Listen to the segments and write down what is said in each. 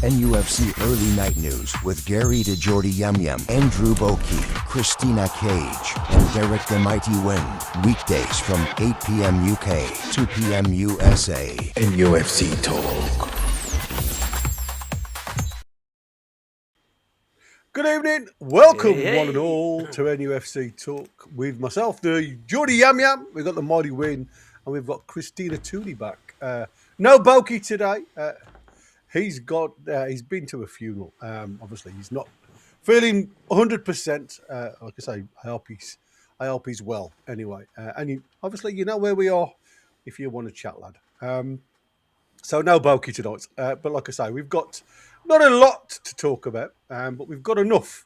NUFC Early Night News with Gary DeJordy Yum Yum, Andrew Boki, Christina Cage, and Derek the Mighty Wind. Weekdays from 8 p.m. UK, 2 p.m. USA. NUFC Talk. Good evening. Welcome, one and all, to NUFC Talk with myself, the Geordie Yam Yam. We've got the Mighty Win, and we've got Christina Tooney back. No Boki today. He's been to a funeral. Obviously, he's not feeling 100%. Like I say, I hope he's well. Anyway, and obviously, you know where we are if you want to chat, lad. So no Boki tonight. But like I say, we've got not a lot to talk about, but we've got enough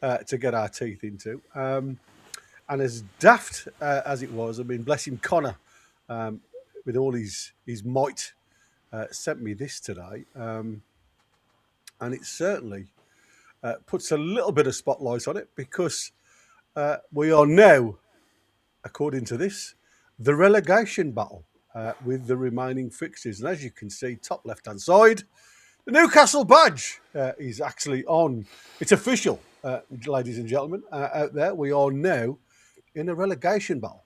to get our teeth into. And as daft as it was, I mean, bless him, Connor, with all his might, sent me this today. And it certainly puts a little bit of spotlight on it because we are now, according to this, the relegation battle with the remaining fixtures. And as you can see, top left-hand side, the Newcastle badge is actually on. It's official, ladies and gentlemen, out there. We are now in a relegation battle.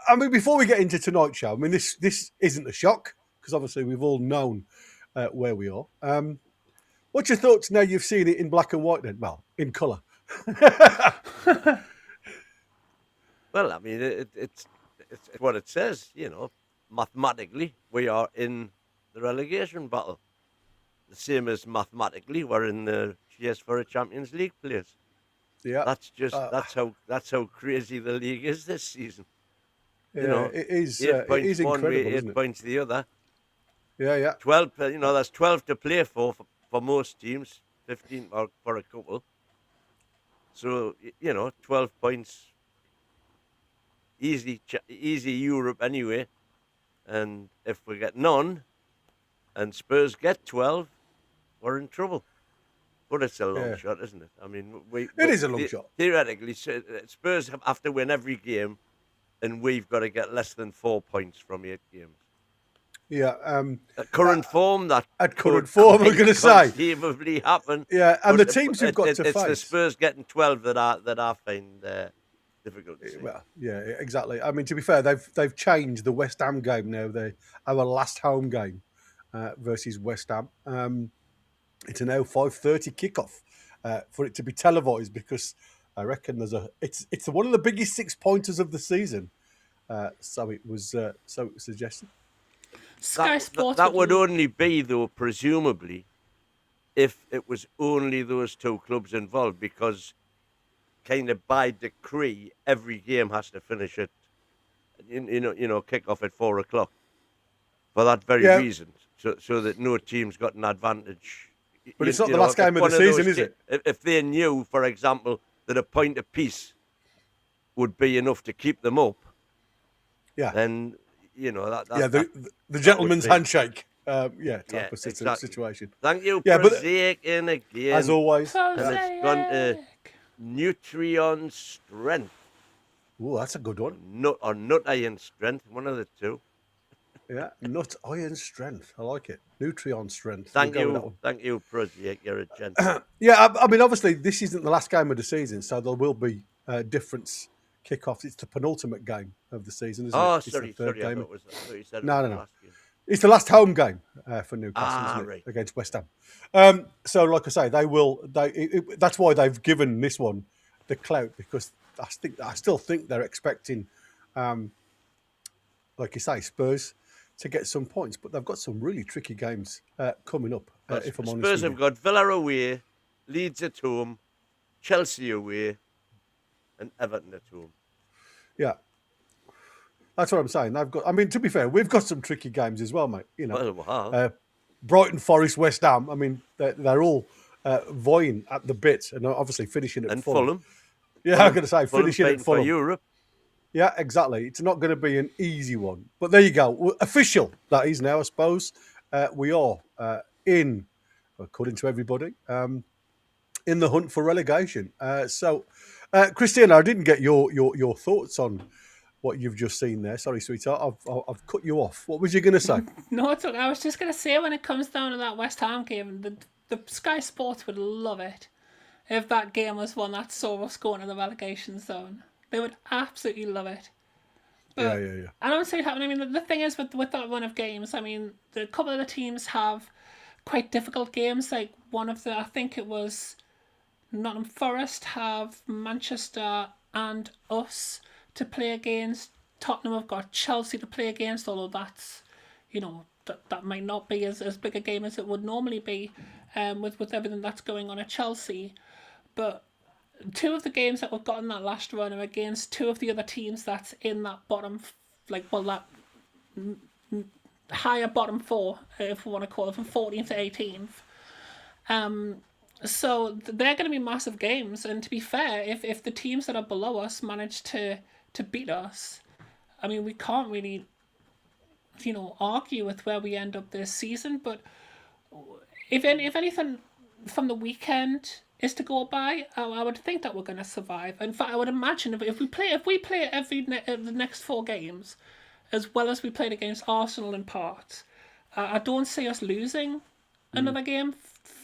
I mean, before we get into tonight's show, I mean, this isn't a shock because obviously we've all known where we are. What's your thoughts now you've seen it in black and white then? Well, in colour. Well, I mean, it's what it says, you know. Mathematically, we are in the relegation battle. The same as mathematically, we're in the chase for a Champions League place. Yeah, that's how crazy the league is this season. Yeah, you know, it is. 8 points it is one incredible, way, isn't 8 it? points the other. Yeah. 12. You know, there's 12 to play for most teams. 15 for a couple. So you know, 12 points. Easy Europe anyway. And if we get none, and Spurs get 12, we're in trouble. But it's a long shot, isn't it? I mean, it is a long shot. Theoretically, Spurs have to win every game, and we've got to get less than 4 points from 8 games. Yeah. At current form, that at current form, I'm going to say, conceivably happen. Yeah, and the teams who've got to face. It's the Spurs getting 12 that I find difficult to see. Well, yeah, exactly. I mean, to be fair, they've changed the West Ham game now. Our last home game versus West Ham. It's a now 5:30 kickoff for it to be televised because I reckon it's one of the biggest 6-pointers of the season. So it was suggested. Sky Sports. That would only be, though, presumably, if it was only those two clubs involved, because kind of by decree, every game has to finish at, kick off at 4 o'clock. For that very reason, so that no team's got an advantage. But it's not the last game of the season, is it? If they knew, for example, that a point apiece would be enough to keep them up, then the gentleman's handshake, type of situation. Thank you, Prosaic in again. As always, and it's gone to Nutrion Strength. Oh, that's a good one. Nut Iron Strength, one of the two. Yeah, Nut Iron Strength. I like it. Nutrion Strength. Thank you, Prosaic. You're a gentleman. I mean, obviously, this isn't the last game of the season, so there will be different kickoffs. It's the penultimate game of the season, isn't it? Oh, It's sorry. I thought you said no. Last game. It's the last home game for Newcastle, isn't it? Right. Against West Ham. So, like I say, that's why they've given this one the clout, because I still think they're expecting, like you say, Spurs to get some points, but they've got some really tricky games coming up. If I'm honest, Spurs have got Villa away, Leeds at home, Chelsea away, and Everton at home. Yeah, that's what I'm saying. I mean, to be fair, we've got some tricky games as well, mate. You know, Brighton, Forest, West Ham. I mean, they're all vying at the bit, and obviously finishing at Fulham. Yeah, I'm going to say finishing at Fulham. For Europe. Yeah, exactly. It's not going to be an easy one. But there you go. Official, that is now, I suppose. We are in, according to everybody, in the hunt for relegation. So, Christina, I didn't get your thoughts on what you've just seen there. Sorry, sweetheart, I've cut you off. What was you going to say? No, it's okay. I was just going to say, when it comes down to that West Ham game, the Sky Sports would love it if that game was one that saw us going to the relegation zone. They would absolutely love it. But Yeah. I don't see it happening. I mean, the thing is with that run of games, I mean, a couple of the teams have quite difficult games. Like I think it was Nottingham Forest have Manchester and us to play against. Tottenham have got Chelsea to play against, although that's, that might not be as big a game as it would normally be with everything that's going on at Chelsea. But two of the games that we've got in that last run are against two of the other teams that's in that bottom, that higher bottom four, if we want to call it, from 14th to 18th. So they're going to be massive games. And to be fair, if the teams that are below us manage to beat us, I mean, we can't really, argue with where we end up this season. But if anything from the weekend is to go by, I would think that we're going to survive. In fact, I would imagine if we play the next four games, as well as we played against Arsenal in part, I don't see us losing another game.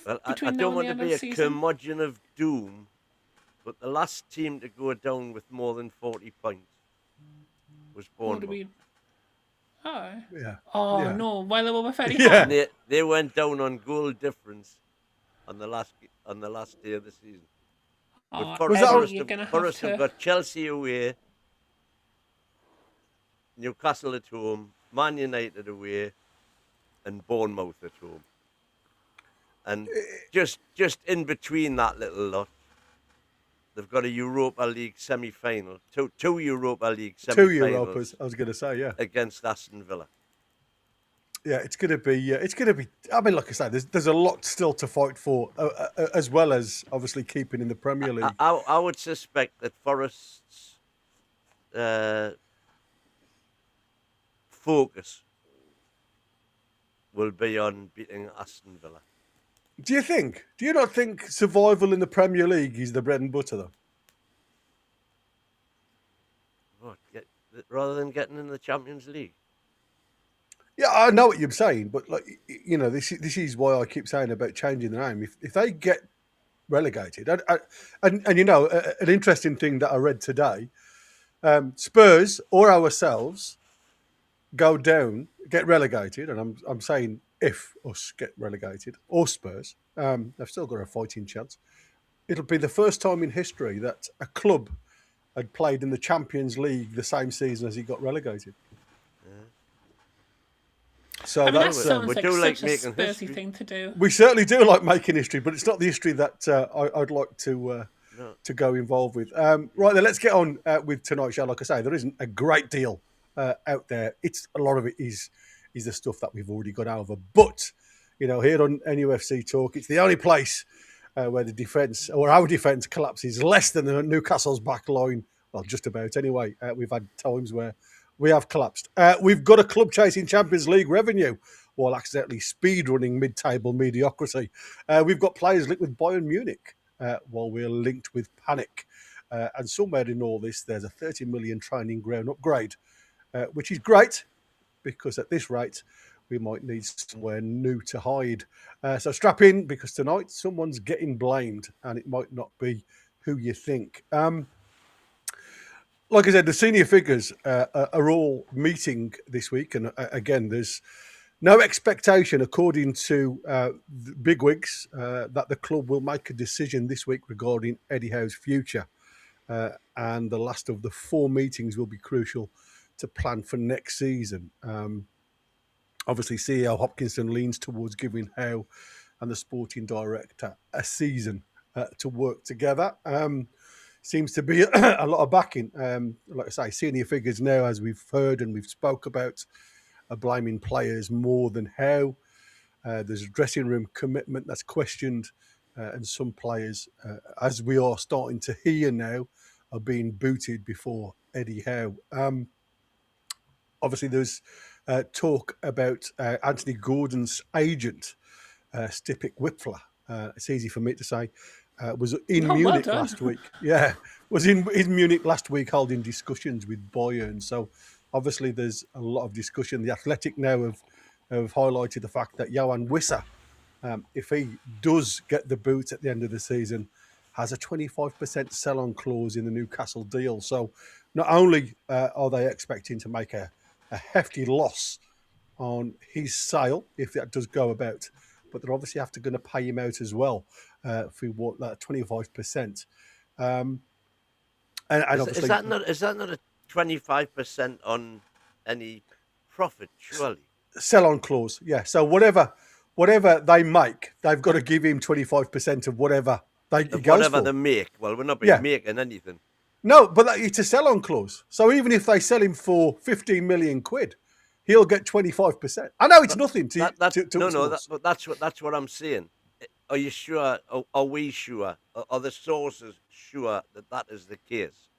Well, I between now don't and want the to end of be the a season. curmudgeon of doom, but the last team to go down with more than 40 points was What do Bournemouth. we? Oh. Yeah. Oh Yeah. no! While they were fairly Yeah. And they went down on goal difference on the last day of the season. Oh, But Was that Forest you're gonna Forest have have to. got Chelsea away, Newcastle at home, Man United away, and Bournemouth at home. And just in between that little lot, they've got a Europa League semi-final, two Europa League Two semi-finals Europas, I was going to say, yeah. against Aston Villa. Yeah, it's going to be. I mean, like I say, there's a lot still to fight for, as well as obviously keeping in the Premier League. I would suspect that Forest's focus will be on beating Aston Villa. Do you think? Do you not think survival in the Premier League is the bread and butter, though? What, rather than getting in the Champions League? Yeah, I know what you're saying, but this is why I keep saying about changing the name. If they get relegated, and an interesting thing that I read today, Spurs or ourselves go down, get relegated, and I'm saying if us get relegated or Spurs, they've still got a fighting chance. It'll be the first time in history that a club had played in the Champions League the same season as he got relegated. So I mean, that that's sounds we like do such like a making Spursy history. thing to do. we certainly do like making history, but it's not the history that I'd like to No. go involved with. Right then, let's get on with tonight's show. Like I say, there isn't a great deal out there. A lot of it is the stuff that we've already gone over. But here on NUFC Talk, it's the only place where the defence or our defence collapses less than the Newcastle's back line. Well, just about anyway. We've had times where we have collapsed. We've got a club chasing Champions League revenue while accidentally speed-running mid-table mediocrity. We've got players linked with Bayern Munich while we're linked with panic. And somewhere in all this, there's a 30 million training ground upgrade, which is great because at this rate, we might need somewhere new to hide. So strap in because tonight someone's getting blamed and it might not be who you think. Like I said, the senior figures are all meeting this week. And again, there's no expectation, according to the bigwigs, that the club will make a decision this week regarding Eddie Howe's future. And the last of the 4 meetings will be crucial to plan for next season. Obviously, CEO Hopkinson leans towards giving Howe and the sporting director a season to work together. Seems to be a lot of backing. Like I say, senior figures now, as we've heard and we've spoke about, are blaming players more than Howe. There's a dressing room commitment that's questioned, and some players, as we are starting to hear now, are being booted before Eddie Howe. Obviously, there's talk about Anthony Gordon's agent, Stipik Whipfler. It's easy for me to say. was in Oh, well Munich done. last week. Yeah, was in Munich last week holding discussions with Bayern. So obviously there's a lot of discussion. The Athletic now have highlighted the fact that Johan Wissa, if he does get the boot at the end of the season, has a 25% sell-on clause in the Newcastle deal. So not only are they expecting to make a hefty loss on his sale, if that does go about, but they're obviously going to pay him out as well for what that 25%. And obviously, Is that not a 25% on any profit? Surely. sell-on clause, yeah. So whatever they make, they've got to give him 25% of whatever he goes Whatever for. they make. Well, we're not making anything. No, but it's a sell-on clause. So even if they sell him for 15 million quid, he'll get 25%. I know it's nothing to but that's what I'm saying. Are you sure? Are we sure? Are the sources sure that is the case?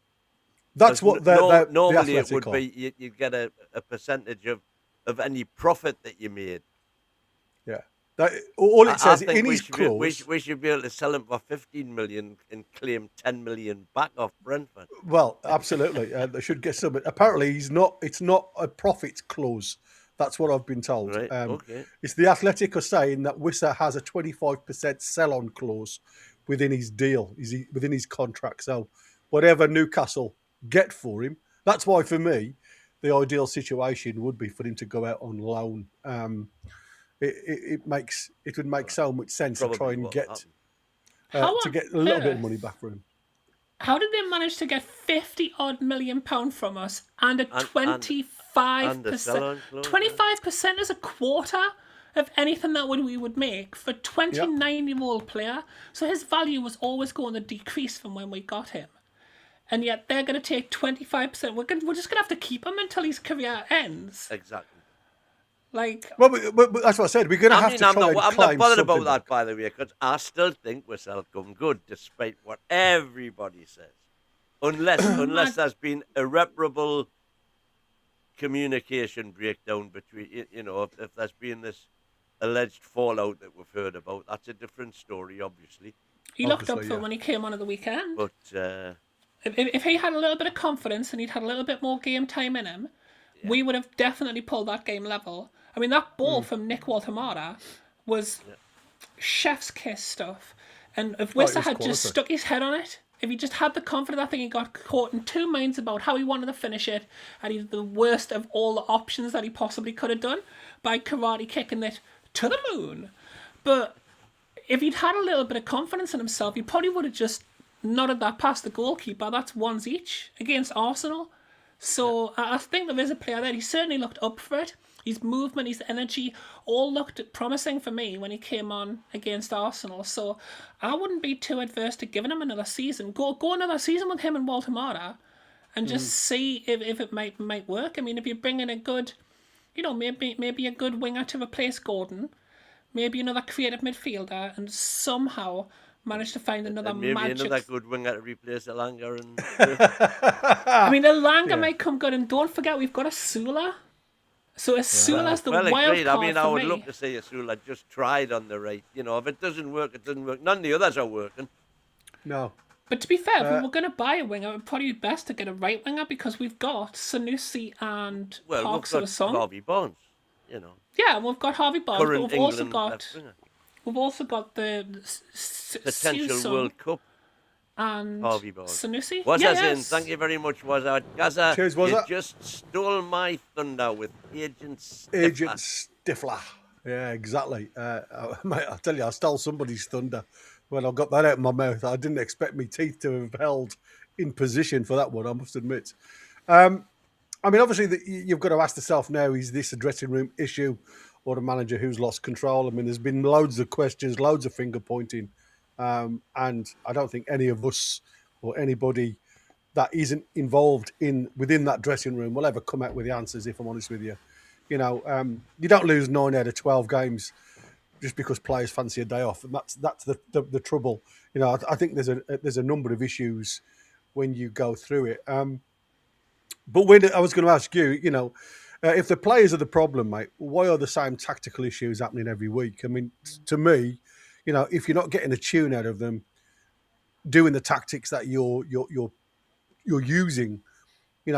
That's what normally the it would be. You'd get a percentage of any profit that you made. Yeah. All it says I think in his clause. We should be able to sell him for 15 million and claim 10 million back off Brentford. Well, absolutely. They should get some. Apparently, it's not a profit clause. That's what I've been told. Right, okay. It's the Athletic are saying that Wissa has a 25% sell-on clause within his deal, within his contract. So whatever Newcastle get for him, that's why for me, the ideal situation would be for him to go out on loan. It would make so much sense to try and get a little bit of money back for him. How did they manage to get 50-odd million pound from us and a 25%? 25% is a quarter of anything that we would make for 29-year-old player. So his value was always going to decrease from when we got him. And yet they're going to take 25%. We're just going to have to keep him until his career ends. Exactly. But that's what I said. We're going to have to try and I'm climb not bothered about something that, back. by the way, because I still think we're self-come good, despite what everybody says. Unless there's been irreparable communication breakdown between, if there's been this alleged fallout that we've heard about, that's a different story, obviously. He looked up for it when he came on at the weekend. But if he had a little bit of confidence and he'd had a little bit more game time in him, we would have definitely pulled that game level. I mean, that ball from Nick Waltamara was chef's kiss stuff. And if Wissa had just stuck his head on it, if he just had the confidence, I think he got caught in two minds about how he wanted to finish it, and he did the worst of all the options that he possibly could have done by karate kicking it to the moon. But if he'd had a little bit of confidence in himself, he probably would have just nodded that past the goalkeeper. That's ones each against Arsenal. So I think there is a player there. He certainly looked up for it. His movement, his energy, all looked promising for me when he came on against Arsenal. So I wouldn't be too adverse to giving him another season. Go another season with him and Waltamara and just see if it might work. I mean, if you bring in a good, maybe a good winger to replace Gordon, maybe another creative midfielder, and somehow manage to find another another good winger to replace Elanga. I mean, Elanga might come good, and don't forget we've got a Sula. So Asula's the wild card I mean, I would for me. love to see Asula just tried on the right. If it doesn't work, it doesn't work. None of the others are working. No. But to be fair, if we were going to buy a winger, it would probably be best to get a right winger because we've got Sanusi and Park Seo-sung. Harvey Barnes, Yeah, we've got Harvey Barnes, current but we've also got the potential World Cup and Harvey Barnes. Sanusi. In. Thank you very much, Wazza. Gaza, cheers, you Wazza. just stole my thunder with Agent Stifler. Agent Stifler. Yeah, exactly. Mate, I tell you, I stole somebody's thunder when I got that out of my mouth. I didn't expect my teeth to have held in position for that one, I must admit. I mean, obviously, you've got to ask yourself now, is this a dressing room issue or a manager who's lost control? I mean, there's been loads of questions, loads of finger pointing. And I don't think any of us or anybody that isn't involved within that dressing room will ever come out with the answers, if I'm honest with you. You don't lose 9 out of 12 games just because players fancy a day off. And that's the trouble. I think there's a number of issues when you go through it. But when I was going to ask you, if the players are the problem, mate, why are the same tactical issues happening every week? I mean, to me, if you're not getting a tune out of them, doing the tactics that you're using,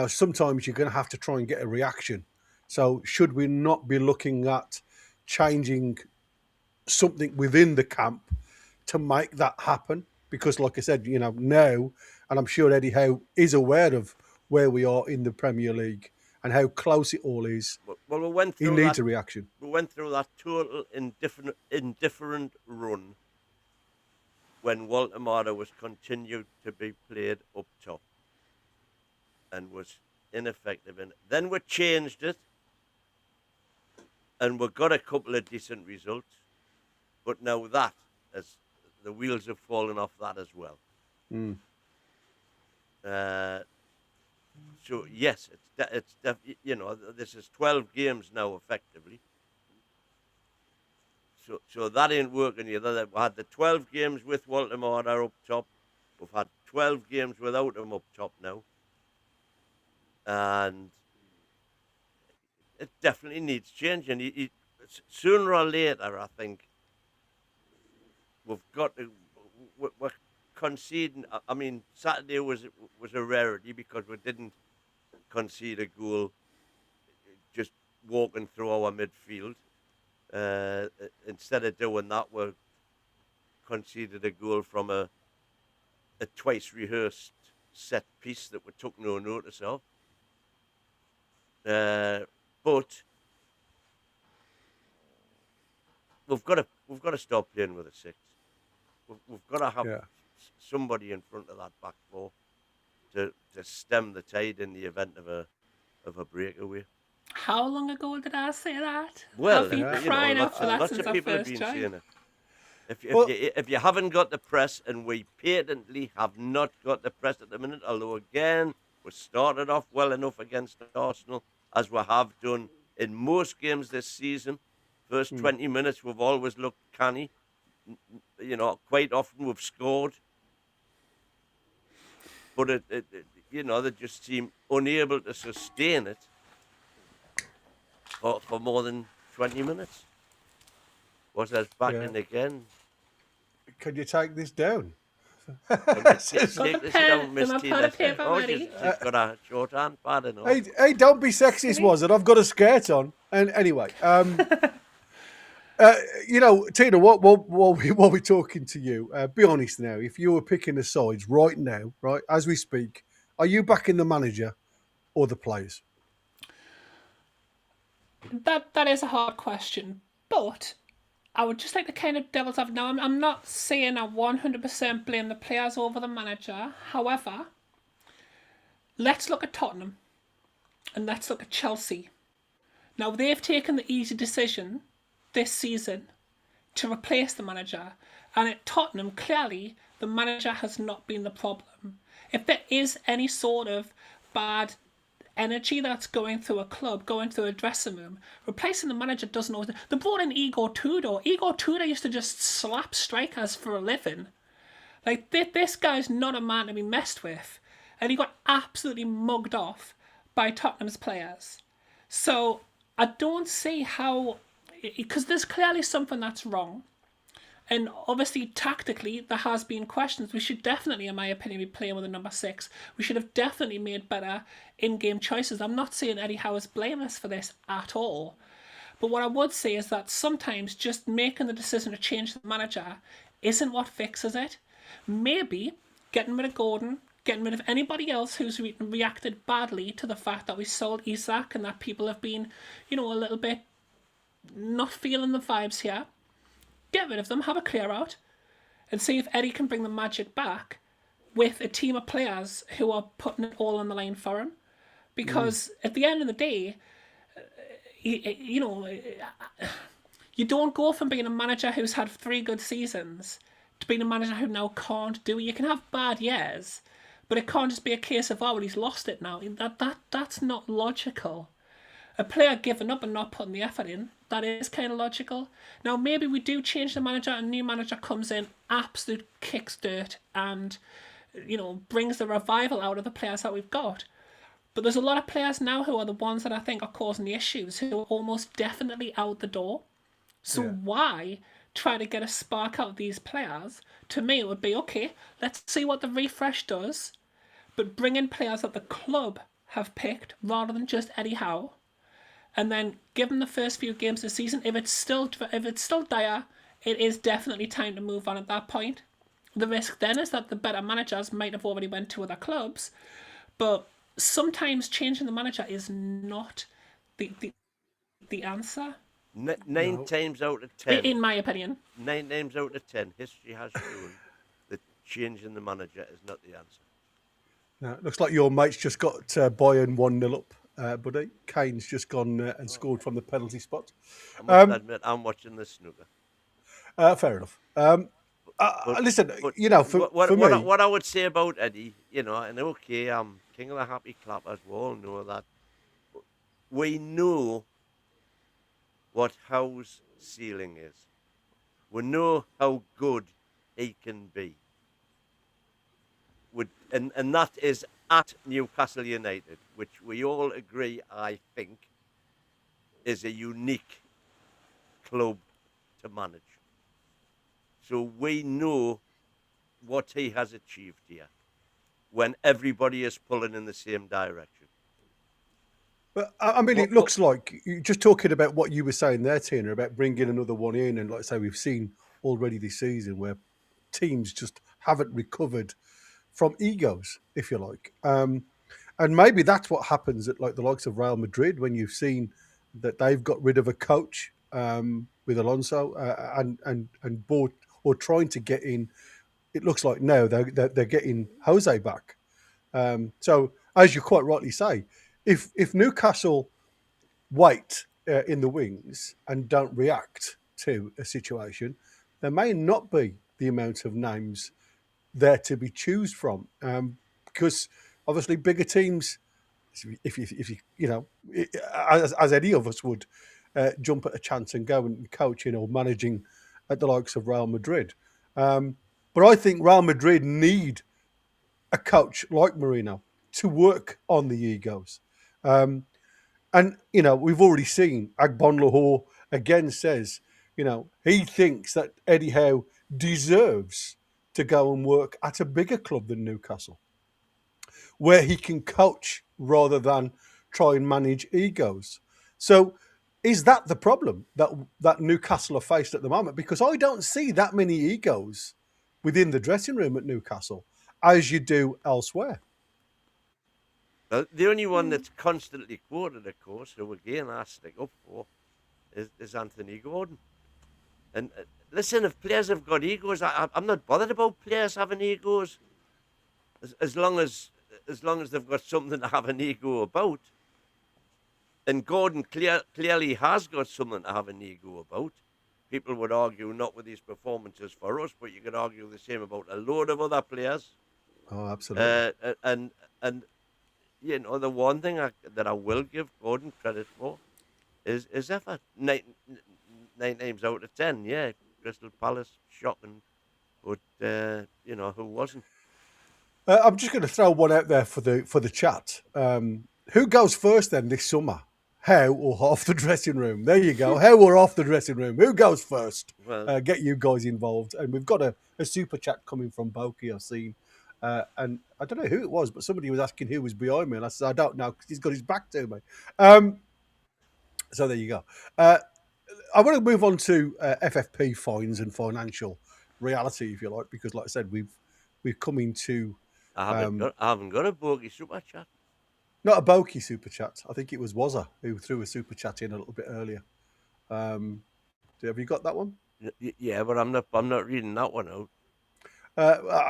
sometimes you're going to have to try and get a reaction. So should we not be looking at changing something within the camp to make that happen? Because like I said, now, and I'm sure Eddie Howe is aware of where we are in the Premier League and how close it all is. Well, we went through he needs a reaction. We went through that total indifferent run when Walter Mata was continued to be played up top and was ineffective in it. Then we changed it and we got a couple of decent results. But now that, as the wheels have fallen off that as well. So yes, it's this is 12 games now effectively. So that ain't working either. We had the 12 games with Walter Mata up top. We've had 12 games without him up top now. And it definitely needs changing. Sooner or later, I think, we're conceding. I mean, Saturday was a rarity because we didn't concede a goal just walking through our midfield. Instead of doing that, we conceded a goal from a twice rehearsed set piece that we took no notice of. But we've got to stop playing with a six. We've got to have somebody in front of that back four to stem the tide in the event of a breakaway. How long ago did I say that? Well, I've been crying out for that lots since of people have been joined. saying it. If you haven't got the press, and we patently have not got the press at the minute, although again we started off well enough against Arsenal, as we have done in most games this season. First 20 minutes we've always looked canny. Quite often we've scored, but they just seem unable to sustain it for more than 20 minutes. Was us back in again? Could you take this down? Take this down, Miss Tina. She's got a shorthand pad and all. Hey, don't be sexist, was it? I've got a skirt on. And anyway, Tina, while we're talking to you, be honest now. If you were picking the sides right now, right as we speak, are you backing the manager or the players? That is a hard question, but I would just like to kind of devil's advocate. Now, I'm not saying I 100% blame the players over the manager. However, let's look at Tottenham and let's look at Chelsea. Now, they've taken the easy decision this season to replace the manager. And at Tottenham, clearly, the manager has not been the problem. If there is any sort of bad energy that's going through a club, going through a dressing room, replacing the manager doesn't always... They brought in Igor Tudor. Igor Tudor used to just slap strikers for a living. Like, this guy's not a man to be messed with. And he got absolutely mugged off by Tottenham's players. So I don't see how... Because there's clearly something that's wrong. And obviously, tactically, there has been questions. We should definitely, in my opinion, be playing with a number 6. We should have definitely made better in-game choices. I'm not saying Eddie Howe is blameless for this at all. But what I would say is that sometimes just making the decision to change the manager isn't what fixes it. Maybe getting rid of Gordon, getting rid of anybody else who's reacted badly to the fact that we sold Isak and that people have been, a little bit not feeling the vibes here. Get rid of them, have a clear out, and see if Eddie can bring the magic back with a team of players who are putting it all on the line for him. Because at the end of the day, you don't go from being a manager who's had 3 good seasons to being a manager who now can't do it. You can have bad years, but it can't just be a case of, well, he's lost it now. That's not logical. A player giving up and not putting the effort in, that is kind of logical. Now, maybe we do change the manager, and a new manager comes in, absolute kicks dirt, and, brings the revival out of the players that we've got. But there's a lot of players now who are the ones that I think are causing the issues, who are almost definitely out the door. So why trying to get a spark out of these players, to me it would be, okay, let's see what the refresh does, but bring in players that the club have picked rather than just Eddie Howe. And then give them the first few games of the season. If it's still dire, it is definitely time to move on at that point. The risk then is that the better managers might have already went to other clubs, but sometimes changing the manager is not the answer. Nine times out of 10, in my opinion. 9 times out of 10, history has shown that changing the manager is not the answer. Now, it looks like your mate's just got Bayern 1-0 up, buddy. Kane's just gone and scored from the penalty spot. I must admit, I'm watching the snooker. Fair enough. Listen, you know, for me... What I would say about Eddie, you know, and okay, I'm king of the happy clappers. We all know that. We know what Howe's ceiling is. We know how good he can be. And that is at Newcastle United, which we all agree, I think, is a unique club to manage. So we know what he has achieved here when everybody is pulling in the same direction. But I mean, it looks like, just talking about what you were saying there, Tina, about bringing another one in, and like I say, we've seen already this season where teams just haven't recovered from egos, if you like. And maybe that's what happens at like the likes of Real Madrid when you've seen that they've got rid of a coach with Alonso and bought or trying to get in. It looks like now they're getting Jose back. So as you quite rightly say, if Newcastle wait in the wings and don't react to a situation, there may not be the amount of names there to be choose from, because obviously bigger teams, if you know, as any of us would, jump at a chance and go and coaching or managing at the likes of Real Madrid. But I think Real Madrid need a coach like Mourinho to work on the egos. And, you know, we've already seen Agbonlahor again says, you know, he thinks that Eddie Howe deserves to go and work at a bigger club than Newcastle, where he can coach rather than try and manage egos. So is that the problem that Newcastle are faced at the moment? Because I don't see that many egos within the dressing room at Newcastle as you do elsewhere. The only one that's constantly quoted, of course, who again I stick up for, is Anthony Gordon. And listen, if players have got egos, I'm not bothered about players having egos, as long as they've got something to have an ego about. And Gordon clearly has got something to have an ego about. People would argue not with his performances for us, but you could argue the same about a load of other players. Oh, absolutely. And you know, the one thing that I will give Gordon credit for is effort. 9 times out of 10, yeah. Crystal Palace, shocking. But, you know, who wasn't? I'm just going to throw one out there for the chat. Who goes first then this summer? Howe or off the dressing room? There you go. Howe or off the dressing room? Who goes first? Well, Get you guys involved. And we've got a super chat coming from Boki, I've seen. And I don't know who it was, but somebody was asking who was behind me. And I said, I don't know, because he's got his back to me. So there you go. I want to move on to FFP fines and financial reality, if you like, because like I said, we've come into... I haven't got a bogey super chat. Not a Boki super chat. I think it was Wazza who threw a super chat in a little bit earlier. Have you got that one? Yeah, but I'm not reading that one out.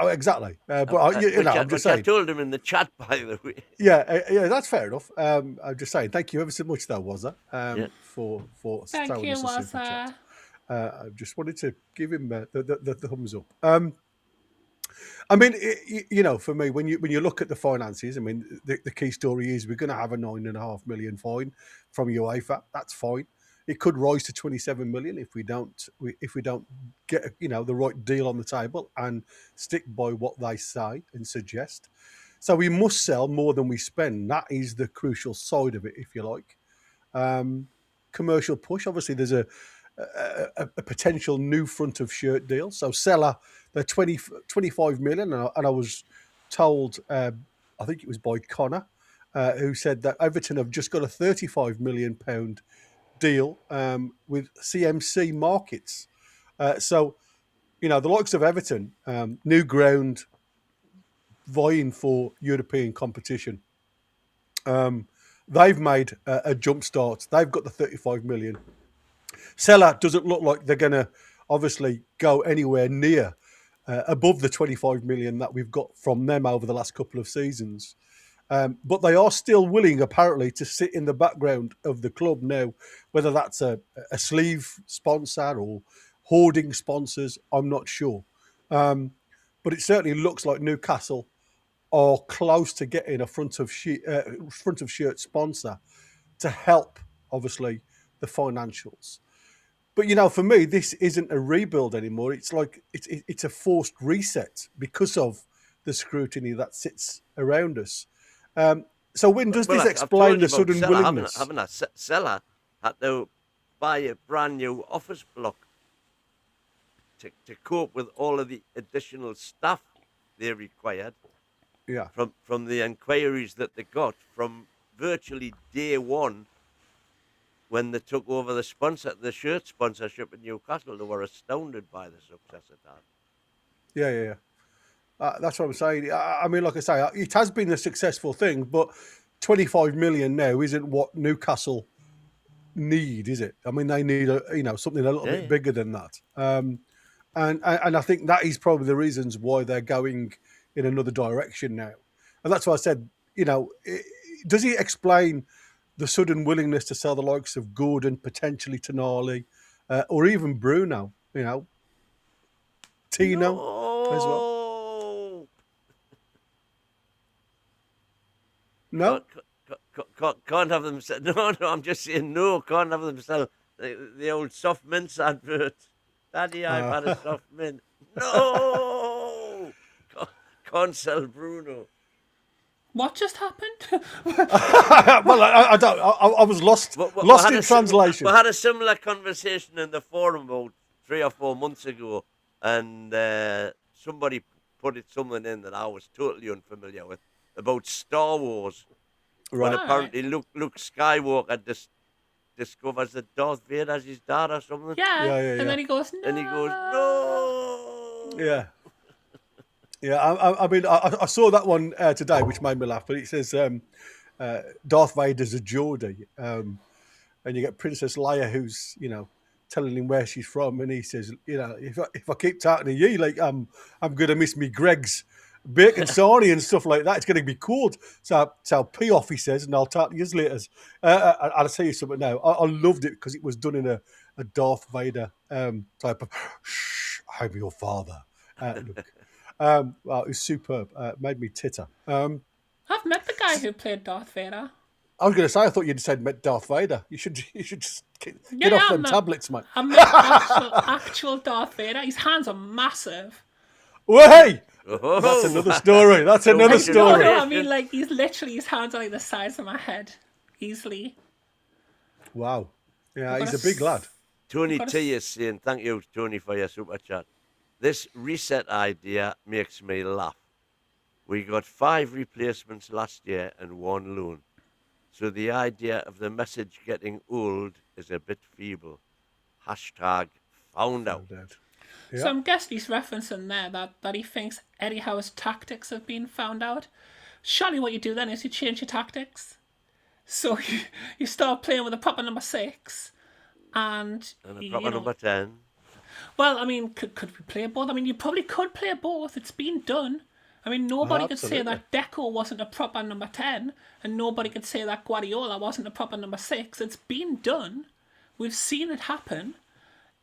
Exactly. But I'm just saying. I told him in the chat, by the way. Yeah, that's fair enough. I'm just saying. Thank you ever so much, though, Wazza, for throwing us a super chat. I just wanted to give him the thumbs up. I mean, you know, for me, when you look at the finances, I mean, the key story is we're going to have a $9.5 million fine from UEFA. That's fine. It could rise to 27 million if we don't get, you know, the right deal on the table and stick by what they say and suggest. So we must sell more than we spend. That is the crucial side of it, if you like. Commercial push. Obviously, there's a potential new front of shirt deal. So Seller, they're 25 million, and I was told, I think it was by Connor, who said that Everton have just got a 35 million pound deal with CMC Markets. So, you know, the likes of Everton, new ground, vying for European competition. They've made a jump start. They've got the 35 million. Seller doesn't look like they're going to obviously go anywhere near above the 25 million that we've got from them over the last couple of seasons. But they are still willing, apparently, to sit in the background of the club now, whether that's a sleeve sponsor or hoarding sponsors, I'm not sure. But it certainly looks like Newcastle are close to getting a front of shirt sponsor to help, obviously, the financials. But you know, for me, this isn't a rebuild anymore. It's like it's a forced reset because of the scrutiny that sits around us. So when does this explain the sudden willingness? Having a Seller had to buy a brand new office block to cope with all of the additional staff they required. Yeah. From the inquiries that they got from virtually day one when they took over the shirt sponsorship in Newcastle, they were astounded by the success it had. Yeah. That's what I'm saying. I mean, like I say, it has been a successful thing, but 25 million now isn't what Newcastle need, is it? I mean, they need something a little bit bigger than that. And I think that is probably the reasons why they're going in another direction now. And that's why I said, does he explain the sudden willingness to sell the likes of Gordon, potentially Tonali, or even Bruno, Tino as well? No? Can't have them sell. No, I'm just saying no, can't have them sell the old soft mints advert. Daddy, I've had a soft mint. No! Can't sell Bruno. What just happened? Well, I don't. I was lost in translation. We had a similar conversation in the forum about 3 or 4 months ago, and somebody put something in that I was totally unfamiliar with about Star Wars. Right. When apparently Luke Skywalker discovers that Darth Vader is his dad or something. Yeah. Yeah. And then he goes, no. And he goes, no. Yeah. Yeah, I mean, I saw that one today, which made me laugh. But it says Darth Vader's a Geordie, and you get Princess Leia, who's telling him where she's from, and he says, if I keep talking to you, like I'm gonna miss me Greg's bacon sarnie and stuff like that. It's gonna be cold. So pee off, he says, and I'll talk to you later. I'll tell you something now. I loved it because it was done in a Darth Vader type of. Shh, I'm your father. Look. Well, it was superb. Made me titter. I've met the guy who played Darth Vader. I was going to say, I thought you'd said met Darth Vader. You should just get off them tablets, mate. I met actual Darth Vader. His hands are massive. Well, hey, that's another story. That's another story. No, I mean, like, his hands are like the size of my head, easily. Wow. Yeah, he's a big lad. Tony T is saying, thank you, Tony, for your super chat. This reset idea makes me laugh. We got 5 replacements last year and 1 loan. So the idea of the message getting old is a bit feeble. Hashtag found out. Yeah. So I'm guessing he's referencing there that he thinks Eddie Howe's tactics have been found out. Surely what you do then is you change your tactics. So you start playing with a proper number 6 and a proper number 10. Well, I mean, could we play both? I mean, you probably could play both. It's been done. I mean, nobody could say that Deco wasn't a proper number 10, and nobody could say that Guardiola wasn't a proper number 6. It's been done. We've seen it happen.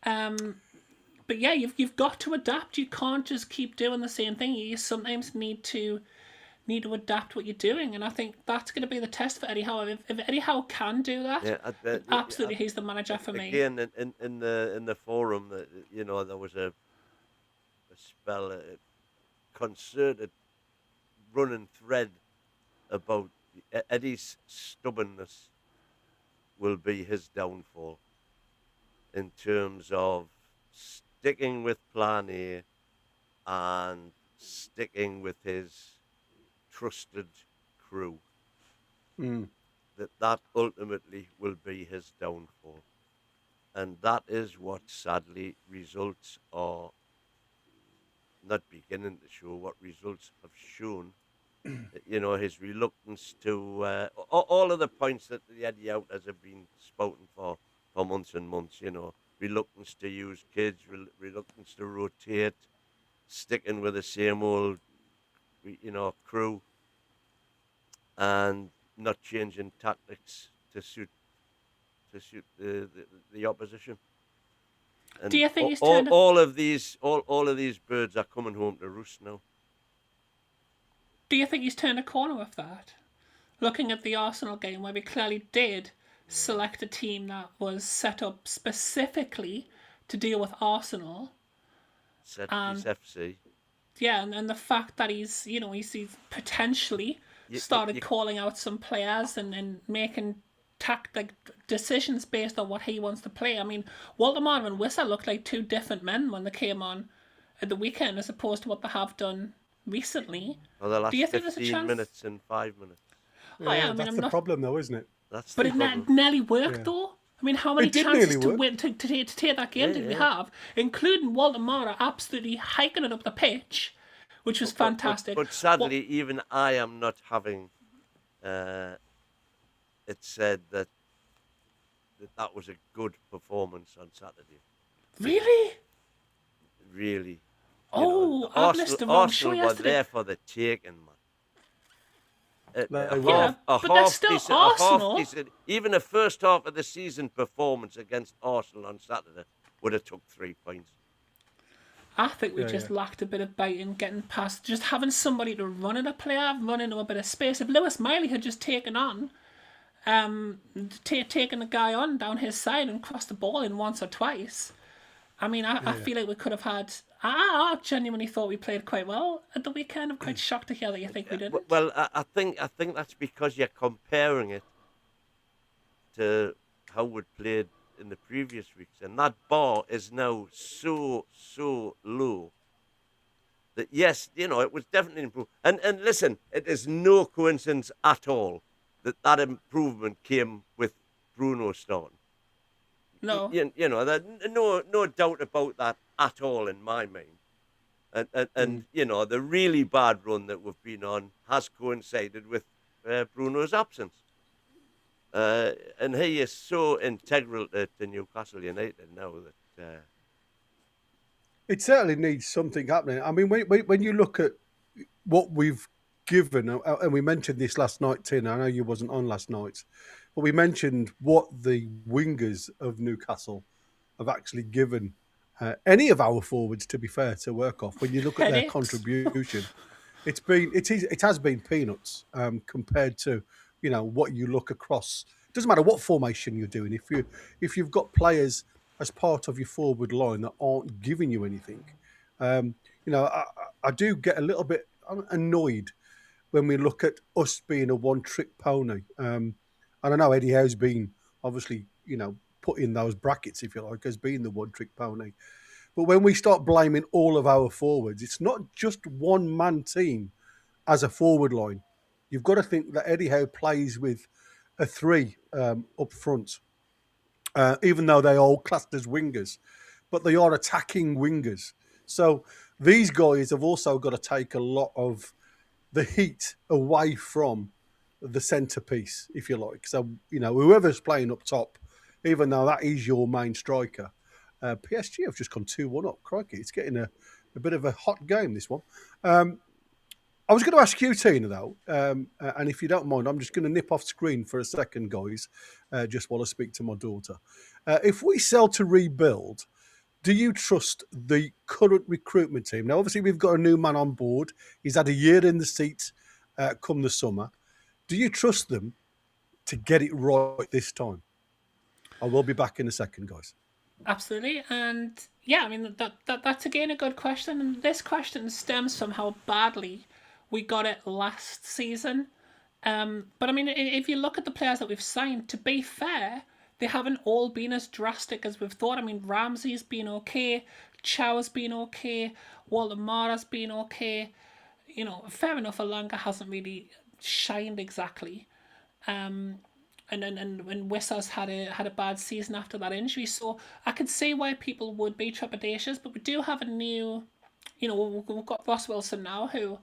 But yeah, you've got to adapt. You can't just keep doing the same thing. You sometimes need to adapt what you're doing, and I think that's going to be the test for Eddie Howe. If Eddie Howe can do that, absolutely, he's the manager for me. Again, in the forum, there was a spell, a concerted running thread about Eddie's stubbornness will be his downfall. in terms of sticking with plan A and sticking with his trusted crew. That ultimately will be his downfall. And that is what sadly results are not beginning to show, what results have shown. His reluctance to all of the points that the Eddie Howe have been spoken for months and months, reluctance to use kids, reluctance to rotate, sticking with the same old, crew, and not changing tactics to suit the opposition. And Do you think he's all of these birds are coming home to roost now? Do you think he's turned a corner with that? Looking at the Arsenal game, where we clearly did select a team that was set up specifically to deal with Arsenal. Set piece FC. Yeah, and the fact that he's potentially started calling out some players and making tactic decisions based on what he wants to play. I mean, Waldemar and Wissa looked like two different men when they came on at the weekend as opposed to what they have done recently. Well, the last Do you think there's a 15 chance? minutes and 5 minutes. That's the problem, though, isn't it? That's But the it problem. nearly worked, though. I mean, how many It did chances nearly to work. win to take that game did we have, including Waldemar absolutely hiking it up the pitch, which was fantastic. But sadly, even I am not having it said that was a good performance on Saturday. Really? Really. Oh, I've missed the wrong show Arsenal were yesterday. there for the taking, man. but that's still Arsenal. Even a first half of the season performance against Arsenal on Saturday would have took 3 points. I think we just lacked a bit of bite in getting past, just having somebody to run at a player, run into a bit of space. If Lewis Miley had just taken on, taken a guy on down his side and crossed the ball in once or twice, I mean, I feel like we could have had. I genuinely thought we played quite well at the weekend. I'm quite shocked to hear that you think we didn't. Well, I think that's because you're comparing it to how we played in the previous weeks, and that bar is now so low that yes, it was definitely improved. And listen, it is no coincidence at all that improvement came with Bruno starting. No. No doubt about that at all in my mind. And the really bad run that we've been on has coincided with Bruno's absence. And he is so integral to Newcastle United now that it certainly needs something happening. I mean, when you look at what we've given, and we mentioned this last night, Tina, I know you wasn't on last night, but we mentioned what the wingers of Newcastle have actually given any of our forwards, to be fair, to work off. When you look at their contribution, it has been peanuts compared to what you look across. It doesn't matter what formation you're doing. If you've got players as part of your forward line that aren't giving you anything, I do get a little bit annoyed when we look at us being a one-trick pony. And I know Eddie Howe's been obviously, put in those brackets, if you like, as being the one-trick pony. But when we start blaming all of our forwards, it's not just one-man team as a forward line. You've got to think that Eddie Howe plays with a 3 up front, even though they are all classed as wingers, but they are attacking wingers. So these guys have also got to take a lot of the heat away from the centrepiece, if you like. So, whoever's playing up top, even though that is your main striker, PSG have just gone 2-1 up. Crikey, it's getting a bit of a hot game, this one. I was going to ask you, Tina, though, and if you don't mind, I'm just going to nip off screen for a second, guys, just while I speak to my daughter. If we sell to rebuild, do you trust the current recruitment team? Now, obviously, we've got a new man on board. He's had a year in the seat come the summer. Do you trust them to get it right this time? I will be back in a second, guys. Absolutely. And yeah, I mean, that's again a good question. And this question stems from how badly we got it last season. But I mean, if you look at the players that we've signed, to be fair, they haven't all been as drastic as we've thought. I mean, Ramsey's been okay, Chow's been okay, Walter Mara's been okay. You know, fair enough, Alanga hasn't really shined exactly. And when Wissa's had a bad season after that injury, so I could see why people would be trepidatious. But we do have a new, you know, we've got Ross Wilson now, who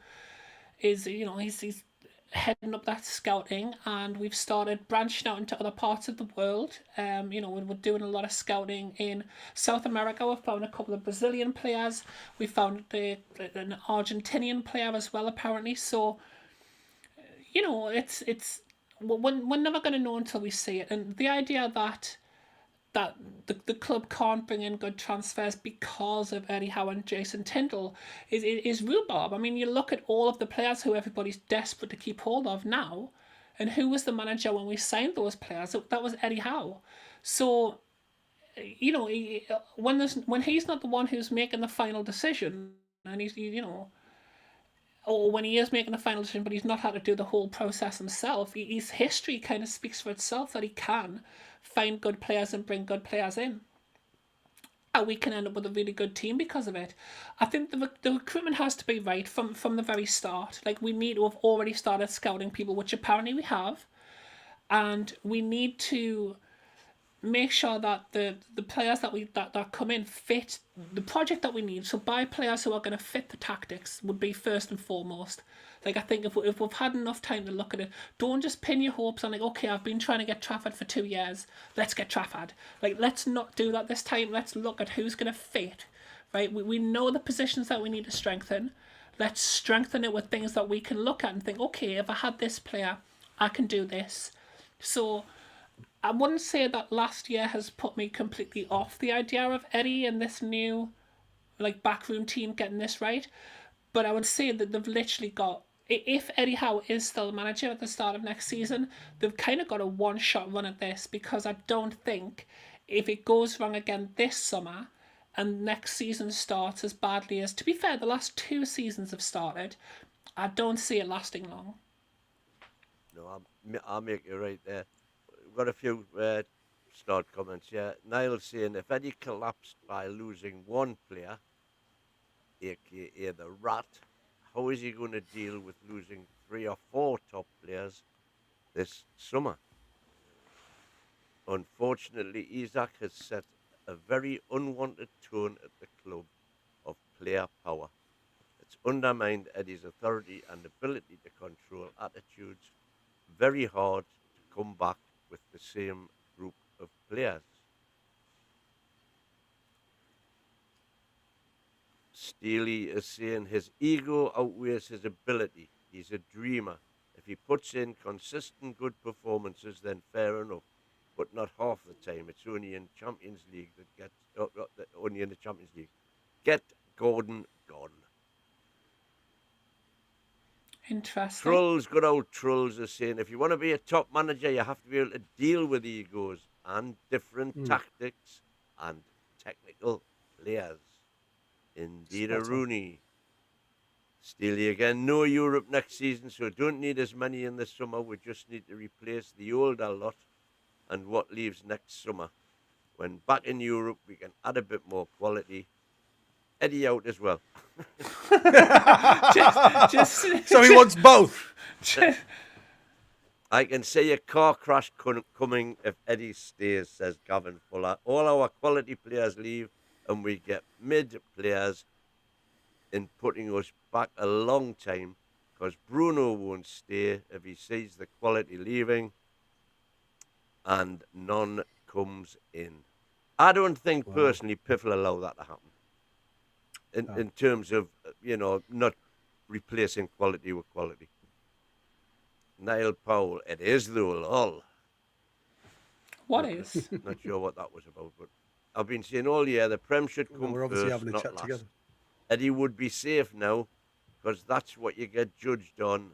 is, you know, he's heading up that scouting, and we've started branching out into other parts of the world. You know, we're doing a lot of scouting in South America. We've found a couple of Brazilian players. We found an Argentinian player as well, apparently. So, you know, we're never going to know until we see it. And the idea that the club can't bring in good transfers because of Eddie Howe and Jason Tindall is rhubarb. I mean, you look at all of the players who everybody's desperate to keep hold of now, and who was the manager when we signed those players? That was Eddie Howe. So, you know, when he's not the one who's making the final decision, and he's, you know, or when he is making the final decision, but he's not had to do the whole process himself. His history kind of speaks for itself, that he can find good players and bring good players in. And we can end up with a really good team because of it. I think the recruitment has to be right from the very start. Like, we need to have already started scouting people, which apparently we have. And we need to make sure that the players that come in fit the project that we need. So buy players who are going to fit the tactics would be first and foremost. Like, I think if we've had enough time to look at it, don't just pin your hopes on, like, okay, I've been trying to get Trafford for 2 years, let's get Trafford. Like, let's not do that this time. Let's look at who's going to fit, right? We know the positions that we need to strengthen. Let's strengthen it with things that we can look at and think, okay, if I had this player, I can do this. So I wouldn't say that last year has put me completely off the idea of Eddie and this new, like, backroom team getting this right. But I would say that they've literally got, if Eddie Howe is still manager at the start of next season, they've kind of got a one-shot run at this, because I don't think if it goes wrong again this summer and next season starts as badly as, to be fair, the last 2 seasons have started, I don't see it lasting long. No, I'll make you right there. We've got a few start comments. Yeah, Niall saying, if Eddie collapsed by losing one player, aka the Rat, how is he going to deal with losing 3 or 4 top players this summer? Unfortunately, Isaac has set a very unwanted tone at the club of player power. It's undermined Eddie's authority and ability to control attitudes. Very hard to come back with the same group of players. Steely is saying his ego outweighs his ability. He's a dreamer. If he puts in consistent good performances, then fair enough. But not half the time. It's only in Champions League that gets only in the Champions League. Get Gordon gone. Interesting. Trolls, good old trolls, are saying if you want to be a top manager, you have to be able to deal with egos and different tactics and technical players. Indeed, a Rooney. Steely again. No Europe next season, so don't need as many in the summer. We just need to replace the older lot and what leaves next summer. When back in Europe, we can add a bit more quality. Eddie out as well. So he wants both. I can see a car crash coming if Eddie stays, says Gavin Fuller. All our quality players leave and we get mid players in putting us back a long time, because Bruno won't stay if he sees the quality leaving and none comes in. I don't think personally PIF will allow that to happen in terms of, you know, not replacing quality with quality. Niall Powell, it is though, lol. What is? Not sure what that was about, but I've been saying all year the Prem should come We're obviously first, having a not chat last. together. Eddie would be safe now, because that's what you get judged on,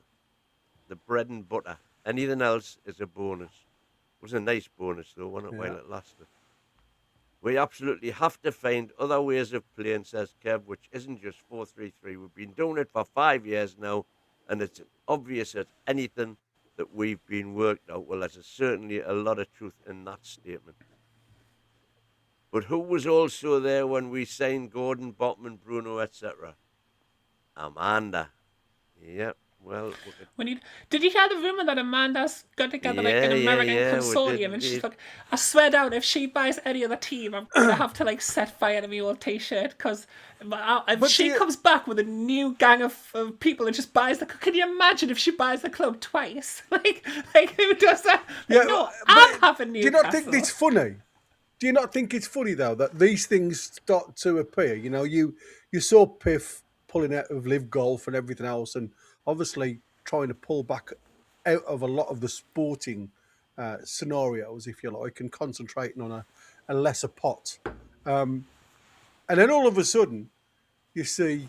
the bread and butter. Anything else is a bonus. It was a nice bonus, though, wasn't it, while it lasted? We absolutely have to find other ways of playing, says Kev, which isn't just 4-3-3. We've been doing it for 5 years now, and it's obvious that anything that we've been worked out. Well, there's certainly a lot of truth in that statement. But who was also there when we signed Gordon, Botman, Bruno, etc.? Amanda. Yep. Well, did you hear the rumor that Amanda's got together like an American consortium, and she's like, I swear down, if she buys any other team, I'm gonna have to like set fire to my old T-shirt, because if she comes back with a new gang of people and just buys the, can you imagine if she buys the club twice? like who does that? Like, no, I'm having Newcastle. Do you not think it's funny? Do you not think it's funny though that these things start to appear? You know, you saw PIF pulling out of Live Golf and everything else, and obviously trying to pull back out of a lot of the sporting scenarios, if you like, and concentrating on a lesser pot. And then all of a sudden, you see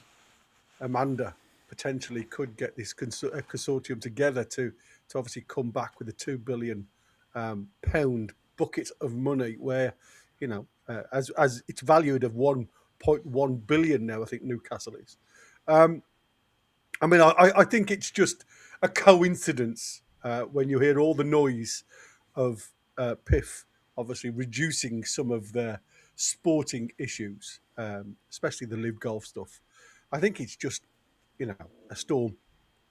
Amanda potentially could get this consortium together to obviously come back with a £2 billion pound bucket of money, where, you know, as it's valued of 1.1 billion now, I think Newcastle is. I mean, I think it's just a coincidence when you hear all the noise of PIF obviously reducing some of their sporting issues, especially the Live Golf stuff. I think it's just, you know, a storm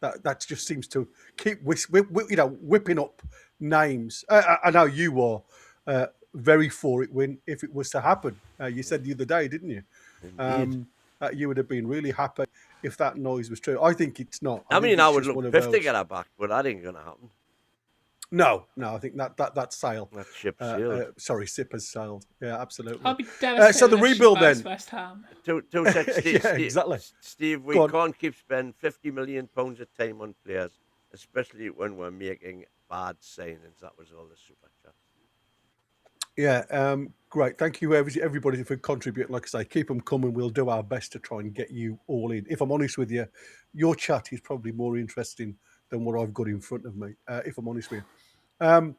that just seems to keep whipping up names. I know you are very for it if it was to happen. You said the other day, didn't you? That you would have been really happy if that noise was true. I think it's not. I mean, I would look PIF to get her back, but that ain't going to happen. No, I think that sailed. That ship sailed. Sorry, Sip has sailed. Yeah, absolutely. I'll be devastated. So the rebuild then. West Ham. Two seconds, Steve, yeah, exactly. Steve, we can't keep spending £50 million a time on players, especially when we're making bad signings. That was all the super chat. Yeah, great. Thank you, everybody, for contributing. Like I say, keep them coming. We'll do our best to try and get you all in. If I'm honest with you, your chat is probably more interesting than what I've got in front of me, if I'm honest with you.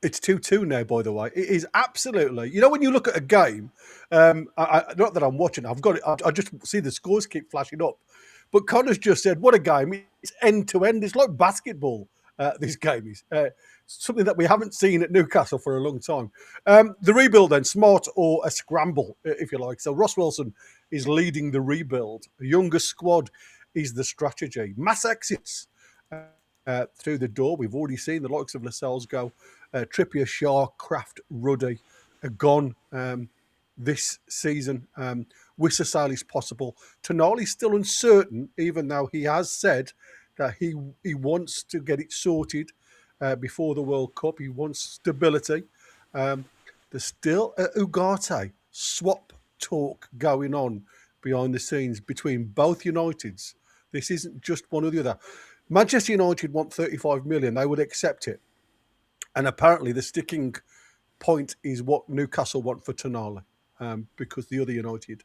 It's 2-2 now, by the way. It is absolutely... You know, when you look at a game, not that I'm watching, I've got it, I just see the scores keep flashing up. But Connor's just said, what a game. It's end-to-end. It's like basketball, this game is. Something that we haven't seen at Newcastle for a long time. The rebuild then, smart or a scramble, if you like. So Ross Wilson is leading the rebuild. A younger squad is the strategy. Mass exits through the door. We've already seen the likes of Lascelles go. Trippier, Shaw, Kraft, Ruddy are gone this season. Wissa Sale is possible. Tonali's still uncertain, even though he has said that he wants to get it sorted before the World Cup. He wants stability. There's still a Ugarte swap talk going on behind the scenes between both Uniteds. This isn't just one or the other. Manchester United want 35 million. They would accept it. And apparently the sticking point is what Newcastle want for Tonali, because the other United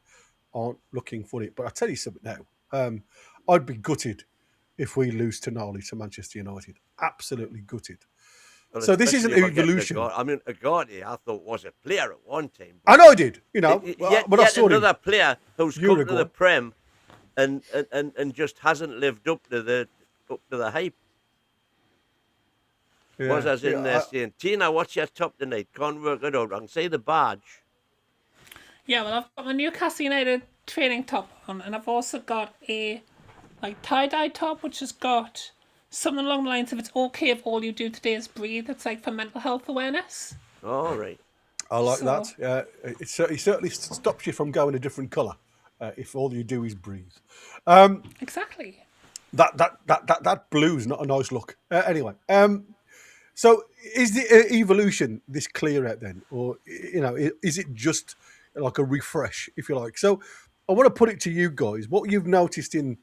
aren't looking for it. But I'll tell you something now. I'd be gutted if we lose Tonali to Manchester United. Absolutely gutted. Well, so this isn't evolution. I mean, Agati, I thought was a player at one time. I know I did, you know. But I saw another player who's come to the Prem and just hasn't lived up to the hype. Yeah, was as in there saying, Tina, what's your top tonight? Can't work it out. I can say the badge. Yeah, well, I've got my Newcastle United training top on, and I've also got a tie-dye top, which has got something along the lines of, it's okay if all you do today is breathe. It's like for mental health awareness. All right. I like that. It certainly stops you from going a different colour if all you do is breathe. Exactly. That blue's not a nice look. Anyway, so is the evolution this clear out then? Or, you know, is it just like a refresh, if you like? So I want to put it to you guys. What you've noticed in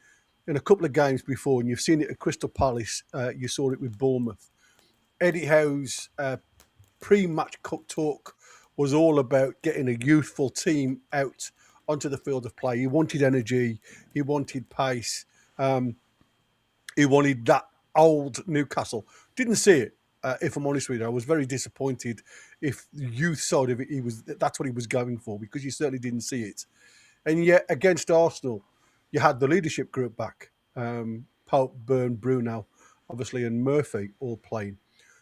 a couple of games before, and you've seen it at Crystal Palace, you saw it with Bournemouth. Eddie Howe's pre-match talk was all about getting a youthful team out onto the field of play. He wanted energy. He wanted pace. He wanted that old Newcastle. Didn't see it, if I'm honest with you. I was very disappointed if the youth side of it, that's what he was going for, because you certainly didn't see it. And yet, against Arsenal, you had the leadership group back. Pope, Byrne, Bruno, obviously, and Murphy all playing.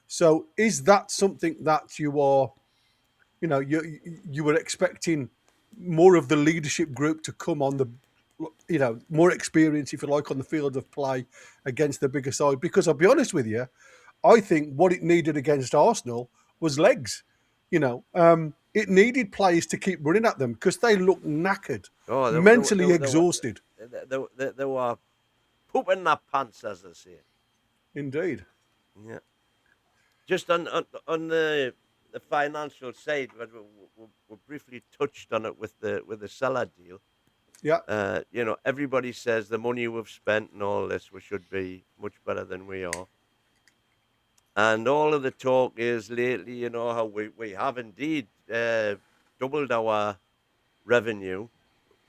So is that something that you are, you were expecting more of the leadership group to come on the, more experience, if you like, on the field of play against the bigger side? Because I'll be honest with you, I think what it needed against Arsenal was legs. It needed players to keep running at them because they looked knackered, mentally exhausted. They were pooping their pants, as they say. Indeed. Yeah. Just on the financial side, we briefly touched on it with the Salah deal. Yeah. Everybody says the money we've spent and all this, we should be much better than we are. And all of the talk is lately, how we have indeed doubled our revenue.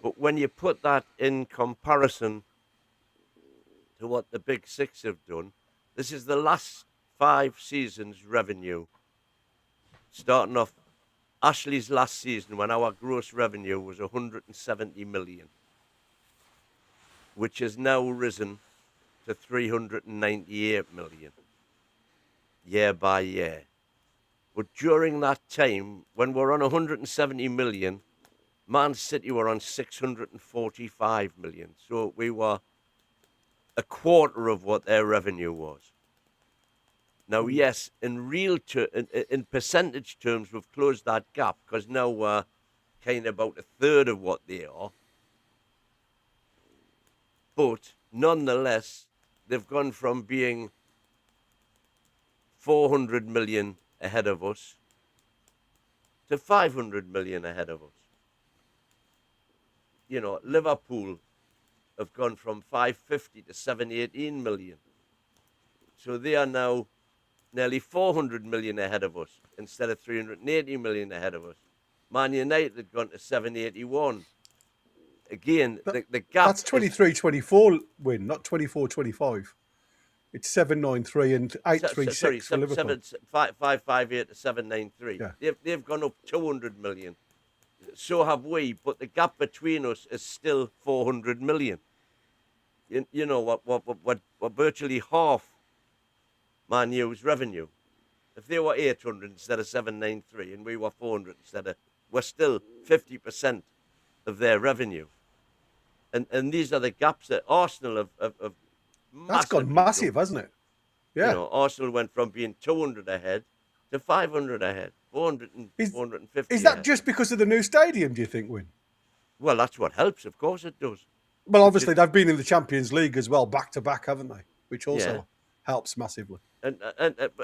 But when you put that in comparison to what the Big Six have done, this is the last 5 seasons' revenue. Starting off Ashley's last season, when our gross revenue was 170 million, which has now risen to 398 million. Year by year. But during that time, when we're on 170 million, Man City were on 645 million. So we were a quarter of what their revenue was. Now, yes, in percentage terms, we've closed that gap because now we're kind of about a third of what they are. But nonetheless, they've gone from being 400 million ahead of us to 500 million ahead of us. Liverpool have gone from 550 to 718 million. So they are now nearly 400 million ahead of us instead of 380 million ahead of us. Man United have gone to 781. Again, the gap. That's 23-24 win, not 24-25. It's 793 and 836 for Liverpool. 558 to 793. Yeah. They've gone up 200 million. So have we, but the gap between us is still 400 million. What virtually half Man U's revenue. If they were 800 instead of 793 and we were 400 we're still 50% of their revenue. And these are the gaps that Arsenal have that's gone massive, hasn't it? Yeah. Arsenal went from being 200 ahead to 500 ahead, 450 Is that ahead. just because of the new stadium, do you think, Win? Well, that's what helps. Of course it does. Well, obviously, they've been in the Champions League as well, back-to-back, haven't they? Which also helps massively. And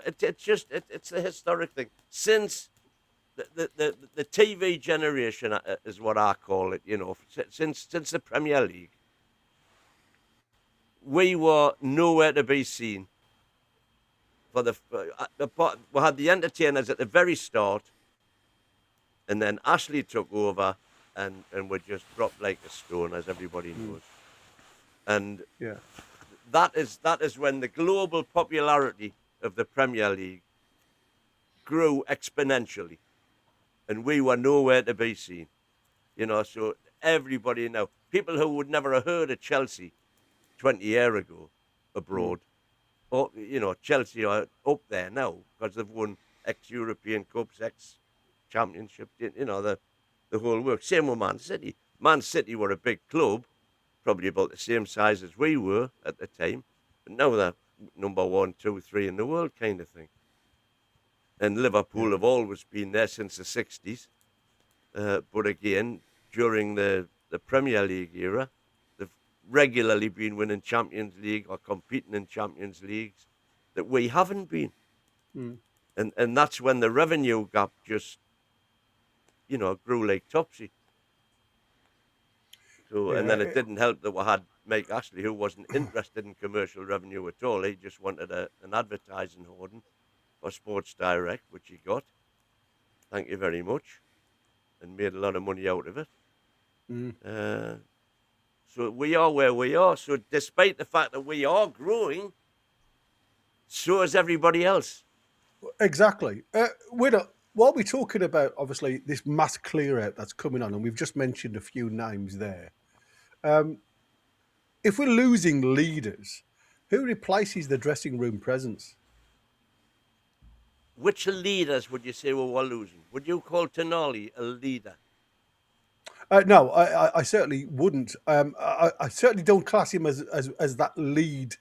it's a historic thing. Since the TV generation is what I call it, since the Premier League, we were nowhere to be seen. We had the entertainers at the very start, and then Ashley took over, and we just dropped like a stone, as everybody knows. And that is when the global popularity of the Premier League grew exponentially, and we were nowhere to be seen. So everybody now, people who would never have heard of Chelsea 20 years ago abroad, or Chelsea are up there now because they've won ex-European Cups, ex-Championship, the whole work. Same with Man City. Man City were a big club, probably about the same size as we were at the time, but now they're number 1, 2, 3 in the world kind of thing. And Liverpool have always been there since the 60s. But again, during the Premier League era, they've regularly been winning Champions League or competing in Champions Leagues that we haven't been. And that's when the revenue gap just, grew like topsy. So, and then it didn't help that we had Mike Ashley, who wasn't interested in commercial revenue at all. He just wanted an advertising hoarding for Sports Direct, which he got. Thank you very much. And made a lot of money out of it. So we are where we are. So despite the fact that we are growing, so is everybody else. Exactly. While we're talking about, obviously, this mass clear-out that's coming on, and we've just mentioned a few names there, if we're losing leaders, Who replaces the dressing room presence? Which leaders would you say we're losing? Would you call Tonali a leader? No, I certainly wouldn't. I certainly don't class him as that lead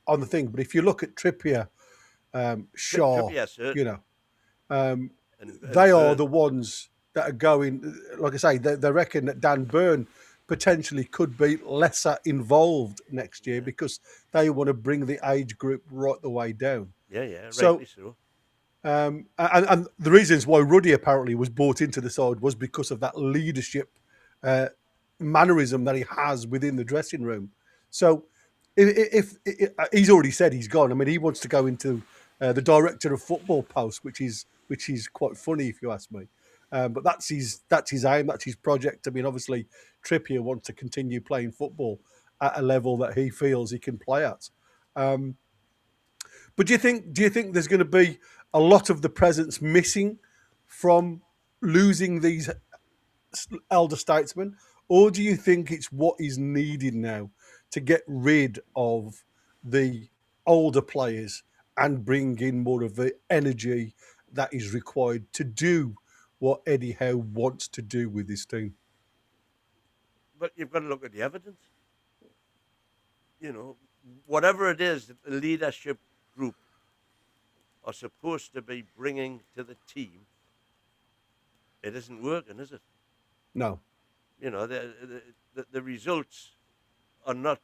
on the thing. But if you look at Trippier, Shaw, Trippier, sir. you know, And they are Burn. the ones that are going. Like I say, they reckon that Dan Burn potentially could be lesser involved next year because they want to bring the age group right the way down. Yeah, So, rightly so. and the reasons why Ruddy apparently was brought into the side was because of that leadership mannerism that he has within the dressing room. So if he's already said he's gone, I mean, he wants to go into the director of football post, which is quite funny if you ask me. But that's his aim, that's his project. I mean, obviously Trippier wants to continue playing football at a level that he feels he can play at. But do you think there's going to be a lot of the presence missing from losing these elder statesmen, or do you think it's what is needed now to get rid of the older players and bring in more of the energy that is required to do what Eddie Howe wants to do with this team? But you've got to look at the evidence. You know, whatever it is that the leadership group are supposed to be bringing to the team, it isn't working, is it? No. You know, the results are not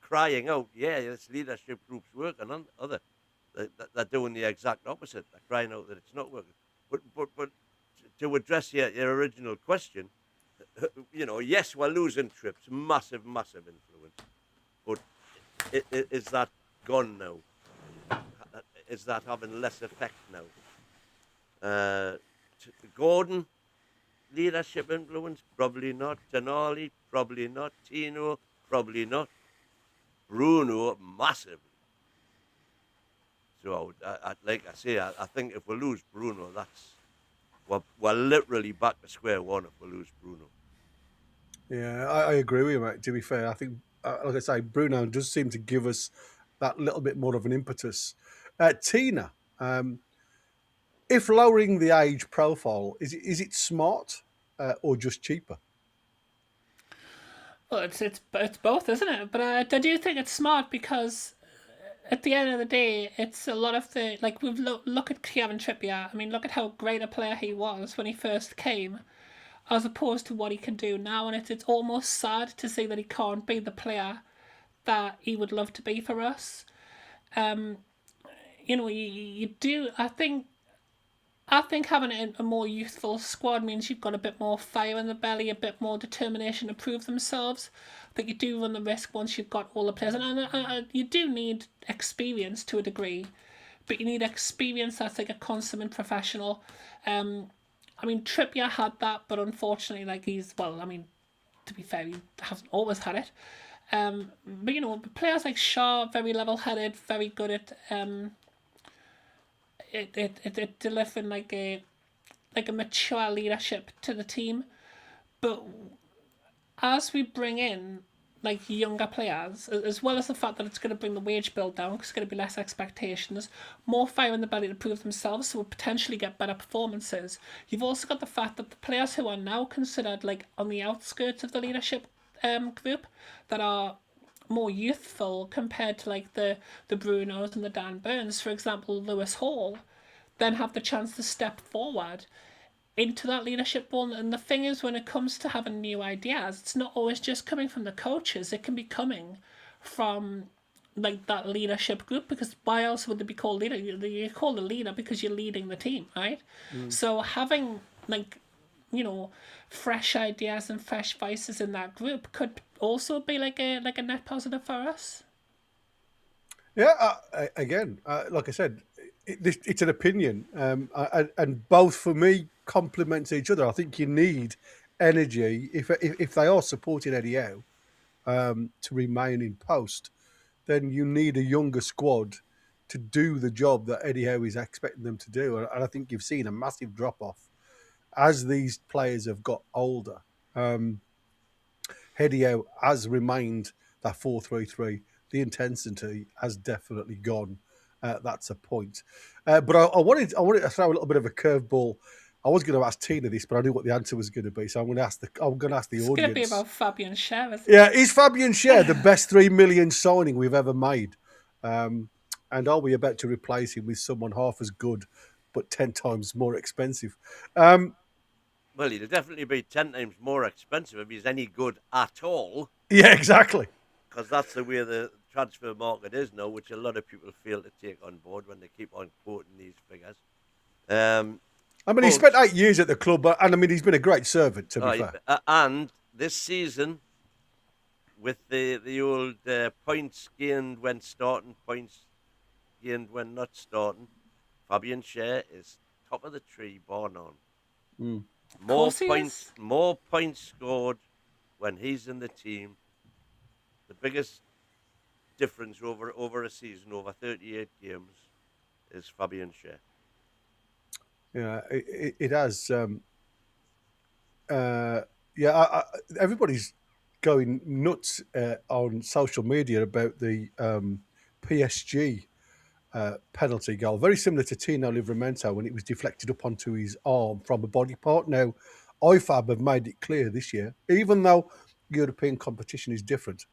crying out, yeah, this leadership group's working on other. They're doing the exact opposite. They're crying out that it's not working. But to address your original question, you know, yes, we're losing trips, massive influence. But is that gone now? Is that having less effect now? Gordon, leadership influence? Probably not. Tonali? Probably not. Tino? Probably not. Bruno, massively. So, like I say, I think if we lose Bruno, we're literally back to square one if we lose Bruno. Yeah, I agree with you, mate. To be fair, I think, like I say, Bruno does seem to give us that little bit more of an impetus. Tina, if lowering the age profile, is it smart or just cheaper? Well, it's both, isn't it? But I do think it's smart because at the end of the day, it's a lot of the like we've look at Kieran Trippier. I mean, look at how great a player he was when he first came, as opposed to what he can do now, and it's almost sad to see that he can't be the player that he would love to be for us. You know, you do. I think having a more youthful squad means you've got a bit more fire in the belly, a bit more determination to prove themselves. I think you do run the risk once you've got all the players, and you do need experience to a degree, but you need experience that's like a consummate professional. I mean, Trippier had that, but unfortunately, like to be fair, he hasn't always had it. But you know, players like Shaw, very level-headed, very good at it delivering like a mature leadership to the team. But as we bring in like younger players, as well as the fact that it's going to bring the wage bill down because it's going to be less expectations, more fire in the belly to prove themselves, so we'll potentially get better performances. You've also got the fact that the players who are now considered like on the outskirts of the leadership group that are more youthful compared to like the Brunos and the Dan Burns, for example, Lewis Hall, then have the chance to step forward into that leadership role. And the thing is, when it comes to having new ideas, it's not always just coming from the coaches. It can be coming from like that leadership group, because why else would they be called leader? You're called a leader because you're leading the team, right? So having like, you know, fresh ideas and fresh voices in that group could also be like a net positive for us. Yeah, again, like I said, it's an opinion, and both for me complement each other. I think you need energy if they are supporting Eddie Howe to remain in post, then you need a younger squad to do the job that Eddie Howe is expecting them to do. And I think you've seen a massive drop off as these players have got older. Eddie Howe has remained that 4-3-3, the intensity has definitely gone. That's a point. But I wanted to throw a little bit of a curveball. I was going to ask Tina this, but I knew what the answer was going to be, so I'm going to ask the It's audience. going to be about Fabian Schär, isn't Yeah, it? is Fabian Schär the best 3 million signing we've ever made? And are we about to replace him with someone half as good but 10 times more expensive? Well, he'll definitely be 10 times more expensive if he's any good at all. Yeah, exactly. Because that's the way the transfer market is now, which a lot of people fail to take on board when they keep on quoting these figures. I mean, he spent 8 years at the club, and I mean, he's been a great servant, to be fair. And this season, with the old points gained when starting, points gained when not starting, Fabian Schär is top of the tree, bar none. More points scored when he's in the team. The biggest difference over a season, over 38 games, is Fabian Schär. Yeah, it has. Everybody's going nuts on social media about the PSG penalty goal. Very similar to Tino Livramento when it was deflected up onto his arm from a body part. Now, IFAB have made it clear this year, even though European competition is different,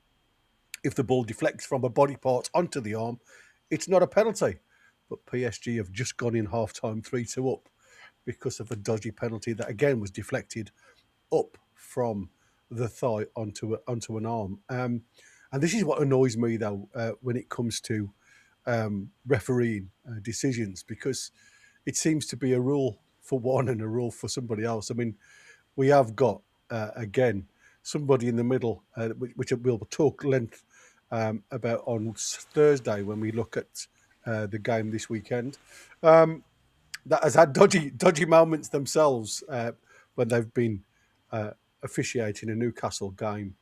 if the ball deflects from a body part onto the arm, it's not a penalty. But PSG have just gone in half-time 3-2 up because of a dodgy penalty that, again, was deflected up from the thigh onto an arm. And this is what annoys me, though, when it comes to refereeing decisions, because it seems to be a rule for one and a rule for somebody else. I mean, we have got, again, somebody in the middle, which we'll talk length about on Thursday when we look at the game this weekend, that has had dodgy moments themselves when they've been officiating a Newcastle game.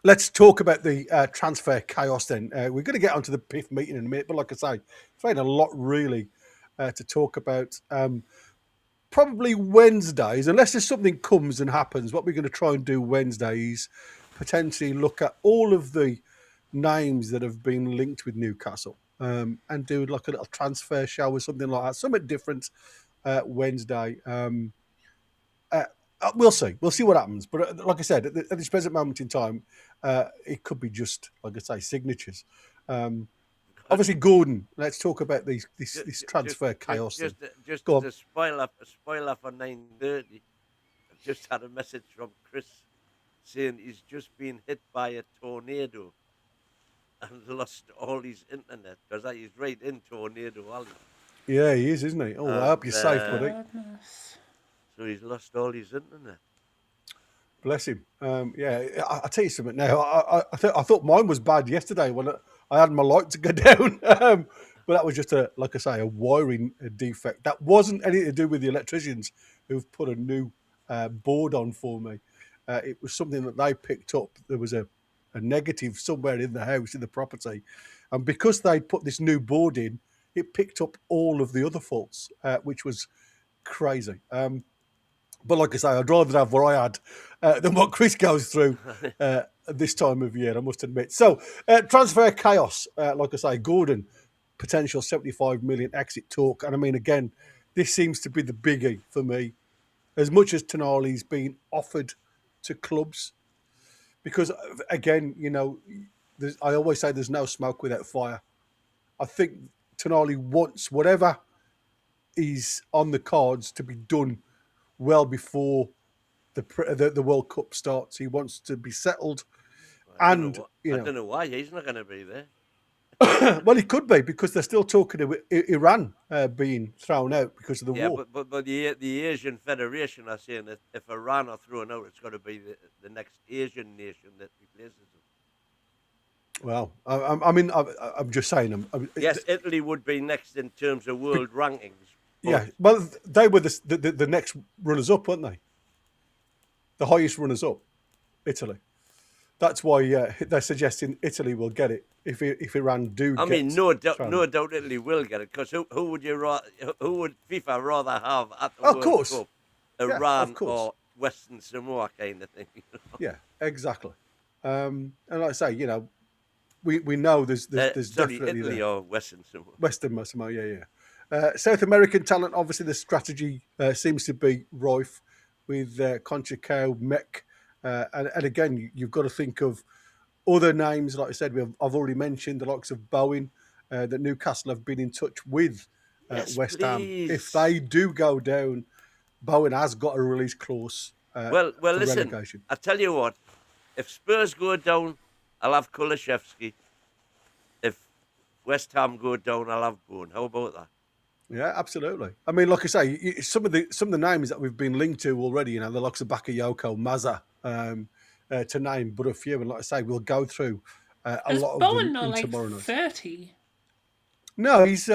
Let's talk about the transfer chaos then. We're going to get onto the PIF meeting in a minute, but like I say, it's ain't a lot really to talk about. Probably Wednesdays, unless there's something comes and happens, what we're going to try and do Wednesdays, potentially look at all of the names that have been linked with Newcastle and do like a little transfer show or something like that. Something different Wednesday. We'll see. We'll see what happens. But like I said, at this present moment in time, it could be just, like I say, signatures. Obviously, Gordon, let's talk about this transfer chaos. Just as a spoiler for 9:30, I've just had a message from Chris saying he's just been hit by a tornado and lost all his internet because he's right in Tornado Alley. Yeah, he is, isn't he? Oh, I hope you're safe, buddy. So he's lost all his internet. Bless him. I'll tell you something now. I thought mine was bad yesterday when I had my light to go down. But that was just a wiring defect. That wasn't anything to do with the electricians who've put a new board on for me. It was something that they picked up. There was a negative somewhere in the house, in the property. And because they put this new board in, it picked up all of the other faults, which was crazy. But like I say, I'd rather have what I had than what Chris goes through this time of year, I must admit. So, transfer chaos. Like I say, Gordon, potential 75 million exit talk. And I mean, again, this seems to be the biggie for me. As much as Tonali's been offered to clubs. Because, again, you know, I always say there's no smoke without fire. I think Tonali wants whatever is on the cards to be done well before the World Cup starts. He wants to be settled. I don't know why he's not going to be there. Well, he could be because they're still talking about Iran being thrown out because of the war. But the Asian Federation are saying that if Iran are thrown out, it's got to be the next Asian nation that replaces them. Well, I'm just saying. Yes, Italy would be next in terms of world rankings. Yeah, well, they were the next runners-up, weren't they? The highest runners-up, Italy. That's why they're suggesting Italy will get it if Iran do. I mean, no doubt Italy will get it because who would FIFA rather have at the World Cup? Iran or Western Samoa kind of thing. Yeah, exactly. And like I say, we know there's Sorry, definitely Italy there. or Western Samoa. Western Samoa, yeah. South American talent, obviously, the strategy seems to be rife with Conchacao, Mech, and again, you've got to think of other names. Like I said, I've already mentioned the likes of Bowen, that Newcastle have been in touch with Yes, West Ham. If please. they do go down, Bowen has got a release clause Well, for listen. relegation. I tell you what. If Spurs go down, I'll have Kulishevsky. If West Ham go down, I'll have Bowen. How about that? Yeah, absolutely. I mean, like I say, some of the names that we've been linked to already, the likes of Bakayoko, Maza, to name but a few. And like I say, we'll go through a Is lot of Bowen them not in like tomorrow night. 30? No, is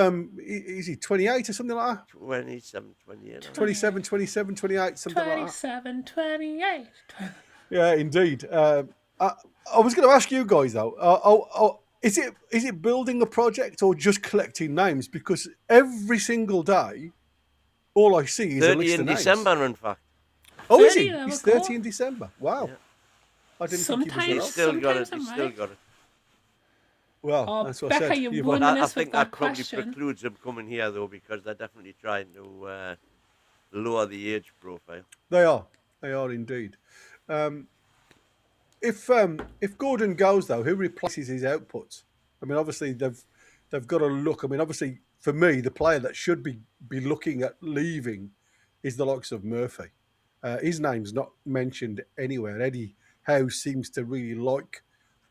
he 28 or something like that? 27, 28. 27, 27, 28, something like that. 27, 28. Yeah, indeed. I was going to ask you guys though. Is it building a project or just collecting names? Because every single day, all I see is a 30 list in of names. December, in fact. Oh, is 30, he? there He's we go. 30 in December. Wow. Yeah. I didn't Sometimes- think he He's was still that got it. Sometimes He's I'm still right. got it. Well, Oh, that's what Becca, I said. you You've won won. I this think with that that probably question. precludes him coming here, though, because they're definitely trying to lower the age profile. They are indeed. If Gordon goes though, who replaces his outputs? I mean, obviously they've got to look. I mean, obviously for me, the player that should be looking at leaving is the likes of Murphy. His name's not mentioned anywhere. Eddie Howe seems to really like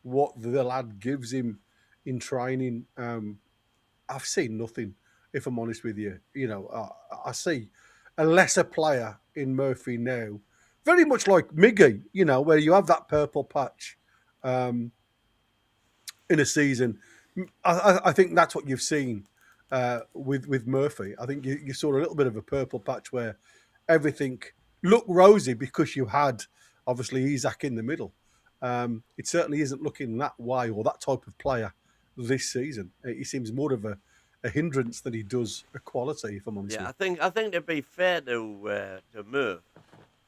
what the lad gives him in training. I've seen nothing, if I'm honest with you. I see a lesser player in Murphy now, very much like Miggy, where you have that purple patch in a season. I think that's what you've seen with Murphy. I think you saw a little bit of a purple patch where everything looked rosy because you had, obviously, Isaac in the middle. It certainly isn't looking that way or that type of player this season. He seems more of a hindrance than he does a quality, if I'm honest Yeah, with you. I think to be fair to Murph,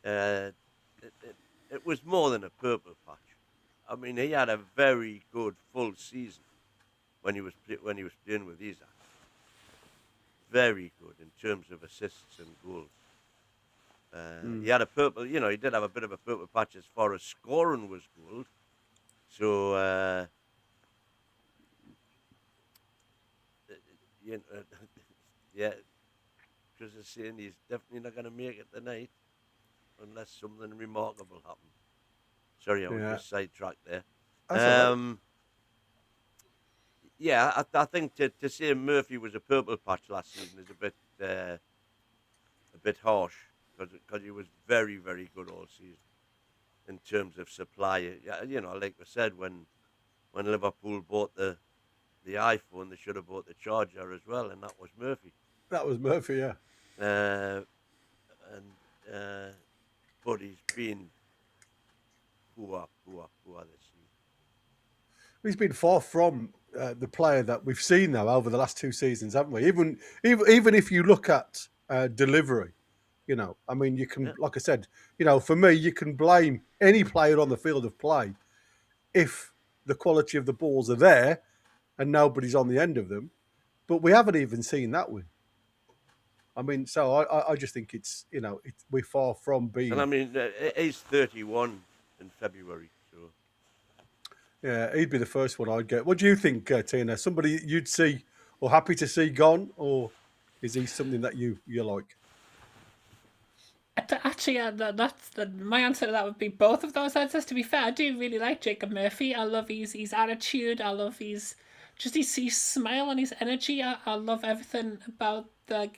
it, it was more than a purple patch. I mean, he had a very good full season when he was playing with Isaac. Very good in terms of assists and goals. He had a purple, he did have a bit of a purple patch as far as scoring was good. So, yeah, Chris is saying he's definitely not going to make it tonight unless something remarkable happens. Sorry, I was just sidetracked there. That's all right. Yeah, I think to say Murphy was a purple patch last season is a bit harsh because he was very, very good all season in terms of supply. Yeah, like we said, when Liverpool bought the iPhone, they should have bought the charger as well, and that was Murphy. That was Murphy, yeah. But he's been poor this season. He's been far from the player that we've seen now over the last two seasons, haven't we? Even if you look at delivery, I mean, you can, like I said, for me, you can blame any player on the field of play if the quality of the balls are there and nobody's on the end of them. But we haven't even seen that win. I mean, so I just think it's, we're far from being. And I mean, he's 31 in February, so. Yeah, he'd be the first one I'd get. What do you think, Tina? Somebody you'd see or happy to see gone, or is he something that you like? Actually, my answer to that would be both of those answers. To be fair, I do really like Jacob Murphy. I love his attitude. I love his smile and his energy. I love everything about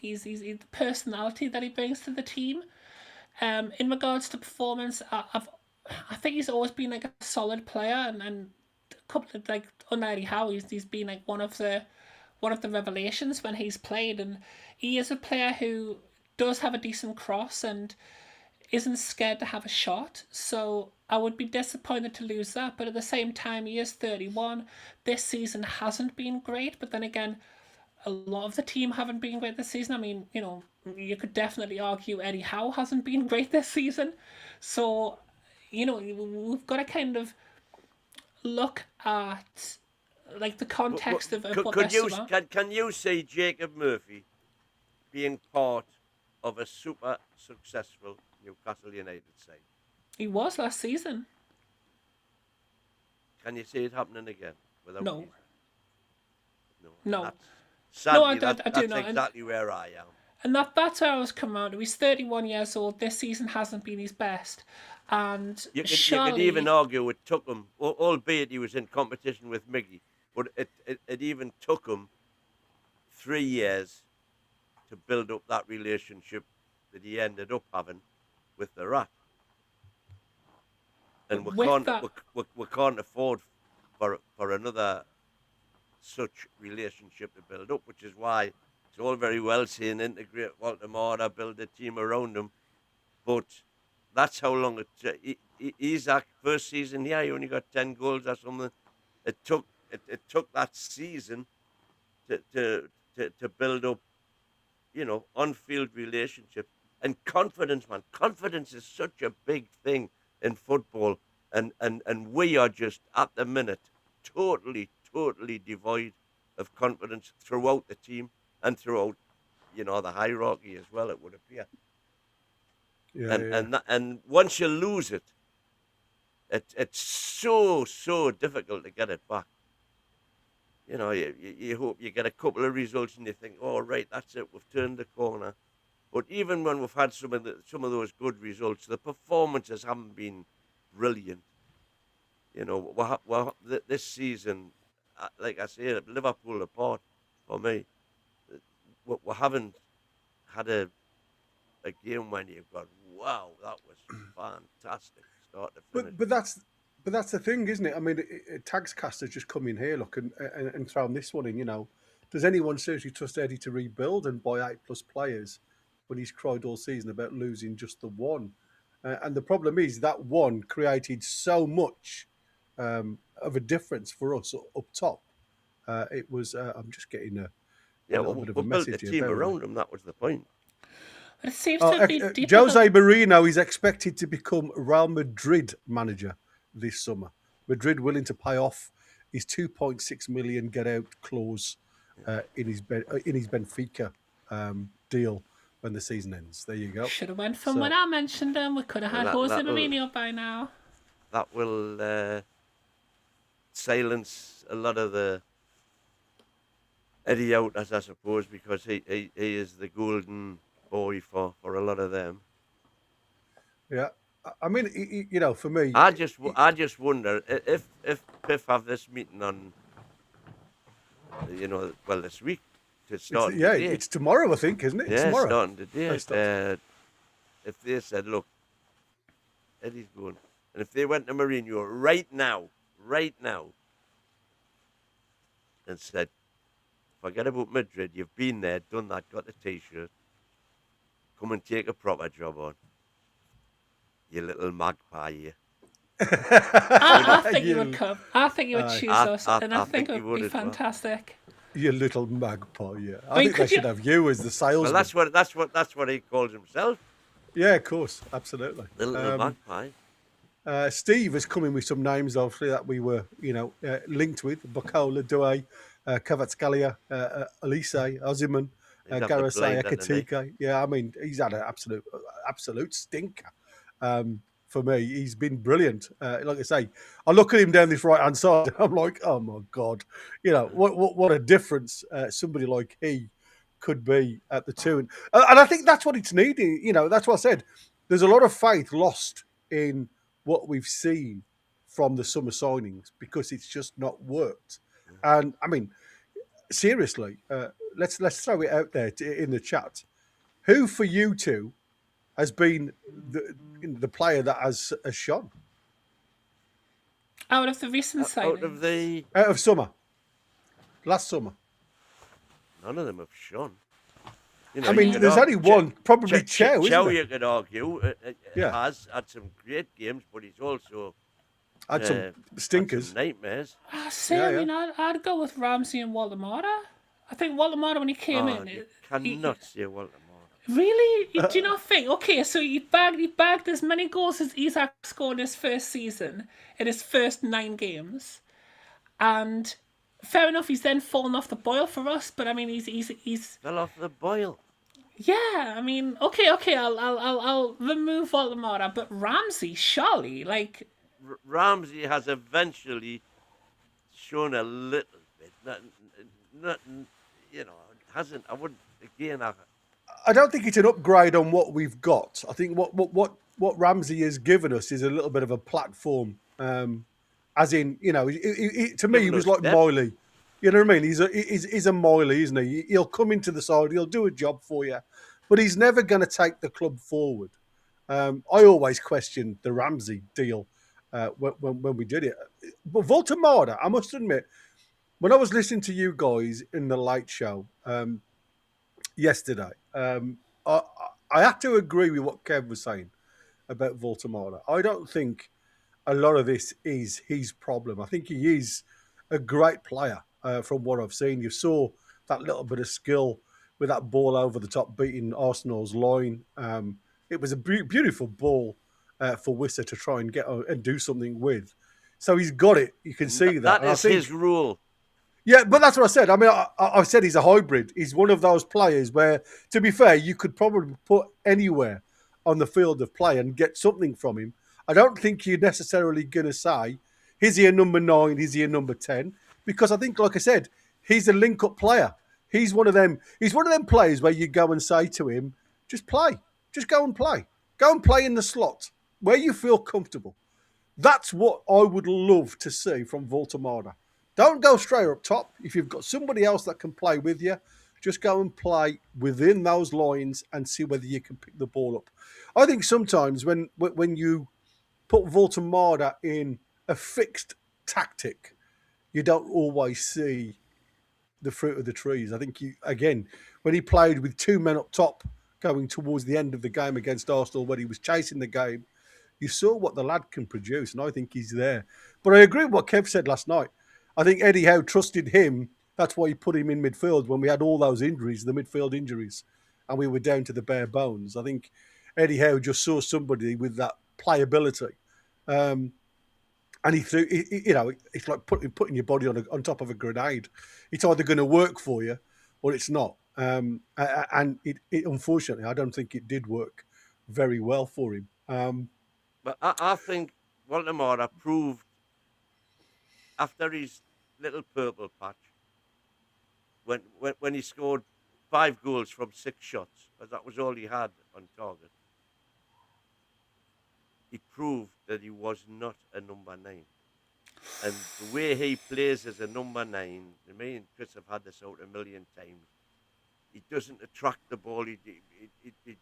his personality that he brings to the team. In regards to performance, I think he's always been like a solid player, and a couple of under Eddie Howe, he's been like one of the revelations when he's played, and he is a player who does have a decent cross and isn't scared to have a shot. So I would be disappointed to lose that, but at the same time, he is 31. This season hasn't been great, but then again, a lot of the team haven't been great this season. I mean, you could definitely argue Eddie Howe hasn't been great this season. So, we've got to kind of look at like the context of what Could they're you about. can you see Jacob Murphy being part of a super successful Newcastle United side? He was last season. Can you see it happening again without No. Jesus? No. No. And sadly, I do that's not. exactly where I am. And that's where I was coming out. He's 31 years old. This season hasn't been his best. And You surely... could even argue it took him, albeit he was in competition with Miggy, but it even took him 3 years to build up that relationship that he ended up having with the Rat. And we can't afford for another such relationship to build up, which is why it's all very well saying integrate Walter Mara, build a team around him, but that's how long it. He's that first season here. He only got 10 goals or something. It took that season to build up, on-field relationships and confidence. Man, confidence is such a big thing in football, and we are just at the minute totally devoid of confidence throughout the team and throughout, the hierarchy as well. It would appear. And once you lose it, it's so difficult to get it back. You hope you get a couple of results and you think, oh right, that's it, we've turned the corner. But even when we've had some of those good results, the performances haven't been brilliant. This season, like I say, Liverpool apart for me, we haven't had a game when you've got, wow, that was fantastic start to finish. But that's the thing, isn't it? I mean, Tagscaster's just come in here, look, and thrown this one in. Does anyone seriously trust Eddie to rebuild and buy 8+ players when he's cried all season about losing just the one? And the problem is that one created so much of a difference for us up top. It was. I'm just getting a little bit of a message built a here. team around him. That was the point. It seems to be deeper Jose Mourinho is expected to become Real Madrid manager this summer. Madrid willing to pay off his 2.6 million get-out clause in his Benfica deal when the season ends. There you go. Should have went from when I mentioned him. We could have had Jose Mourinho by now. That will silence a lot of the Eddie out, as I suppose, because he is the golden boy for a lot of them. Yeah, I mean, for me, I just wonder if PIF have this meeting on, this week to start. Today. It's tomorrow, I think, isn't it? Yeah, tomorrow. Starting today. If they said, look, Eddie's going, and if they went to Mourinho right now, and said, forget about Madrid, you've been there, done that, got the T-shirt, come and take a proper job on, you little magpie, you. I think he would come. I think he would choose us, and I think it would be fantastic. You little magpie, yeah. I think they should have you as the salesman. Well, that's what he calls himself. Yeah, of course, absolutely. The little magpie. Steve has come in with some names, obviously, that we were, linked with. Bacola, Douay, Kvaratskhelia, Elise, Osimhen, Garasay, Ekatike. Yeah, I mean, he's had an absolute stinker. For me, he's been brilliant. Like I say, I look at him down this right-hand side, and I'm like, oh my God, what a difference somebody like he could be at the Toon. And I think that's what it's needing. That's what I said. There's a lot of faith lost in what we've seen from the summer signings because it's just not worked. And I mean, seriously, let's throw it out there in the chat. Who for you two has been the player that has shone out of the recent signings? Out of summer, last summer? None of them have shone. I mean, there's only one, probably Chow, isn't Chow, there? you could argue, has had some great games, but he's also had some stinkers. Had some nightmares. I'd go with Ramsey and Waldemar. I think Waldemar, when he came in... You cannot say Waldemar. Really? Do you not think? Okay, so he bagged as many goals as Isak scored his first season in his first 9 games, and fair enough, he's then fallen off the boil for us. But I mean, he's Fell off the boil. yeah. I mean, okay, I'll remove Voldemort, but Ramsey, surely, like, Ramsey has eventually shown a little bit. Nothing, hasn't. I wouldn't, again, I don't think it's an upgrade on what we've got. I think what Ramsey has given us is a little bit of a platform. As in, to me, he was like Miley. You know what I mean? He's a Miley, isn't he? He'll come into the side, he'll do a job for you, but he's never going to take the club forward. I always questioned the Ramsey deal when we did it. But Voltamada, I must admit, when I was listening to you guys in the late show yesterday, I had to agree with what Kev was saying about Voltamada. I don't think a lot of this is his problem. I think he is a great player from what I've seen. You saw that little bit of skill with that ball over the top, beating Arsenal's line. It was a beautiful ball for Wissa to try and get and do something with. So he's got it. You can see that. That is his rule. Yeah, but that's what I said. I mean, I said he's a hybrid. He's one of those players where, to be fair, you could probably put anywhere on the field of play and get something from him. I don't think you're necessarily going to say, is he a number 9, is he a number 10? Because I think, like I said, he's a link-up player. He's one of them players where you go and say to him, just play. Just go and play. Go and play in the slot where you feel comfortable. That's what I would love to see from Voltamada. Don't go straight up top. If you've got somebody else that can play with you, just go and play within those lines and see whether you can pick the ball up. I think sometimes when you put Voltamada in a fixed tactic, you don't always see the fruit of the trees. I think when he played with 2 men up top going towards the end of the game against Arsenal, when he was chasing the game, you saw what the lad can produce, and I think he's there. But I agree with what Kev said last night. I think Eddie Howe trusted him. That's why he put him in midfield when we had all those injuries, the midfield injuries, and we were down to the bare bones. I think Eddie Howe just saw somebody with that playability. And he threw, it's like putting your body on top of a grenade. It's either going to work for you or it's not. And it unfortunately, I don't think it did work very well for him. But I think Voldemort proved after his little purple patch, when he scored 5 goals from 6 shots, because that was all he had on target, he proved that he was not a number 9. And the way he plays as a number 9, me and Chris have had this out a million times. He doesn't attract the ball. He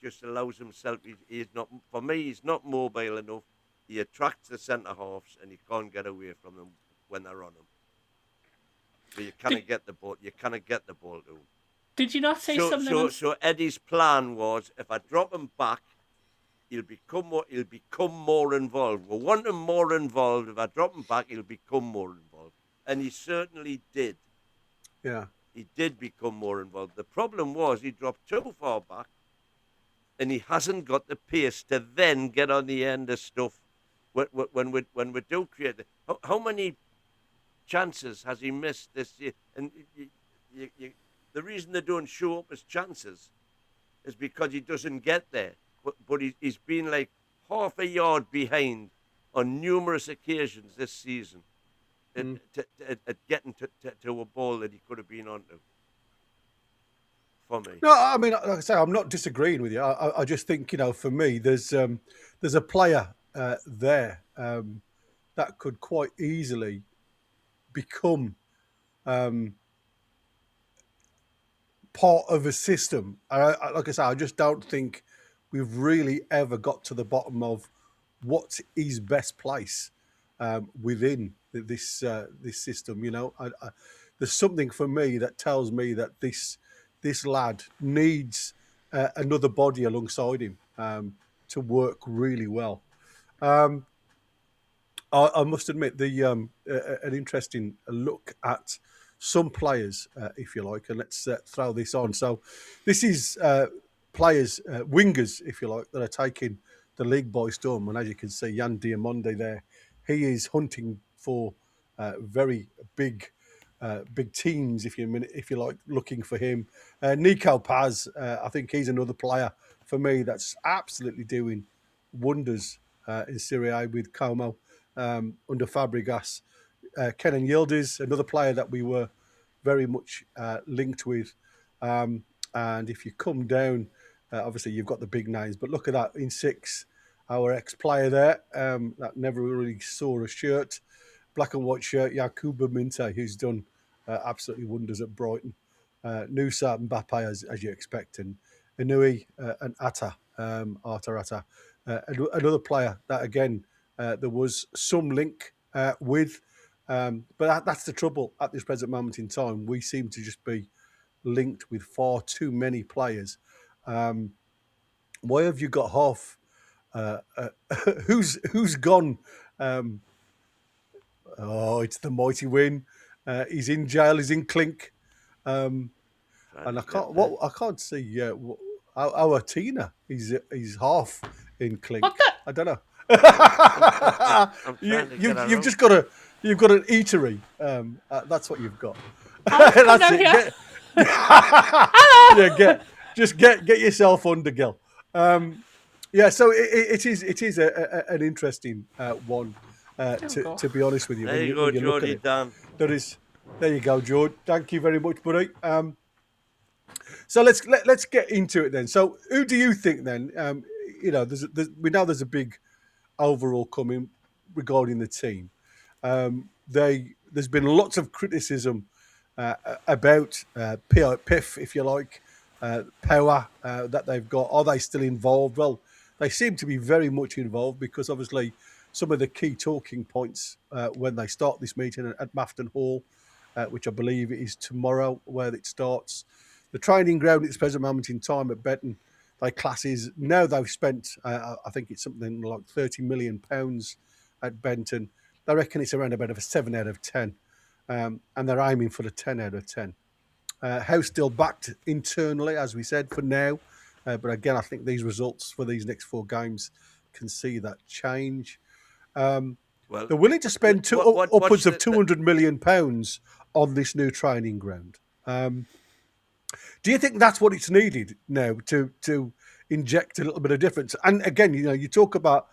just allows himself. He's not. For me, he's not mobile enough. He attracts the centre halves, and he can't get away from them when they're on him. So you cannot get the ball. You cannot get the ball to him. Did you not say something? So Eddie's plan was, if I drop him back, he'll become more involved. We want him more involved. If I drop him back, he'll become more involved, and he certainly did. Yeah. He did become more involved. The problem was he dropped too far back, and he hasn't got the pace to then get on the end of stuff when we do create it. How many chances has he missed this year? And the reason they don't show up as chances is because he doesn't get there. But he's been like half a yard behind on numerous occasions this season. At getting to a ball that he could have been onto. For me, no, I mean, like I say, I'm not disagreeing with you. I just think, for me, there's a player there that could quite easily become part of a system. Like I say, I just don't think we've really ever got to the bottom of what's his best place within this system. There's something for me that tells me that this lad needs another body alongside him to work really well. I must admit an interesting look at some players, if you like, and let's throw this on. So this is players, wingers, if you like, that are taking the league by storm. And as you can see, Jan Diamonde there, he is hunting for very big teams, if you like, looking for him. Nico Paz, I think he's another player for me that's absolutely doing wonders in Serie A with Como under Fabregas. Kenan Yildiz, another player that we were very much linked with. And if you come down, obviously you've got the big names, but look at that in 6, our ex-player there that never really saw a shirt, black and white shirt, Yakuba Minte, who's done absolutely wonders at Brighton. Nusa Mbappe, as you expect, and Inui and Atta, Arta Atta, another player that, again, there was some link with. But that's the trouble at this present moment in time. We seem to just be linked with far too many players. Why have you got half? Who's gone? It's the mighty Win. He's in jail. He's in clink, and I can't see our Tina. He's half in clink. What the? I don't know. You've just got you've got an eatery. That's what you've got. That's it. Get yourself under, Gil. So it is an interesting one. To be honest with you, there you go, Geordie Dan. There you go, George. Thank you very much, buddy. So let's get into it then. So who do you think then? We know there's a big overall coming regarding the team. There's been lots of criticism about PIF, if you like, power that they've got. Are they still involved? Well, they seem to be very much involved because obviously some of the key talking points when they start this meeting at Mafton Hall, which I believe is tomorrow where it starts. The training ground at this present moment in time at Benton, they classes, now they've spent, I think it's something like £30 million at Benton. They reckon it's around about a 7 out of 10. And they're aiming for the 10 out of 10. Howe still backed internally, as we said, for now. But again, I think these results for these next 4 games can see that change. They're willing to spend upwards of £200 million on this new training ground. Do you think that's what it's needed now to inject a little bit of difference? And again, you talk about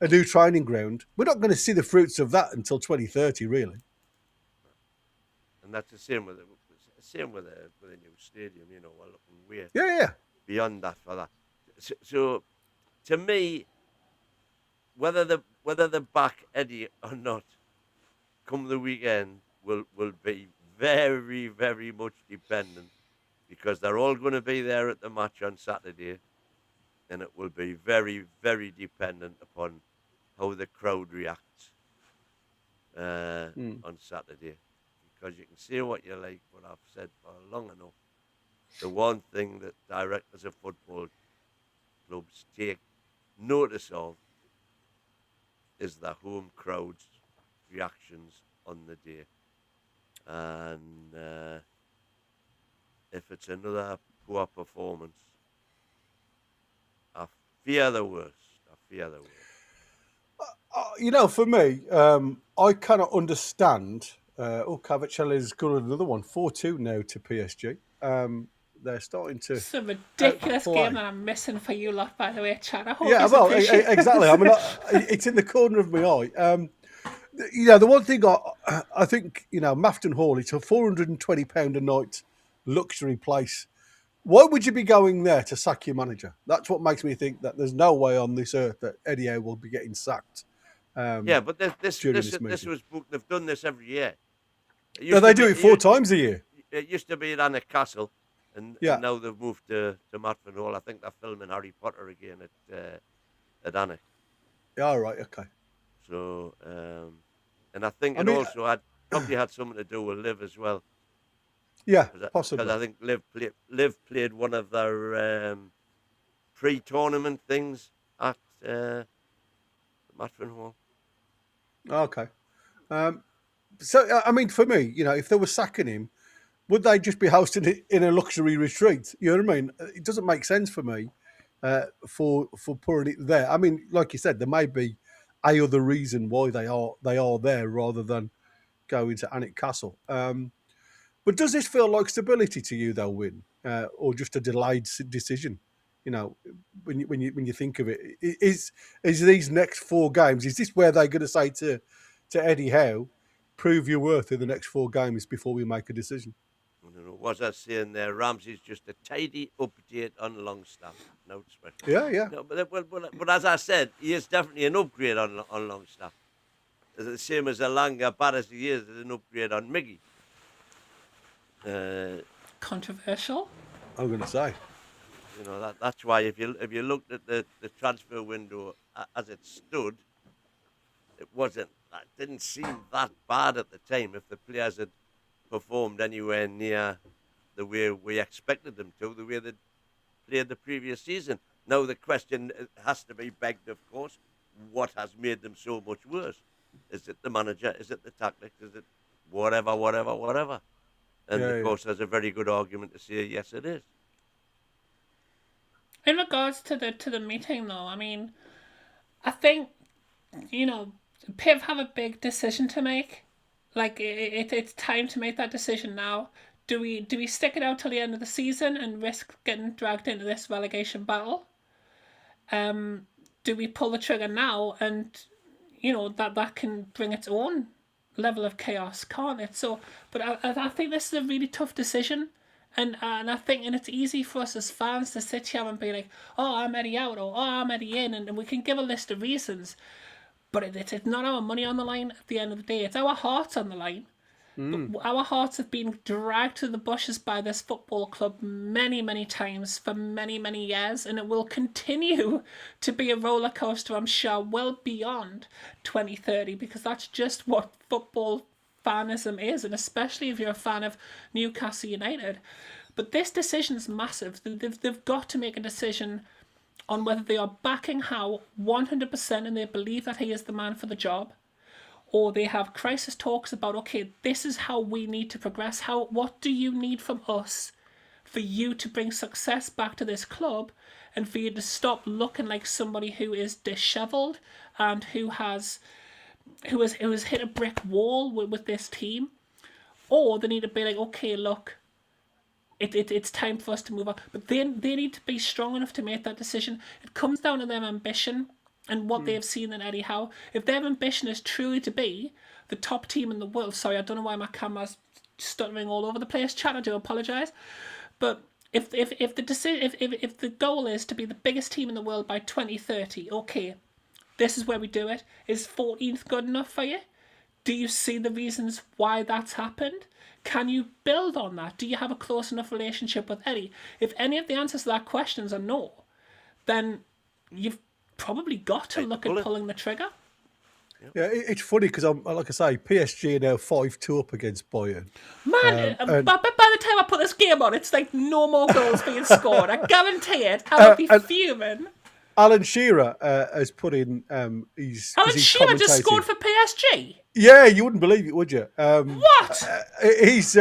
a new training ground. We're not going to see the fruits of that until 2030, really. And that's the same with a new stadium. We're looking way beyond that for that. So to me, whether they back Eddie or not, come the weekend will be very, very much dependent, because they're all going to be there at the match on Saturday, and it will be very, very dependent upon how the crowd reacts on Saturday. Because you can say what you like, but I've said for long enough, the one thing that directors of football clubs take notice of is the home crowd's reactions on the day. And if it's another poor performance, I fear the worst. For me, I cannot understand. Cavacelli's scored another one, 4-2 now to PSG. They're starting to. It's a ridiculous game that I'm missing for you lot, by the way, Chad. Exactly. I mean, it's in the corner of my eye. The one thing I think, Mafton Hall, it's a £420 a night luxury place. Why would you be going there to sack your manager? That's what makes me think that there's no way on this earth that Eddie Howe will be getting sacked. But this was booked. They've done this every year. They do it 4 times a year. It used to be at Newcastle, and now they've moved to Mafton Hall. I think they're filming Harry Potter again at Annick. Yeah, right, okay. So, and I think also probably had something to do with Liv as well. Yeah, possibly. Because I think Liv played one of their pre-tournament things at Mafton Hall. Okay. So, I mean, for me, if they were sacking him, would they just be hosting it in a luxury retreat? You know what I mean? It doesn't make sense for me for putting it there. I mean, like you said, there may be a other reason why they are there rather than going to Alnwick Castle. But does this feel like stability to you, though, Win, or just a delayed decision? You know, when you think of it, is these next 4 games? Is this where they're going to say to Eddie Howe, prove your worth in the next 4 games before we make a decision? I don't know. Was I saying there? Ramsey's just a tidy update on Longstaff. No special. Yeah. No, but as I said, he is definitely an upgrade on Longstaff. It's the same as Alanga, bad as he is an upgrade on Miggy. Controversial. I'm going to say. You know, that's why if you looked at the transfer window as it stood, it didn't seem that bad at the time if the players had performed anywhere near the way we expected them to, the way they played the previous season. Now the question has to be begged, of course, what has made them so much worse? Is it the manager? Is it the tactics? Is it whatever? And of course, there's a very good argument to say yes, it is. In regards to the meeting, though, I mean, I think, you know, PIF have a big decision to make. Like, it's time to make that decision now. Do we stick it out till the end of the season and risk getting dragged into this relegation battle? Do we pull the trigger now and, you know, that can bring its own level of chaos, can't it? So, but I think this is a really tough decision. And I think, and it's easy for us as fans to sit here and be like, oh, I'm Eddie out, or oh, I'm Eddie in, and we can give a list of reasons. But it's not our money on the line at the end of the day. It's our hearts on the line. Our hearts have been dragged to the bushes by this football club many, many times for many, many years, and it will continue to be a roller coaster, I'm sure, well beyond 2030, because that's just what football fanism is, and especially if you're a fan of Newcastle United. But this decision is massive. They've got to make a decision on whether they are backing Howe 100% and they believe that he is the man for the job, or they have crisis talks about, okay, this is how we need to progress. What do you need from us for you to bring success back to this club and for you to stop looking like somebody who is dishevelled and who has hit a brick wall with this team? Or they need to be like, okay, look, it's time for us to move on. But they need to be strong enough to make that decision. It comes down to their ambition and what they have seen in Eddie Howe. If their ambition is truly to be the top team in the world, sorry, I don't know why my camera's stuttering all over the place, chat, I do apologise. But if the goal is to be the biggest team in the world by 2030, okay, this is where we do it. Is 14th good enough for you? Do you see the reasons why that's happened? Can you build on that? Do you have a close enough relationship with Eddie? If any of the answers to that questions are no, then you've probably got to look at pulling the trigger. Yeah, it's funny because like I say, PSG are now 5-2 up against Bayern. Man, by the time I put this game on, it's like no more goals being scored. I guarantee it. I'll be fuming. Alan Shearer has put in. Alan Shearer just scored for PSG. Yeah, you wouldn't believe it, would you? What? He's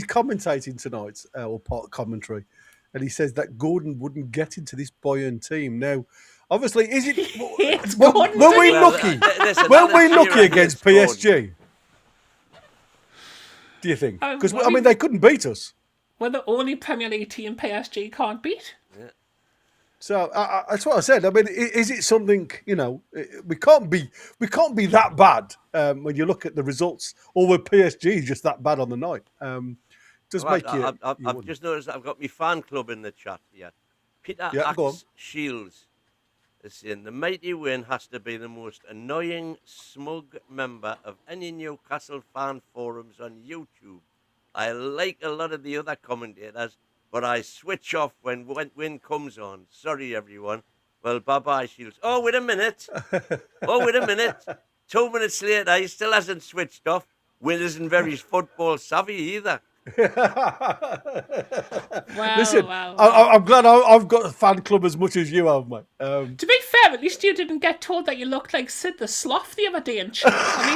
commentating tonight, or part commentary, and he says that Gordon wouldn't get into this Bayern team. Now, obviously, is it? Were we lucky? Were we lucky against PSG? Do you think? Because I mean, they couldn't beat us. We're the only Premier League team PSG can't beat. Yeah. So that's what I said. I mean, is it something, you know, we can't be that bad when you look at the results, or were PSG just that bad on the night? I've just noticed I've got my fan club in the chat here. Peter Axe Shields is saying the mighty win has to be the most annoying, smug member of any Newcastle fan forums on YouTube. I like a lot of the other commentators, but I switch off when win comes on. Sorry, everyone. Well, bye-bye, Shields. Oh, wait a minute. 2 minutes later, he still hasn't switched off. Win isn't very football savvy either. Listen, I'm glad I've got a fan club as much as you have, mate. To be fair, at least you didn't get told that you looked like Sid the Sloth the other day in chat. I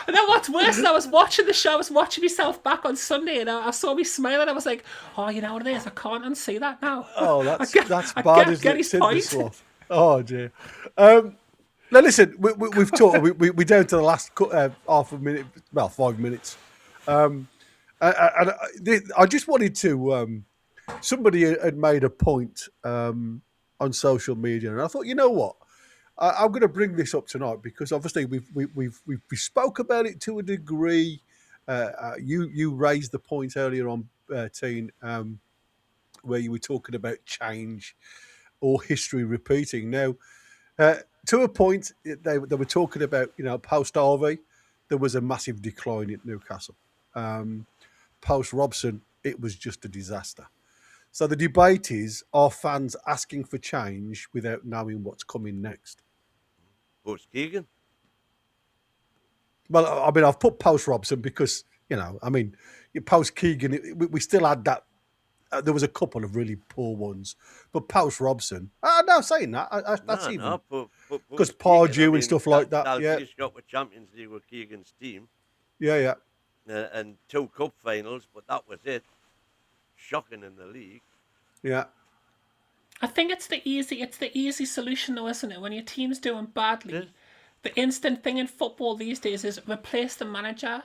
mean, know what's worse? I was watching the show. I was watching myself back on Sunday, and I saw me smiling. I was like, "Oh, you know what it is? I can't unsee that now." Oh, that's I bad, isn't get it? his Tinder point. slot. Oh dear. Now listen, we've talked. We're down to the last half a minute. Well, 5 minutes. And I just wanted to. Somebody had made a point on social media, and I thought, you know what, I'm going to bring this up tonight because obviously we spoke about it to a degree. You raised the point earlier on, Teen, where you were talking about change or history repeating. Now, to a point, they were talking about, post Harvey, there was a massive decline at Newcastle. Post Robson, it was just a disaster. So the debate is, are fans asking for change without knowing what's coming next? Post Keegan. Well, I mean, I've put post Robson because, post Keegan, we still had that. There was a couple of really poor ones, but post Robson, no, saying that, that's even because Pardew and stuff like that. Yeah, got with Champions League with Keegan's team. Yeah. And 2 cup finals, but that was it. Shocking in the league. Yeah. I think it's the easy solution though, isn't it? When your team's doing badly, the instant thing in football these days is replace the manager.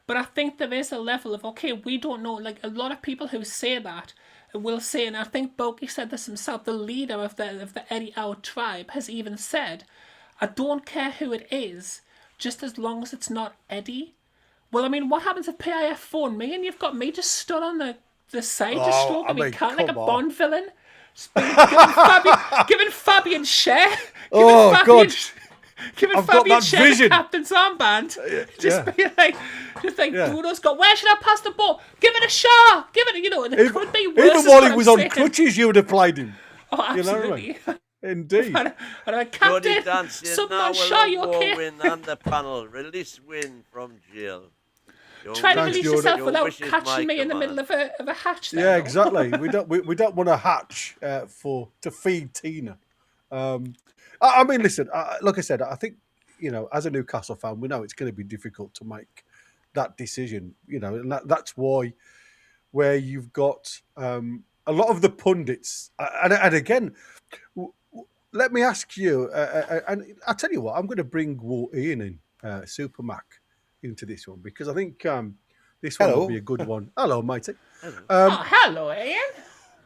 But I think there is a level of, okay, we don't know. Like a lot of people who say that will say, and I think Boki said this himself, the leader of the Eddie Howe tribe has even said, I don't care who it is, just as long as it's not Eddie. Well, I mean, what happens if PIF phone me and you've got me just stood on the side, just stroking me cat like a Bond villain? Giving Fabian share. God. Giving I've Fabian got that share vision. the captain's armband. Being like, Bruno's got, where should I pass the ball? Give it a shot. Give it, and it could be worse. Even while he was on crutches, you would have played him. Oh, absolutely. You know what I mean? Indeed. Jody Captain, dancing someone now shot will you, okay? Win on the panel. Release Win from jail. Try to release yourself without wishes catching me in the command. middle of a hatch there. Yeah, exactly. we don't want a hatch to feed Tina. I mean, listen, like I said, I think, as a Newcastle fan, we know it's going to be difficult to make that decision, and that's why where you've got a lot of the pundits, and again, let me ask you, and I'll tell you what, I'm going to bring Ian in, Supermac, into this one, because I think this one will be a good one. Hello, matey. Hello, Ian.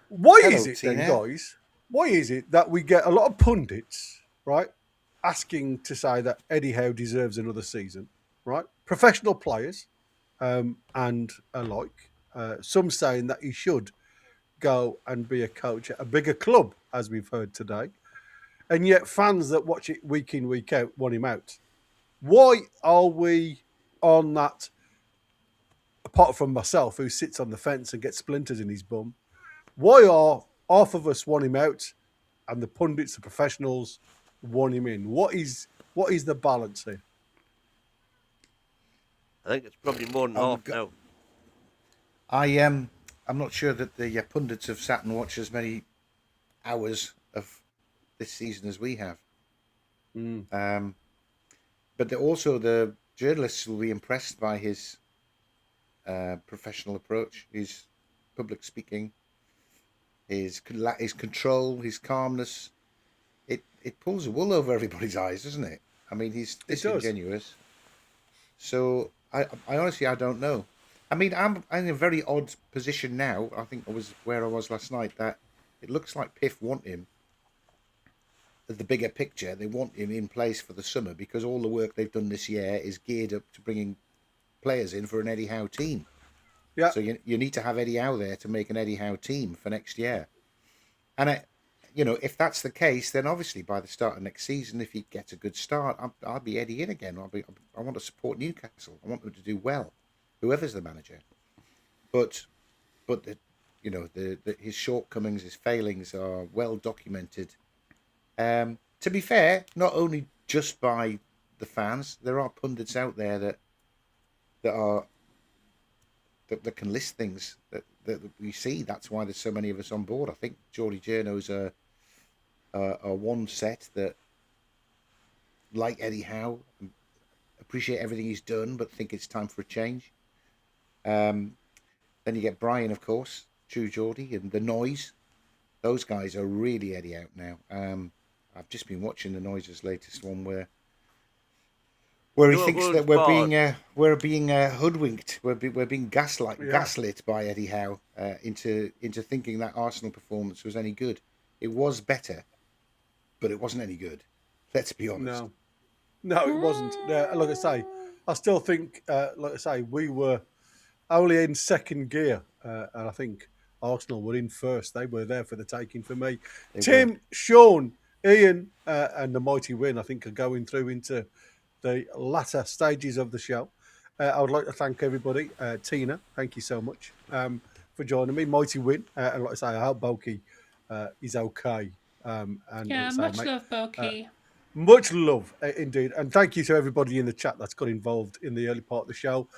Why is it then, guys? Why is it that we get a lot of pundits, right, asking to say that Eddie Howe deserves another season, right? Professional players and alike. Some saying that he should go and be a coach at a bigger club, as we've heard today. And yet fans that watch it week in, week out want him out. Why are we on that, apart from myself, who sits on the fence and gets splinters in his bum? Why are half of us want him out and the pundits, the professionals, want him in? What is the balance here? I think it's probably more than half now. I'm not sure that the pundits have sat and watched as many hours of this season as we have. But also the journalists will be impressed by his professional approach, his public speaking, his control, his calmness. It pulls the wool over everybody's eyes, doesn't it? I mean, he's disingenuous. So I honestly, I don't know. I mean, I'm in a very odd position now. I think I was where I was last night, that it looks like PIF want him. The bigger picture, they want him in place for the summer because all the work they've done this year is geared up to bringing players in for an Eddie Howe team. Yeah. So you need to have Eddie Howe there to make an Eddie Howe team for next year. And if that's the case, then obviously by the start of next season, if he gets a good start, I'll be Eddie in again. I want to support Newcastle. I want them to do well, whoever's the manager. But his shortcomings, his failings are well documented. To be fair, not only just by the fans, there are pundits out there that can list things that we see. That's why there's so many of us on board. I think Geordie Journo's a one set that, like Eddie Howe, appreciate everything he's done, but think it's time for a change. Then you get Brian, of course, True Geordie, and The Noise. Those guys are really Eddie out now. I've just been watching The Noise's latest one where he thinks that we're being hoodwinked, we're being gaslit by Eddie Howe into thinking that Arsenal performance was any good. It was better, but it wasn't any good. Let's be honest. No, it wasn't. Like I say, I still think, we were only in second gear, and I think Arsenal were in first. They were there for the taking for me. Tim, Sean, Ian, and the mighty Win, I think, are going through into the latter stages of the show. I would like to thank everybody. Tina, thank you so much for joining me. Mighty Win, and like I say, I hope Boki is okay. Much love, Boki. Much love, indeed. And thank you to everybody in the chat that's got involved in the early part of the show.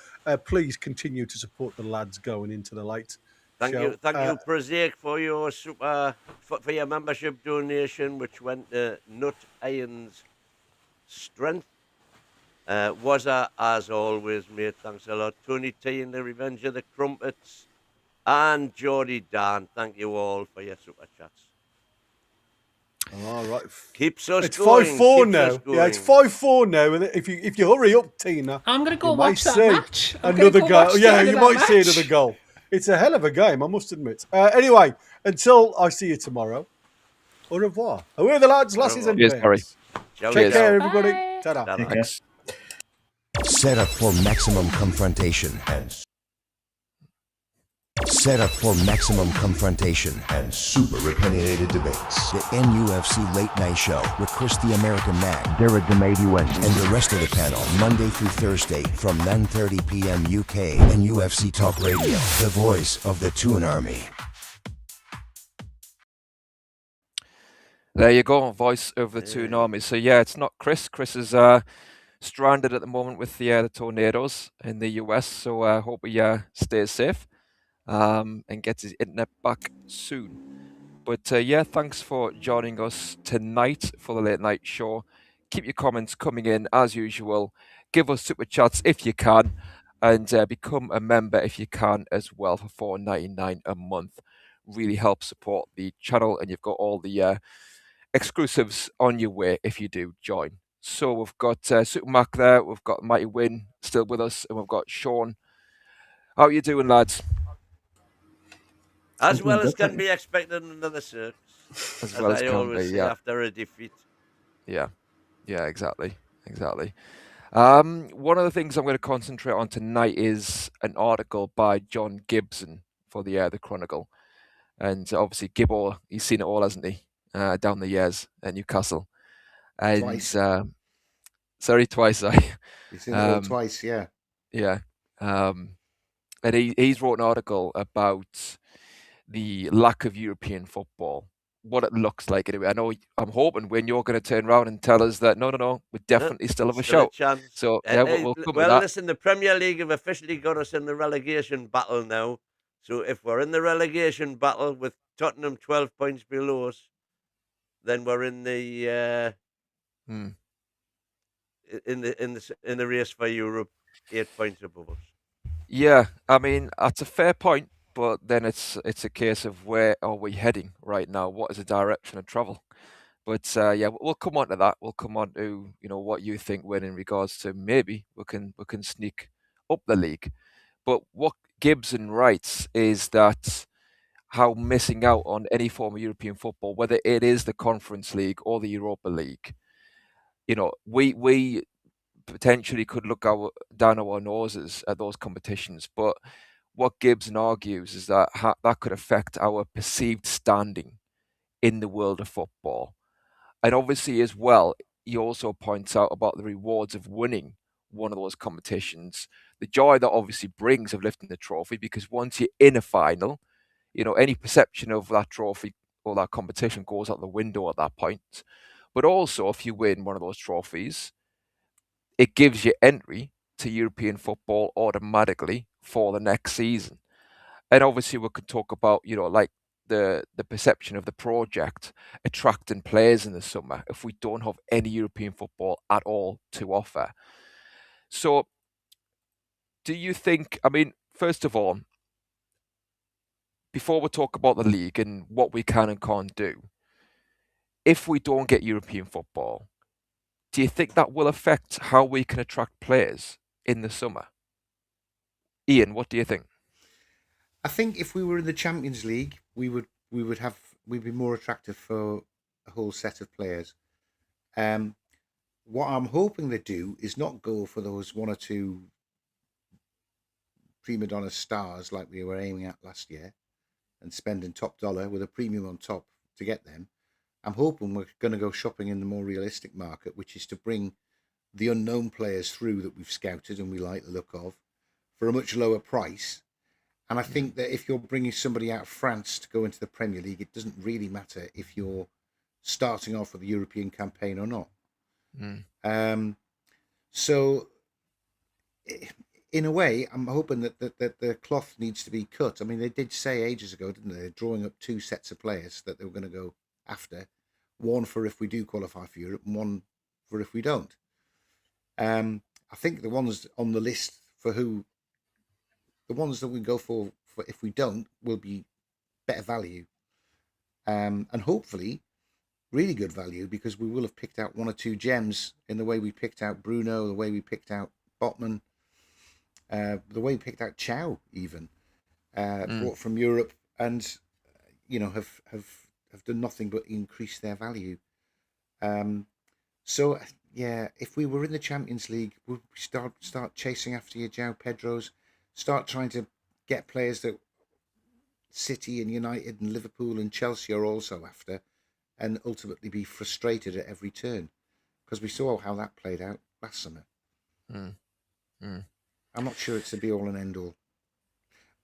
Please continue to support the lads going into the late Thank show. you, Prozaic, for your for your membership donation, which went to Nut Iron's Strength. Wazza, as always, mate, thanks a lot. Tony T and the Revenge of the Crumpets, and Geordie Dan, thank you all for your super chats. All right. Keeps us it's going. 5-4 now. Yeah, it's 5-4 now. And if you hurry up, Tina, I'm going to go watch that match. Another goal. Yeah, you might see another goal. It's a hell of a game, I must admit. Anyway, until I see you tomorrow, au revoir. Away the lads, lasses and bears. Take care, everybody. Ta-da. Thanks. Set up for maximum confrontation and super opinionated debates. The NUFC Late Night Show with Chris the American Man, Derek the Mighty Win, and the rest of the panel, Monday through Thursday from 9:30 p.m. UK and UFC Talk Radio, the voice of the Toon Army. There you go, voice of the Toon Army. So yeah, it's not Chris. Chris is stranded at the moment with the tornadoes in the US. So I hope he stays safe. And gets his internet back soon. But yeah, thanks for joining us tonight for the late night show. Keep your comments coming in as usual. Give us super chats if you can, and become a member if you can as well for $4.99 a month. Really helps support the channel, and you've got all the exclusives on your way if you do join. So we've got Super Mac there, we've got Mighty Win still with us, and we've got Sean. How are you doing, lads? As well as can be expected in another circus. As well as I always say after a defeat. Yeah, exactly. One of the things I'm going to concentrate on tonight is an article by John Gibson for the Chronicle. And obviously Gibbo, he's seen it all, hasn't he? Down the years at Newcastle. And Twice. Twice. He's seen it all twice, yeah. Yeah. And he's wrote an article about the lack of European football, what it looks like anyway. I'm hoping when you're going to turn around and tell us that no, we definitely still have a shot. So yeah, we'll come with that. Listen, the Premier League have officially got us in the relegation battle now. So if we're in the relegation battle with Tottenham 12 points below us, then we're in the in the race for Europe, 8 points above us. Yeah, I mean that's a fair point. But then it's a case of where are we heading right now? What is the direction of travel? But yeah, we'll come on to that. We'll come on to what you think when in regards to maybe we can sneak up the league. But what Gibson writes is that how missing out on any form of European football, whether it is the Conference League or the Europa League, we potentially could look down our noses at those competitions, but what Gibson argues is that that could affect our perceived standing in the world of football. And obviously as well, he also points out about the rewards of winning one of those competitions, the joy that obviously brings of lifting the trophy, because once you're in a final, any perception of that trophy or that competition goes out the window at that point. But also if you win one of those trophies, it gives you entry to European football automatically for the next season. And obviously we could talk about, like the perception of the project attracting players in the summer if we don't have any European football at all to offer. So, do you think? I mean, first of all, before we talk about the league and what we can and can't do, if we don't get European football, do you think that will affect how we can attract players in the summer? Ian, what do you think? I think if we were in the Champions League, we'd be more attractive for a whole set of players. What I'm hoping they do is not go for those one or two prima donna stars like we were aiming at last year and spending top dollar with a premium on top to get them. I'm hoping we're going to go shopping in the more realistic market, which is to bring the unknown players through that we've scouted and we like the look of for a much lower price. And I think that if you're bringing somebody out of France to go into the Premier League, it doesn't really matter if you're starting off with a European campaign or not. So, in a way, I'm hoping that the cloth needs to be cut. I mean, they did say ages ago, didn't they? They're drawing up two sets of players that they were going to go after. One for if we do qualify for Europe and one for if we don't. I think the ones on the list for the ones that we go for if we don't will be better value. And hopefully really good value, because we will have picked out one or two gems in the way we picked out Bruno, the way we picked out Botman, the way we picked out Chow even, brought from Europe, and have done nothing but increase their value. So yeah, if we were in the Champions League, would we start chasing after your João Pedros, start trying to get players that City and United and Liverpool and Chelsea are also after, and ultimately be frustrated at every turn, because we saw how that played out last summer. I'm not sure it's a be all and end all.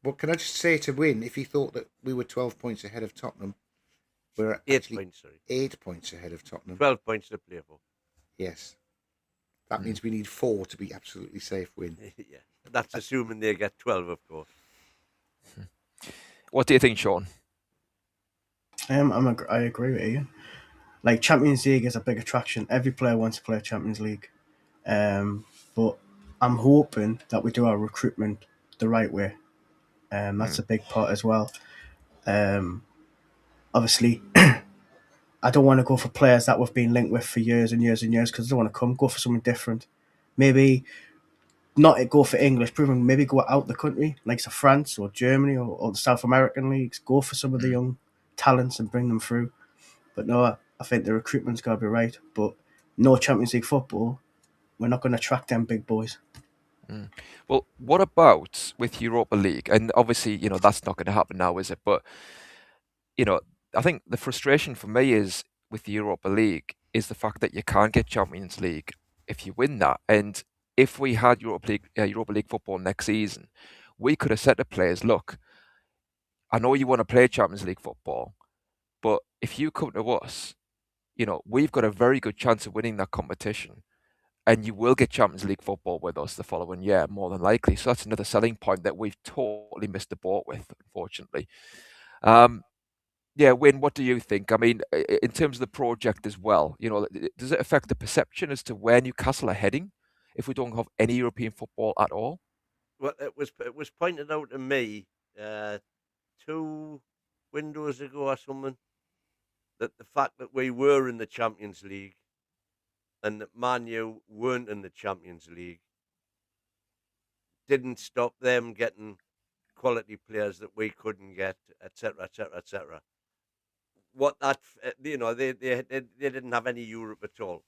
But can I just say to Win, if he thought that we were 12 points ahead of Tottenham, we're 8 points, sorry. 8 points ahead of Tottenham. 12 points to play for. Yes. That means we need 4 to be absolutely safe, Win. Yeah, that's assuming they get 12, of course. What do you think, Sean? I agree with you. Like, Champions League is a big attraction. Every player wants to play Champions League. But I'm hoping that we do our recruitment the right way. That's a big part as well. Obviously, I don't want to go for players that we've been linked with for years and years and years, because I don't want to go for something different. Maybe not go for English, maybe go out the country, like France or Germany or the South American leagues. Go for some of the young talents and bring them through. But no, I think the recruitment's got to be right. But no Champions League football, we're not going to attract them big boys. Well, what about with Europa League? And obviously, that's not going to happen now, is it? But, I think the frustration for me is with the Europa League is the fact that you can't get Champions League if you win that. And if we had Europa League football next season, we could have said to players, look, I know you want to play Champions League football, but if you come to us, we've got a very good chance of winning that competition, and you will get Champions League football with us the following year, more than likely. So that's another selling point that we've totally missed the boat with, unfortunately. Yeah, Win, what do you think? I mean, in terms of the project as well, does it affect the perception as to where Newcastle are heading if we don't have any European football at all? Well, it was pointed out to me 2 windows ago or something, that the fact that we were in the Champions League and that Man U weren't in the Champions League didn't stop them getting quality players that we couldn't get, etc., etc., etc. What that they didn't have any Europe at all.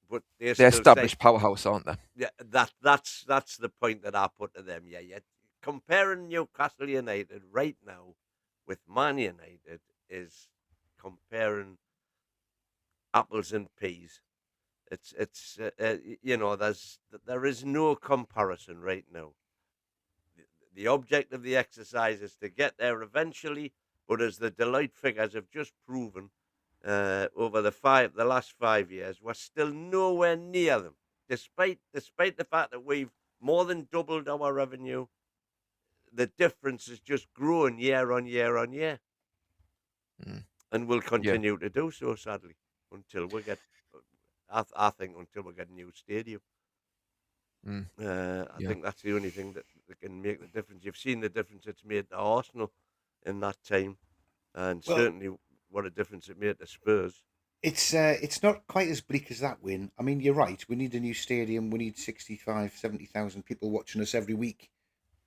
But they're established powerhouse, aren't they? Yeah, that's the point that I put to them. Yeah. Comparing Newcastle United right now with Man United is comparing apples and peas. There is no comparison right now. The object of the exercise is to get there eventually, but as the Deloitte figures have just proven, over the last 5 years, we're still nowhere near them, despite the fact that we've more than doubled our revenue. The difference is just growing year on year on year, and will continue to do so, sadly, until we get I think until we get a new stadium. Mm. I Yeah. think that's the only thing that can make the difference. You've seen the difference it's made to Arsenal in that time, and Well, certainly what a difference it made to Spurs. it's not quite as bleak as that win. I mean, you're right. We need a new stadium. We need 65, 70,000 people watching us every week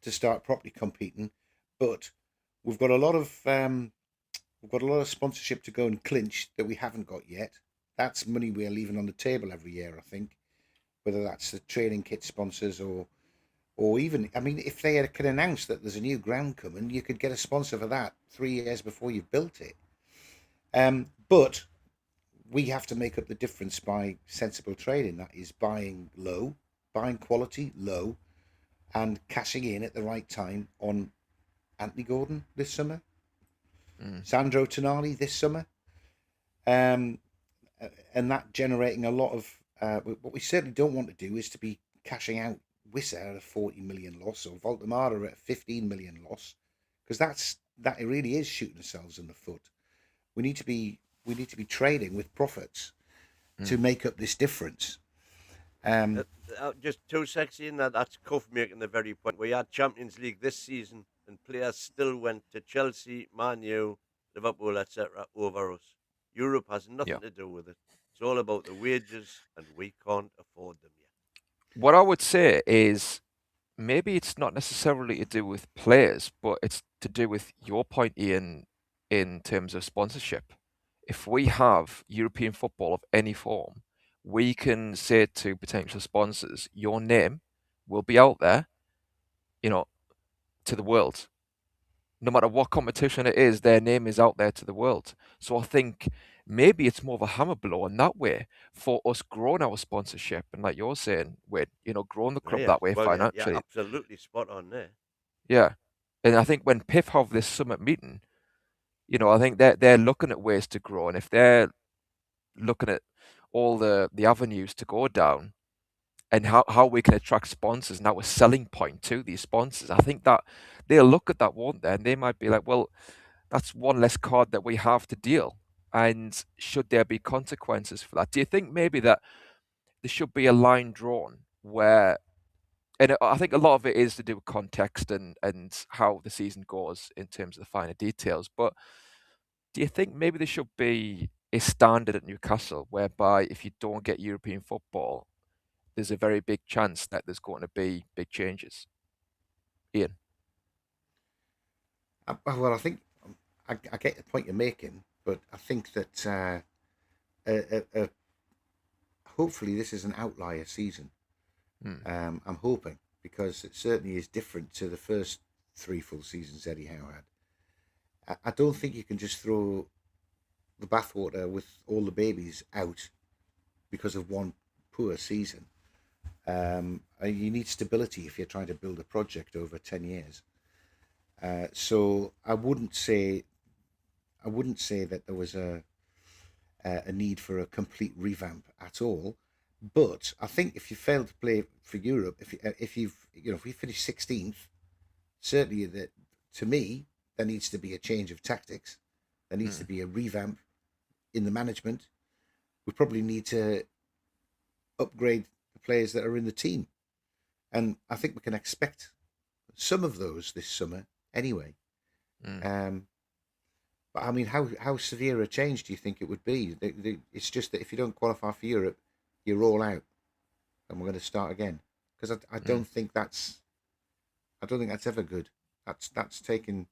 to start properly competing. But we've got a lot of sponsorship to go and clinch that we haven't got yet. That's money we're leaving on the table every year, I think. Whether that's the training kit sponsors or even, I mean, if they can announce that there's a new ground coming, you could get a sponsor for that 3 years before you've built it. But we have to make up the difference by sensible trading. That is buying low, buying quality low, and cashing in at the right time on Anthony Gordon this summer, Sandro Tonali this summer, and that generating a lot of. What we certainly don't want to do is to be cashing out Wissa at a 40 million loss or Voltemara at a 15 million loss, because that it really is shooting ourselves in the foot. We need to be trading with profits to make up this difference. Just 2 seconds in that's Cuff making the very point. We had Champions League this season, and players still went to Chelsea, Man U, Liverpool, etc. over us. Europe has nothing to do with it. It's all about the wages, and we can't afford them yet. What I would say is maybe it's not necessarily to do with players, but it's to do with your point, Ian, in terms of sponsorship. If we have European football of any form, we can say to potential sponsors, your name will be out there, to the world. No matter what competition it is, their name is out there to the world. So I think maybe it's more of a hammer blow in that way for us growing our sponsorship. And like you're saying, Wade, growing the club that way financially. Yeah, absolutely spot on there. Yeah. And I think when PIF have this summit meeting, I think they're looking at ways to grow. And if they're looking at all the avenues to go down and how we can attract sponsors and our selling point to these sponsors, I think that they'll look at that, won't they? And they might be like, well, that's one less card that we have to deal. And should there be consequences for that? Do you think maybe that there should be a line drawn where, and I think a lot of it is to do with context and how the season goes in terms of the finer details, but do you think maybe there should be a standard at Newcastle whereby if you don't get European football, there's a very big chance that there's going to be big changes? Ian? Well, I think I get the point you're making, but I think that hopefully this is an outlier season. I'm hoping, because it certainly is different to the first 3 full seasons Eddie Howe had. I don't think you can just throw the bathwater with all the babies out because of one poor season. You need stability if you're trying to build a project over 10 years. So I wouldn't say that there was a need for a complete revamp at all. But I think if you fail to play for Europe, if we finish 16th, certainly that, to me, there needs to be a change of tactics. There needs to be a revamp in the management. We probably need to upgrade the players that are in the team, and I think we can expect some of those this summer anyway. But I mean, how severe a change do you think it would be? It's just that if you don't qualify for Europe, you're all out, and we're going to start again. Because I don't think that's ever good. That's taking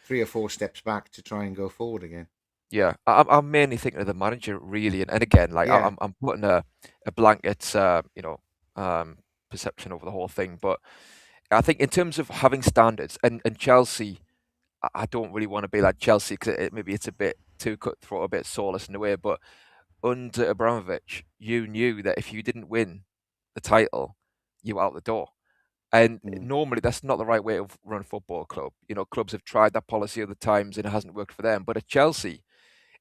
3 or 4 steps back to try and go forward again. Yeah, I'm mainly thinking of the manager, really, and again, like I'm putting a blanket, perception over the whole thing. But I think in terms of having standards, and Chelsea, I don't really want to be like Chelsea because maybe it's a bit too cutthroat, a bit soulless in a way. But under Abramovich, you knew that if you didn't win the title, you were out the door. And normally that's not the right way to run a football club. Clubs have tried that policy other times and it hasn't worked for them. But at Chelsea,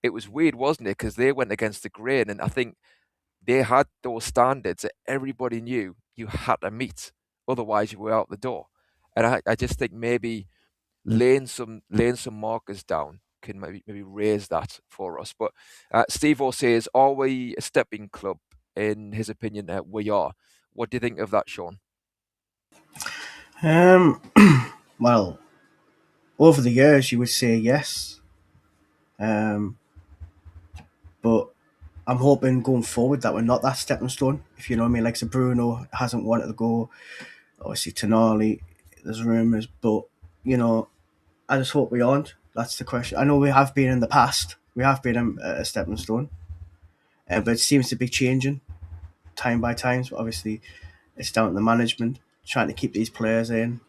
it was weird, wasn't it? Because they went against the grain, and I think they had those standards that everybody knew you had to meet, otherwise you were out the door. And I just think maybe laying some markers down can maybe raise that for us. But Steve O says, are we a stepping club in his opinion, we are. What do you think of that, Sean? Well, over the years, you would say yes. But I'm hoping going forward that we're not that stepping stone, if you know what I mean. Like, so Bruno hasn't wanted to go. Obviously, Tonali, there's rumours, but, you know, I just hope we aren't. That's the question. I know we have been in the past. We have been a stepping stone. But it seems to be changing time by time. So obviously, it's down to the management trying to keep these players in.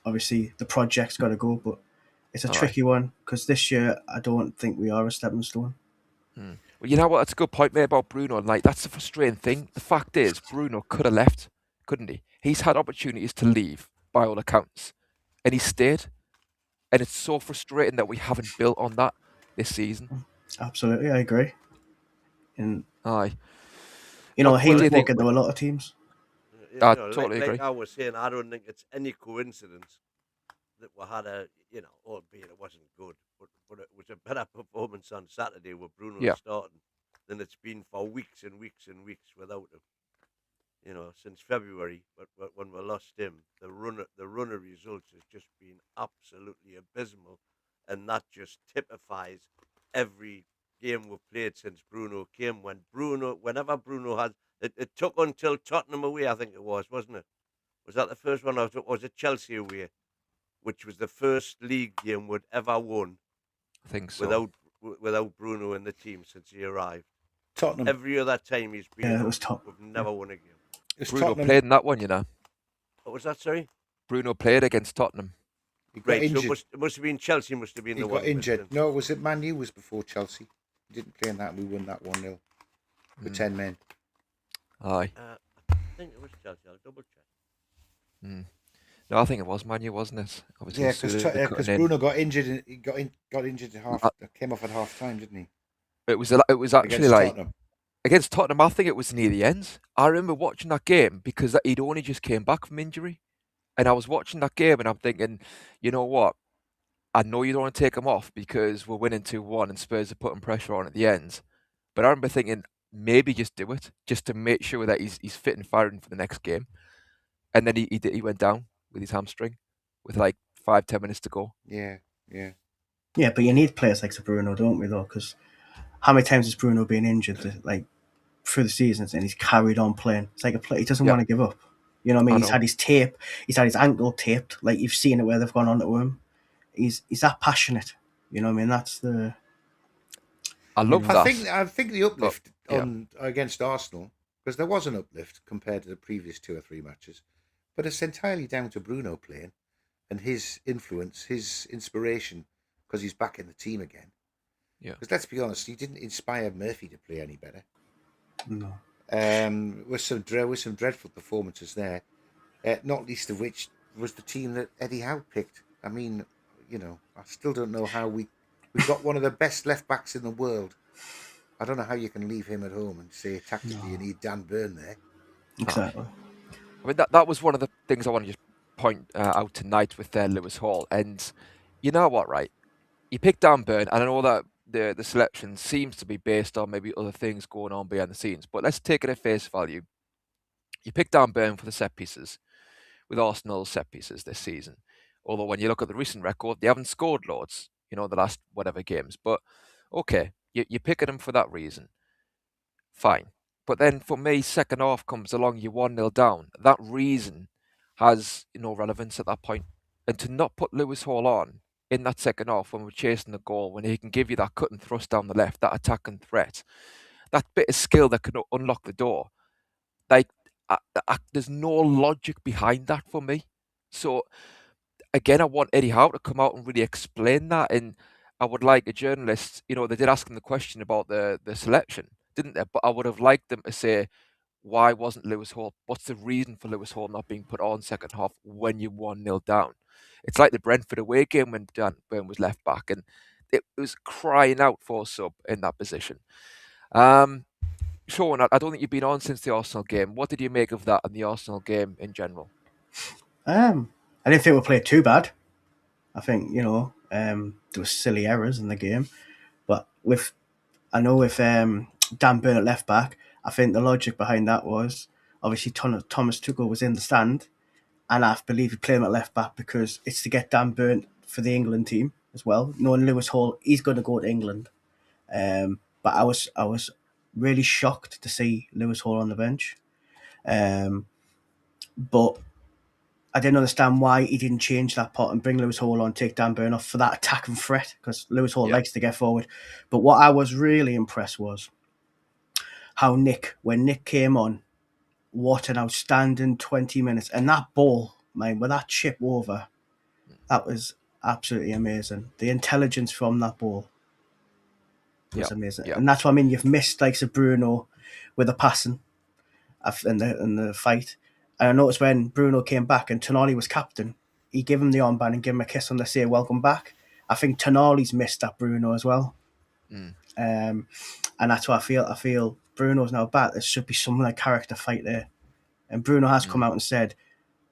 Obviously, the project's got to go, but it's a tricky one because this year I don't think we are a stepping stone. Well, you know what? That's a good point, mate, about Bruno. Like, that's the frustrating thing. The fact is, Bruno could have left, couldn't he? He's had opportunities to leave, by all accounts, and he stayed. And it's so frustrating that we haven't built on that this season. Absolutely, I agree. And Aye. you know, What he do was you think? walking to a lot of teams. I totally agree. Like I was saying, I don't think it's any coincidence that we had albeit it wasn't good, but it was a better performance on Saturday with Bruno starting than it's been for weeks and weeks and weeks without him. You know, since February, but when we lost him, the run of results has just been absolutely abysmal, and that just typifies every game we've played since Bruno came. Whenever Bruno had, it took until Tottenham away, I think it was, wasn't it? Was that the first one? Or was it Chelsea away, which was the first league game we'd ever won? I think so. Without Bruno in the team since he arrived. Tottenham. Every other time he's been, it was we've never won a game. Bruno played in that one, you know. What was that, sorry? Bruno played against Tottenham. He got injured. So it must have been Chelsea, must have been the one. He got injured. No, was it Man U was before Chelsea? He didn't play in that, and we won that 1-0 with 10 men. Aye. I think it was Chelsea. I'll double check. No, I think it was Man U, wasn't it? Obviously, yeah, because Bruno got injured. And he got injured at half. Came off at half time, didn't he? It was actually like Tottenham. Against Tottenham. I think it was near the end. I remember watching that game because he'd only just came back from injury, and I was watching that game and I'm thinking, you know what? I know you don't want to take him off because we're winning 2-1 and Spurs are putting pressure on at the end. But I remember thinking maybe just do it, just to make sure that he's fit and firing for the next game. And then he went down with his hamstring with like 5-10 minutes to go. Yeah. Yeah, but you need players like Bruno, don't we, though? Because how many times has Bruno been injured, like, through the seasons, and he's carried on playing? It's like a play. He doesn't want to give up. You know what I mean? He's had his ankle taped. Like, you've seen it where they've gone on to him. He's that passionate. You know what I mean? That's the. I love that. I think the uplift against Arsenal, because there was an uplift compared to the previous 2 or 3 matches, but it's entirely down to Bruno playing and his influence, his inspiration, because he's back in the team again. Yeah. Because let's be honest, he didn't inspire Murphy to play any better. No. With some dreadful performances there, not least of which was the team that Eddie Howe picked. I mean, you know, I still don't know how we've got one of the best left backs in the world. I don't know how you can leave him at home and say tactically you need Dan Burn there. Exactly. I mean, that was one of the things I want to just point out tonight with Lewis Hall. And you know what, right? You picked Dan Burn, and I know that the selection seems to be based on maybe other things going on behind the scenes, but let's take it at face value. You picked Dan Burn for the set pieces, with Arsenal's set pieces this season. Although when you look at the recent record, they haven't scored loads, you know, the last whatever games. But okay, you're picking him for that reason. Fine. But then for me, second half comes along, you're 1-0 down. That reason has no relevance at that point. And to not put Lewis Hall on in that second half when we're chasing the goal, when he can give you that cut and thrust down the left, that attacking threat, that bit of skill that can unlock the door, like, there's no logic behind that for me. So, again, I want Eddie Howe to come out and really explain that. And I would like a journalist, you know, they did ask him the question about the selection, didn't they? But I would have liked them to say, why wasn't Lewis Hall? What's the reason for Lewis Hall not being put on second half when you're 1-0 down? It's like the Brentford away game when Dan Burn was left back, and it was crying out for a sub in that position. Sean, I don't think you've been on since the Arsenal game. What did you make of that and the Arsenal game in general? I didn't think we played too bad. I think, you know, there were silly errors in the game, but with Dan Burn at left back, I think the logic behind that was obviously Thomas Tuchel was in the stand, and I believe he played him at left back because it's to get Dan Burn for the England team as well. Knowing Lewis Hall, he's going to go to England. But I was really shocked to see Lewis Hall on the bench. But I didn't understand why he didn't change that pot and bring Lewis Hall on, take Dan Burn off for that attack and threat, because Lewis Hall likes to get forward. But what I was really impressed was how when Nick came on, what an outstanding 20 minutes. And that ball, man, with that chip over, that was absolutely amazing. The intelligence from that ball was amazing. And that's what I mean. You've missed like Bruno with the passing in the fight. And I noticed when Bruno came back and Tonali was captain, he gave him the armband and gave him a kiss on the say welcome back. I think Tonali's missed that Bruno as well. And that's what I feel Bruno's now back. There should be some like character fight there. And Bruno has come out and said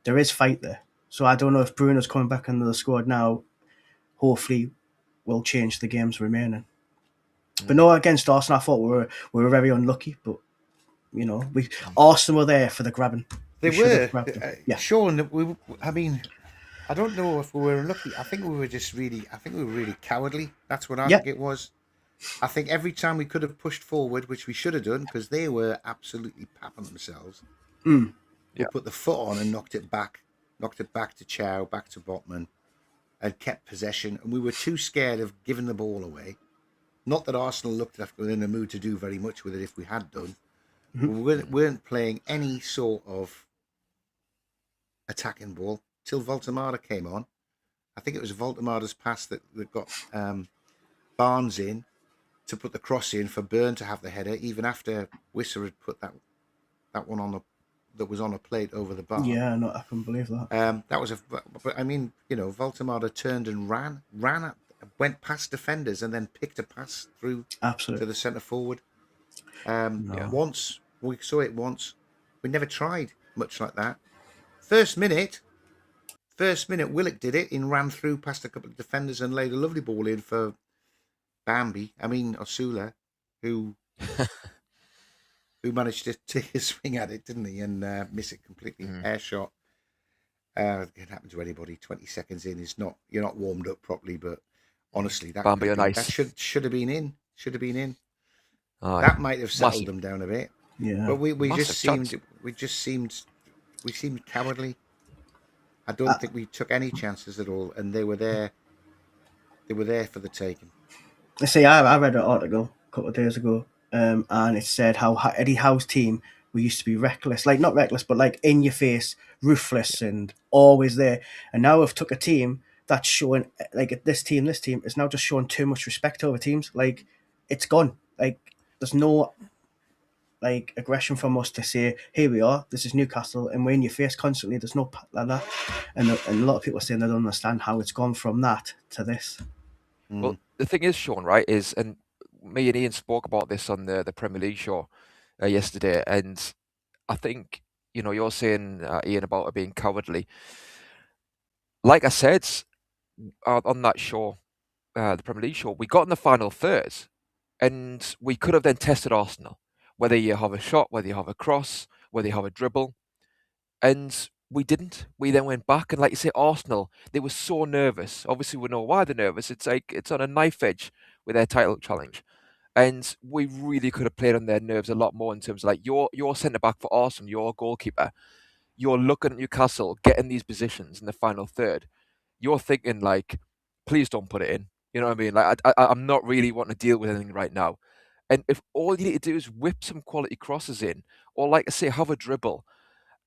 there is fight there. So I don't know if Bruno's coming back into the squad now. Hopefully will change the games remaining. But no, against Arsenal, I thought we were very unlucky, but you know, Arsenal were there for the grabbing. They were. Sean, I don't know if we were unlucky. I think we were really cowardly. That's what I think it was. I think every time we could have pushed forward, which we should have done, because they were absolutely papping themselves. We put the foot on and knocked it back to Chow, back to Botman, and kept possession. And we were too scared of giving the ball away. Not that Arsenal looked like we were in a mood to do very much with it if we had done. We weren't playing any sort of attacking ball till Voltemada came on. I think it was Voltemada's pass that got Barnes in to put the cross in for Byrne to have the header, even after Wisser had put that one that was on a plate over the bar. Yeah, no, I can believe that. That was but I mean, you know, Voltemada turned and went past defenders and then picked a pass through to the centre forward. Once we saw it once, we never tried much like that. First minute, Willock did it and ran through past a couple of defenders and laid a lovely ball in for Osula, who managed to take a swing at it, didn't he, and miss it completely, air shot. It can happen to anybody. 20 seconds in is you're not warmed up properly, but honestly, that should have been in. Should have been in. That might have settled them down a bit. Yeah, but we seemed cowardly. I don't think we took any chances at all, and they were there. They were there for the taking. See, I read an article a couple of days ago, and it said how Eddie Howe's team we used to be reckless, like not reckless, but like in your face, ruthless, and always there. And now we've took a team that's showing like this team is now just showing too much respect over teams. Like it's gone. Like there's no like aggression from us to say, here we are, this is Newcastle, and we're in your face constantly. There's no like that, and a lot of people are saying they don't understand how it's gone from that to this. Well, the thing is, Sean, right, and me and Ian spoke about this on the Premier League show yesterday, and I think, you know, you're saying, Ian, about it being cowardly. Like I said on that show, the Premier League show, we got in the final third, and we could have then tested Arsenal, whether you have a shot, whether you have a cross, whether you have a dribble, and we didn't. We then went back, and like you say, Arsenal, they were so nervous. Obviously, we know why they're nervous. It's like it's on a knife edge with their title challenge. And we really could have played on their nerves a lot more in terms of like your centre-back for Arsenal, your goalkeeper. You're looking at Newcastle getting these positions in the final third. You're thinking like, please don't put it in. You know what I mean? Like I'm not really wanting to deal with anything right now. And if all you need to do is whip some quality crosses in, or like I say, have a dribble,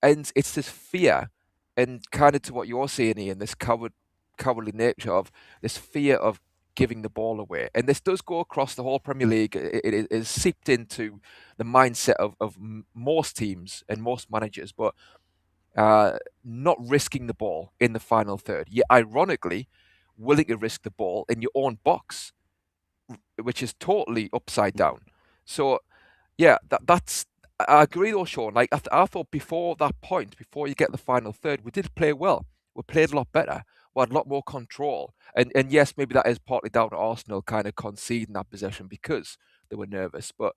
and it's this fear, and kind of to what you're saying, Ian, this cowardly nature of this fear of giving the ball away. And this does go across the whole Premier League. It is seeped into the mindset of most teams and most managers, but not risking the ball in the final third. Yet, ironically, willing to risk the ball in your own box, which is totally upside down. So, yeah, that's... I agree though, Sean. Like I thought before that point, before you get the final third, we did play well. We played a lot better. We had a lot more control. And yes, maybe that is partly down to Arsenal kind of conceding that possession because they were nervous. But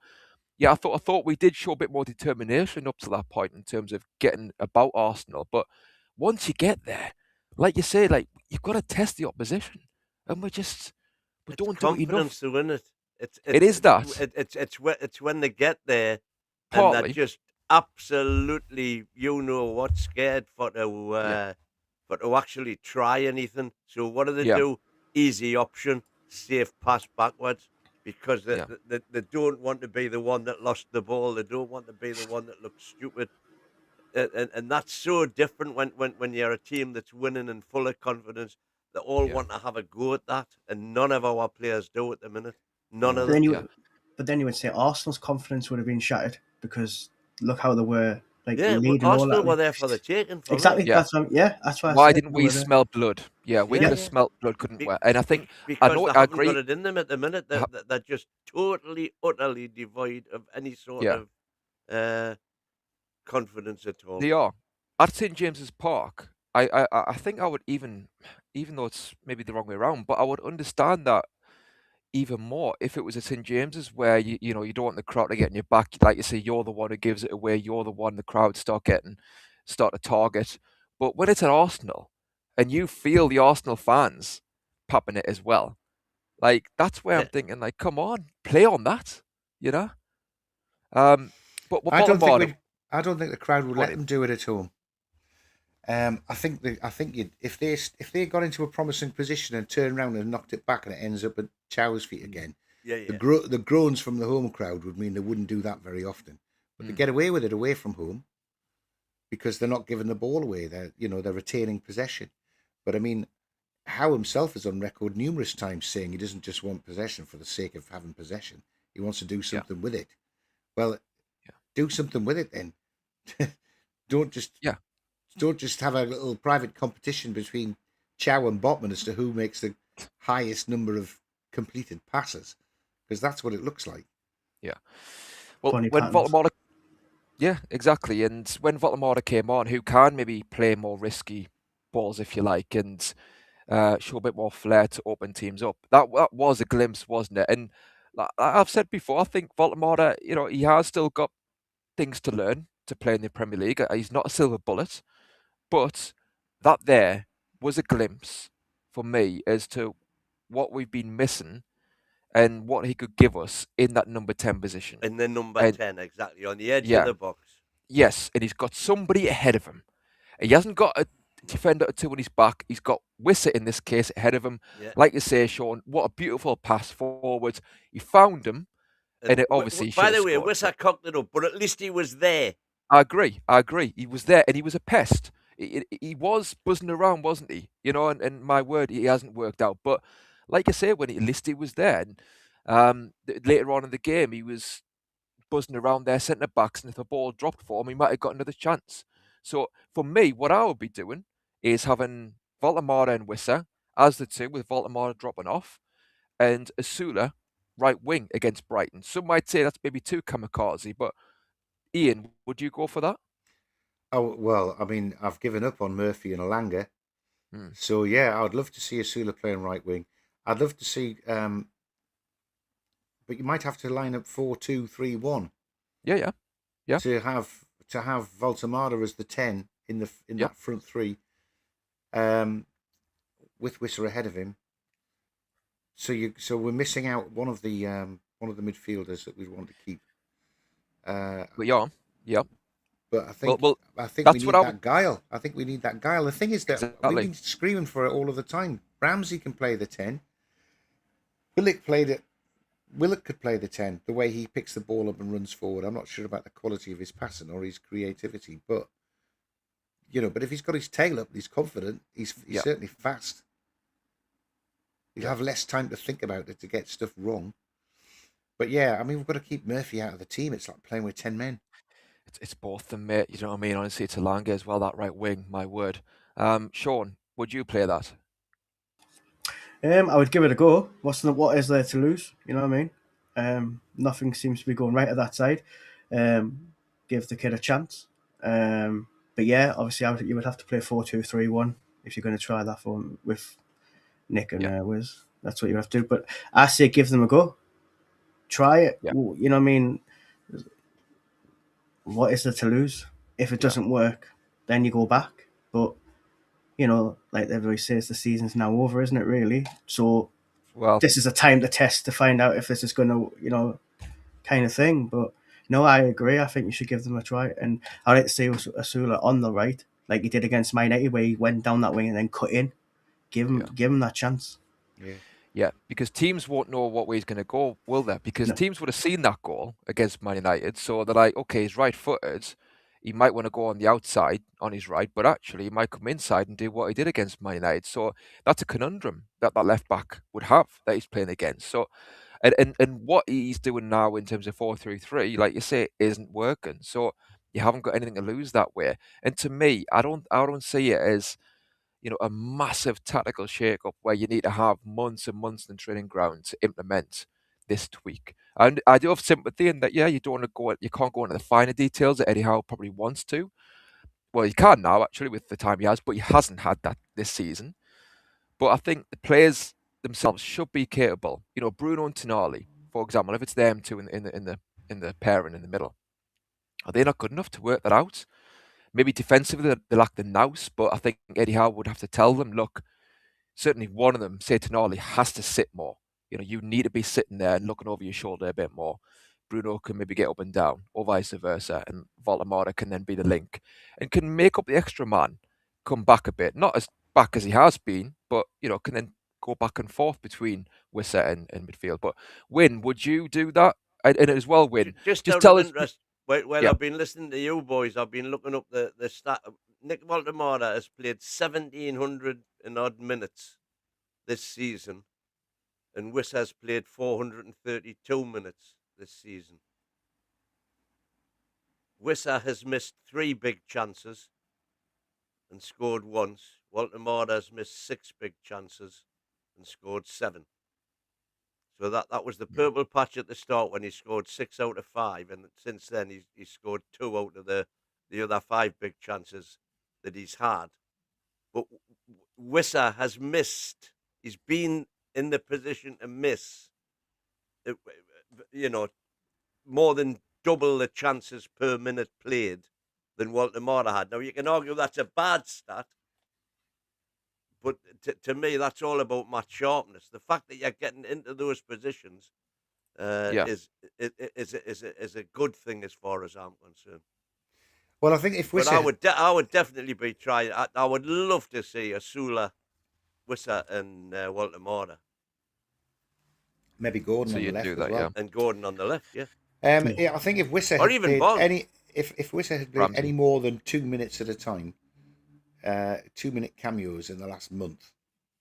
yeah, I thought we did show a bit more determination up to that point in terms of getting about Arsenal. But once you get there, like you say, like you've got to test the opposition, and we It's don't do it enough. confidence to win it. It is that. It's when they get there and they're Partly, just absolutely what scared for to actually try anything. So what do they yeah, do? Easy option, safe pass backwards, because yeah, they don't want to be the one that lost the ball. They don't want to be the one that looks stupid. And that's so different when you're a team that's winning and full of confidence. They all yeah, want to have a go at that, and none of our players do at the minute. None No. of But then them. you, yeah. but then you would say Arsenal's confidence would have been shattered because look how they were like Yeah, well, leading all Arsenal that. were there for the taking. For Exactly. me. Yeah. That's why I Why said didn't they we were there. smell blood? Yeah, we Yeah. could have smelt blood, couldn't we? And I think I Because know they I haven't agree. got it in them at the minute. They're just totally, utterly devoid of any sort Yeah, of uh, confidence at all. they are at St James's Park. I think I would even though it's maybe the wrong way around, but I would understand that even more if it was at St James's where you know you don't want the crowd to get in your back. Like you say, you're the one who gives it away. You're the one the crowd start to target. But when it's at Arsenal and you feel the Arsenal fans popping it as well, like that's where I'm Yeah, thinking, like, come on, play on that, you know. But with I don't think Voldemort, I don't think the crowd would go on let in. them do it at home. I think if they got into a promising position and turned around and knocked it back and it ends up at Chow's feet again, yeah. the groans from the home crowd would mean they wouldn't do that very often. But they get away with it away from home because they're not giving the ball away. They're retaining possession. But I mean, Howe himself is on record numerous times saying he doesn't just want possession for the sake of having possession. He wants to do Yeah, something with it. Well, yeah, do something with it then. don't just yeah. don't just have a little private competition between Chow and Botman as to who makes the highest number of completed passes, because that's what it looks like. Yeah. Well, Funny when patterns. Voldemort, yeah, exactly. And when Voldemort came on, who can maybe play more risky balls, if you like, and show a bit more flair to open teams up. That was a glimpse, wasn't it? And like I've said before, I think Voldemort, he has still got things to learn to play in the Premier League. He's not a silver bullet, but that there was a glimpse for me as to what we've been missing and what he could give us in that number 10 position. And then number And 10, exactly, on the edge of yeah, the box. yes, and he's got somebody ahead of him. He hasn't got a defender or two on his back. He's got Wissa in this case ahead of him. Yeah. Like you say, Sean, what a beautiful pass forwards. He found him, and it obviously he should By have the way, scored. Wissa cocked it up, but at least he was there. I agree. He was there, and he was a pest. He was buzzing around, wasn't he? And my word, he hasn't worked out. But like I say, when at least he was there. And later on in the game, he was buzzing around their centre backs, and if the ball dropped for him, he might have got another chance. So for me, what I would be doing is having Voltemara and Wissa as the two, with Voltemara dropping off, and Asula right wing against Brighton. Some might say that's maybe too kamikaze, but Ian, would you go for that? Oh well, I mean, I've given up on Murphy and Alanga, Hmm. so yeah, I'd love to see Asula playing right wing. I'd love to see, but you might have to line up 4-2-3-1 Yeah. to have Voltemada as the 10 in Yeah. that front three, with Wissa ahead of him. So we're missing out one of the midfielders that we want to keep. But yeah. But I think Well, we that's need what I that guile. I think we need that guile. The thing is that we've Exactly. been screaming for it all of the time. Ramsey can play the 10. Willock played it. Willock could play the 10. The way he picks the ball up and runs forward. I'm not sure about the quality of his passing or his creativity, but but if he's got his tail up, he's confident. He's Yeah. certainly fast. He'll have less time to think about it to get stuff wrong. But yeah, I mean, we've got to keep Murphy out of the team. It's like playing with 10 men. It's both of them, mate. You know what I mean? Honestly, it's Alanga as well, that right wing, my word. Sean, would you play that? I would give it a go. What is there to lose? You know what I mean? Nothing seems to be going right at that side. Give the kid a chance. But yeah, obviously, you would have to play 4-2-3-1 if you're going to try that with Nick and Wiz. That's what you have to do. But I say give them a go. Try it. Yeah. You know what I mean? what is there to lose? If it doesn't work, then you go back. But like everybody says, the season's now over, isn't it? Really. So Well, this is a time to test to find out if this is going to, kind of thing. But no, I agree. I think you should give them a try. And I like to see Asula on the right, like he did against Man United, where he went down that wing and then cut in. Give him that chance. Yeah, because teams won't know what way he's going to go, will they? Because No. teams would have seen that goal against Man United, so they're like, okay, he's right-footed. He might want to go on the outside on his right, but actually he might come inside and do what he did against Man United. So that's a conundrum that left back would have that he's playing against. So, and what he's doing now in terms of 4-3-3, like you say, isn't working. So you haven't got anything to lose that way. And to me, I don't see it as a massive tactical shake-up where you need to have months and months in the training ground to implement this tweak. And I do have sympathy in that, you can't go into the finer details that Eddie Howe probably wants to. Well, he can now, actually, with the time he has, but he hasn't had that this season. But I think the players themselves should be capable. Bruno and Toon Army, for example, if it's them two in the pairing in the middle, are they not good enough to work that out? Maybe defensively they lack the nous, but I think Eddie Howe would have to tell them, look, certainly one of them, say Toon Army, has to sit more. You need to be sitting there and looking over your shoulder a bit more. Bruno can maybe get up and down, or vice versa, and Voldemort can then be the link and can make up the extra man, come back a bit, not as back as he has been, but can then go back and forth between Wissa and midfield. But Win, would you do that? And as well, Win, just out tell of us. interest. Well, I've been listening to you boys. I've been looking up the stat. Nick Voldemort has played 1,700 and odd minutes this season, and Wiss has played 432 minutes this season. Wissa has missed 3 big chances and scored once. Voldemort has missed 6 big chances and scored 7. So that was the purple patch at the start when he scored 6 out of 5, and since then he's scored 2 out of the other 5 big chances that he's had. But Wissa has missed. He's been in the position to miss, more than double the chances per minute played than Walter Mora had. Now, you can argue that's a bad stat, but to me, that's all about match sharpness. The fact that you're getting into those positions is a good thing as far as I'm concerned. Well, I think if But Wissa... I would definitely be trying. I would love to see Asula, Wissa, and Walter Mora. Maybe Gordon on the left as well. And Gordon on the left, yeah. I think if Wissa Or had even played Bond. if Wissa had played any more than 2 minutes at a time, 2-minute cameos in the last month,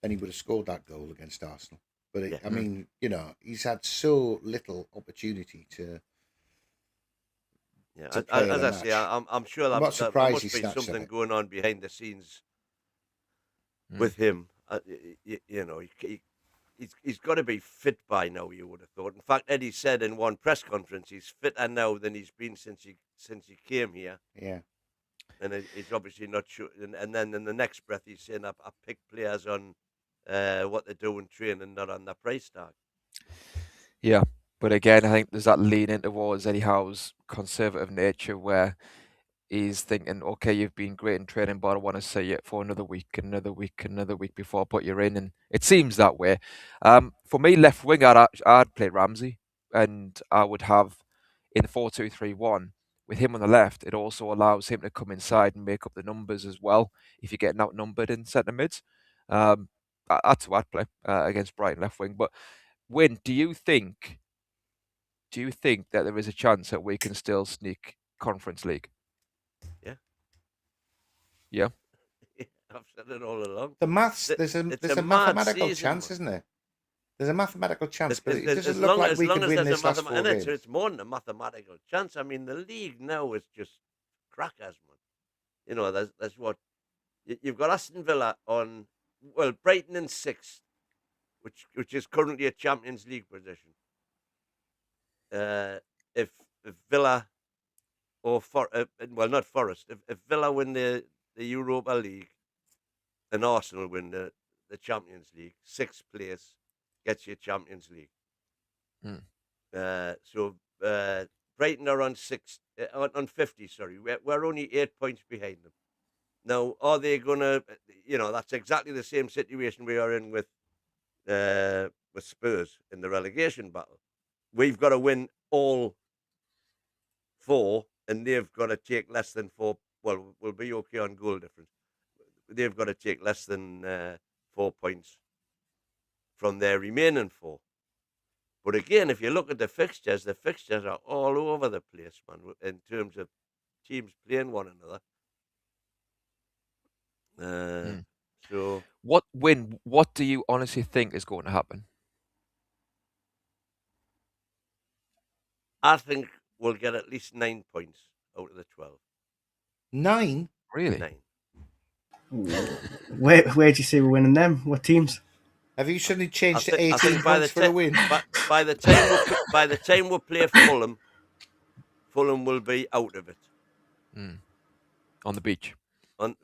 then he would have scored that goal against Arsenal. But I mean, he's had so little opportunity to. Yeah, to play as a I match. say, I'm sure I'm not there surprised must he be snaps something at it. going on behind the scenes with him. He's got to be fit by now, you would have thought. In fact, Eddie said in one press conference he's fitter now than he's been since he came here. Yeah. And he's obviously not sure. And then in the next breath, he's saying, I pick players on what they do in training, not on their price tag. Yeah, but again, I think there's that lean in towards Eddie Howe's conservative nature where he's thinking, okay, you've been great in training, but I want to see it for another week, another week, another week before I put you in. And it seems that way. For me, left wing, I'd play Ramsey, and I would have in 4-2-3-1 with him on the left. It also allows him to come inside and make up the numbers as well if you're getting outnumbered in centre mids. That's who I'd play against Brighton left wing. But Win, do you think that there is a chance that we can still sneak Conference League? Yeah. Yeah. I've said it all along. The maths, there's a mathematical chance, isn't there? There's a mathematical chance, but it doesn't look like we can win this last 4 games. It's more than a mathematical chance. I mean, the league now is just crackers, man. There's what you've got Aston Villa on, Brighton in 6th, which is currently a Champions League position. If Villa or not Forest, if Villa win the Europa League and Arsenal win the Champions League, 6th place gets you Champions League. So Brighton are on 50. Sorry, we're only 8 points behind them. Now, are they gonna? That's exactly the same situation we are in with Spurs in the relegation battle. We've got to win all 4, and they've got to take less than 4. Well, we'll be okay on goal difference. They've got to take less than 4 points from their remaining 4. But again, if you look at the fixtures are all over the place, man, in terms of teams playing one another. So, what do you honestly think is going to happen? I think we'll get at least 9 points out of the 12. 9? Really? 9. Where do you see we're winning them? What teams? Have you suddenly changed to I 18 think by points the for a win? by the time we play Fulham will be out of it. On the beach. On